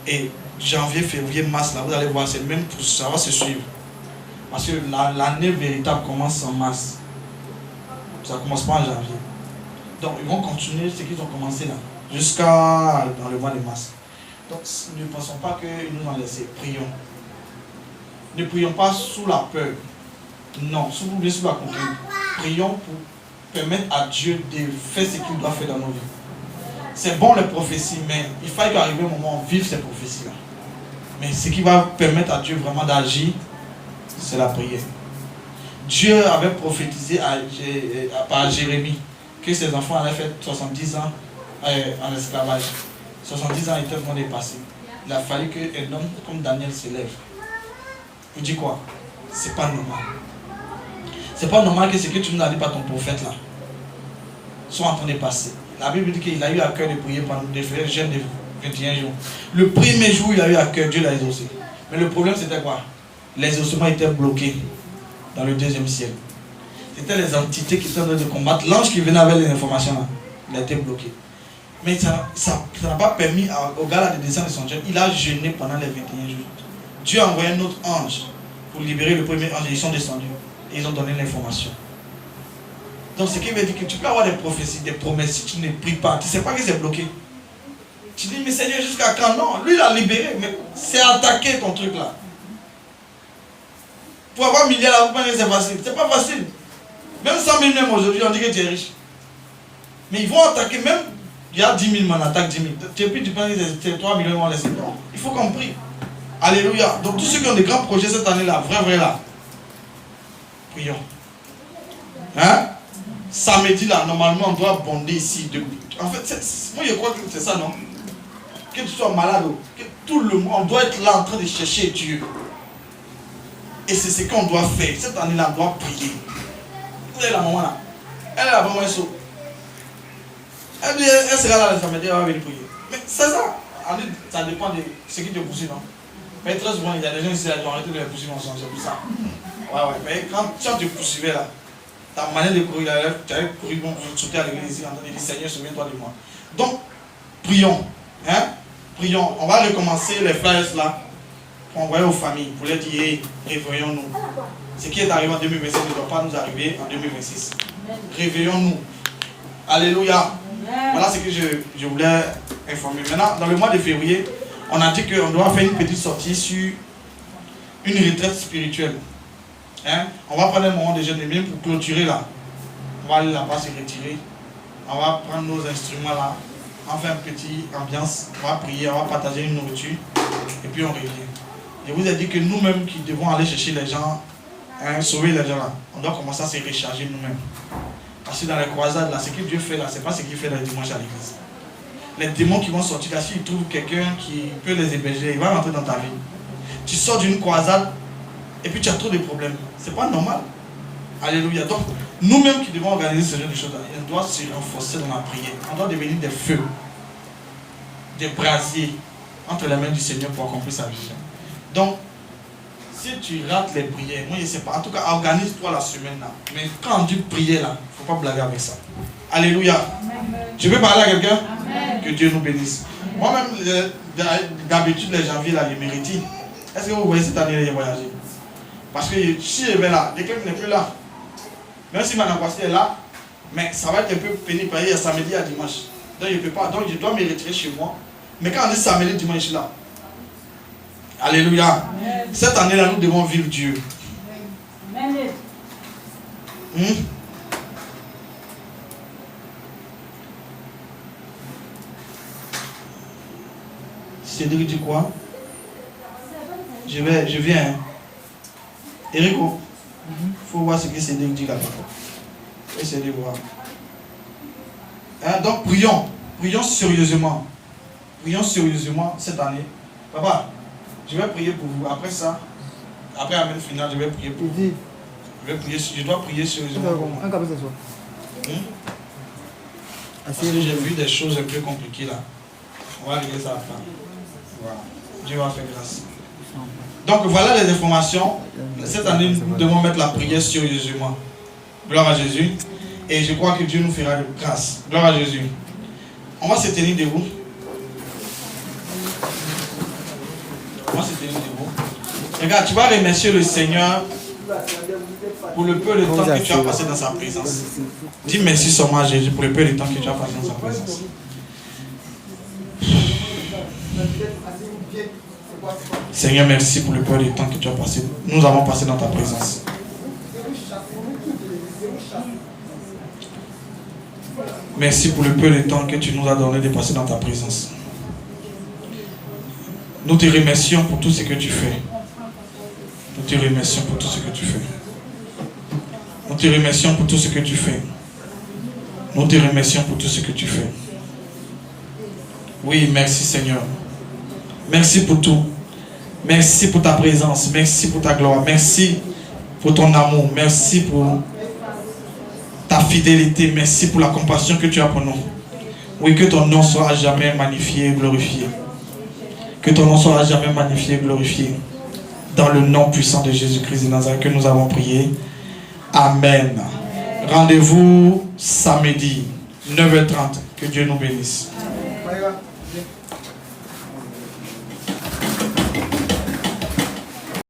Et janvier, février, mars, là, vous allez voir, c'est même pour ça va se suivre. Parce que l'année véritable commence en mars. Ça ne commence pas en janvier. Donc, ils vont continuer ce qu'ils ont commencé là, jusqu'à dans le mois de mars. Donc, ne pensons pas qu'ils nous ont laissé. Prions. Ne prions pas sous la peur. Non, sous la contrainte. Prions pour permettre à Dieu de faire ce qu'il doit faire dans nos vies. C'est bon les prophéties, mais il faut qu'arrive un moment où on vive ces prophéties-là. Mais ce qui va permettre à Dieu vraiment d'agir, c'est la prière. Dieu avait prophétisé par Jérémie que ses enfants allaient faire 70 ans en esclavage. 70 ans étaient vraiment dépassés. Il a fallu qu'un homme comme Daniel se lève. Il dit quoi? C'est pas normal. C'est pas normal que ce que tu nous as dit par ton prophète là soit en train de passer. La Bible dit qu'il a eu à cœur de prier pendant des jeûnes de 21 jours. Le premier jour, il a eu à cœur, Dieu l'a exaucé. Mais le problème, c'était quoi? L'exaucement était bloqué dans le deuxième ciel. C'était les entités qui étaient en train de combattre. L'ange qui venait avec les informations, là, il a été bloqué. Mais ça n'a pas permis au gars là de descendre de son jeûne. Il a jeûné pendant les 21 jours. Dieu a envoyé un autre ange pour libérer le premier ange. Ils sont descendus. Et ils ont donné l'information. Donc ce qui veut dire que tu peux avoir des prophéties, des promesses, si tu ne pries pas, tu ne sais pas que c'est bloqué. Tu dis, mais Seigneur, jusqu'à quand? Non, lui il a libéré, mais c'est attaquer ton truc là. Pour avoir milliard là, vous pensez que c'est facile. C'est pas facile. Même 100 000 même aujourd'hui, on dit que tu es riche. Mais ils vont attaquer, même il y a 10 000, mais on attaque 10 000. Et puis tu penses que c'est 3 millions, ils vont laisser. Non, il faut qu'on prie. Alléluia. Donc tous ceux qui ont des grands projets cette année-là, vrai là, prions. Hein? Samedi là, normalement on doit bonder ici. En fait, moi je crois que c'est ça, non? Que tu sois malade, que tout le monde, on doit être là en train de chercher Dieu. Et c'est ce qu'on doit faire. Cette année-là, on doit prier. Vous avez la maman là. Elle est là vraiment un saut. Elle sera là le samedi, elle va venir prier. Mais c'est ça. Ça dépend de ce qui te poursuit, non? Mais très souvent, il y a des gens ici qui ont arrêté de les poursuivre ensemble, c'est pour ça. Ouais. Mais quand tu te poursuivais là, ta manière de courir, tu avais couru, bon, sauter à l'église, en train de dire Seigneur, souviens-toi de moi. Donc, prions. Hein? Prions. On va recommencer les flyers là pour envoyer aux familles, pour leur dire, hey, réveillons-nous. Ce qui est arrivé en 2026 ne doit pas nous arriver en 2026. Réveillons-nous. Alléluia. Voilà ce que je voulais informer. Maintenant, dans le mois de février, on a dit qu'on doit faire une petite sortie sur une retraite spirituelle. Hein? On va prendre un moment de jeûne bien pour clôturer là. On va aller là-bas se retirer. On va prendre nos instruments là. On va faire une petite ambiance. On va prier, on va partager une nourriture. Et puis on revient. Je vous ai dit que nous-mêmes qui devons aller chercher les gens, hein, sauver les gens là, on doit commencer à se recharger nous-mêmes. Parce que dans les croisades là, ce que Dieu fait là, c'est pas ce qu'il fait le dimanche à l'église. les démons qui vont sortir là, s'ils trouvent quelqu'un qui peut les héberger, il va rentrer dans ta vie. Tu sors d'une croisade et puis tu as trop de problèmes. C'est pas normal. Alléluia. Donc, nous-mêmes qui devons organiser ce genre de choses, on doit se renforcer dans la prière. On doit devenir des feux, des brasiers entre les mains du Seigneur pour accomplir sa vision. Donc, si tu rates les prières, moi je ne sais pas, en tout cas organise-toi la semaine là. Mais quand on dit prier là, il ne faut pas blaguer avec ça. Alléluia. Amen. Tu veux parler à quelqu'un? Que Dieu nous bénisse. Moi-même, d'habitude les janvier là, je mérite. Est-ce que vous voyez cette année j'ai voyagé? Parce que si je vais là, quelqu'un n'est plus là. Même si Mme Kwasi est là, mais ça va être un peu pénible parce qu'il y a samedi à dimanche. Donc je ne peux pas, donc je dois me retirer chez moi. Mais quand on dit samedi, dimanche, je suis là. Alléluia. Amen. Cette année-là, nous devons vivre Dieu. Amen. Cédric dit quoi? Je viens. Erico, il faut voir ce que Cédric dit là-bas. Essayez de voir. Donc prions sérieusement. Prions sérieusement cette année. Papa, je vais prier pour vous. Après ça, après la même finale, je vais prier pour vous. Je dois prier sérieusement. Parce que j'ai vu des choses un peu compliquées là. On va régler ça à la fin. Voilà. Dieu va faire grâce. Donc voilà les informations. Cette année, nous devons mettre la prière sérieusement. Gloire à Jésus. Et je crois que Dieu nous fera de grâce. Gloire à Jésus. On va se tenir debout. On va se tenir debout. Regarde, tu vas remercier le Seigneur pour le peu de temps que tu as passé dans sa présence. Dis merci seulement à Jésus pour le peu de temps que tu as passé dans sa présence. Seigneur, merci pour le peu de temps que tu as passé. Nous avons passé dans ta présence. Merci pour le peu de temps que tu nous as donné de passer dans ta présence. Nous te remercions pour tout ce que tu fais. Nous te remercions pour tout ce que tu fais. Nous te remercions pour tout ce que tu fais. Nous te remercions pour tout ce que tu fais. Oui, merci Seigneur. Merci pour tout. Merci pour ta présence. Merci pour ta gloire. Merci pour ton amour. Merci pour ta fidélité. Merci pour la compassion que tu as pour nous. Oui, que ton nom soit jamais magnifié et glorifié. Que ton nom soit jamais magnifié et glorifié. Dans le nom puissant de Jésus-Christ de Nazareth que nous avons prié. Amen. Rendez-vous samedi, 9h30. Que Dieu nous bénisse. Amen.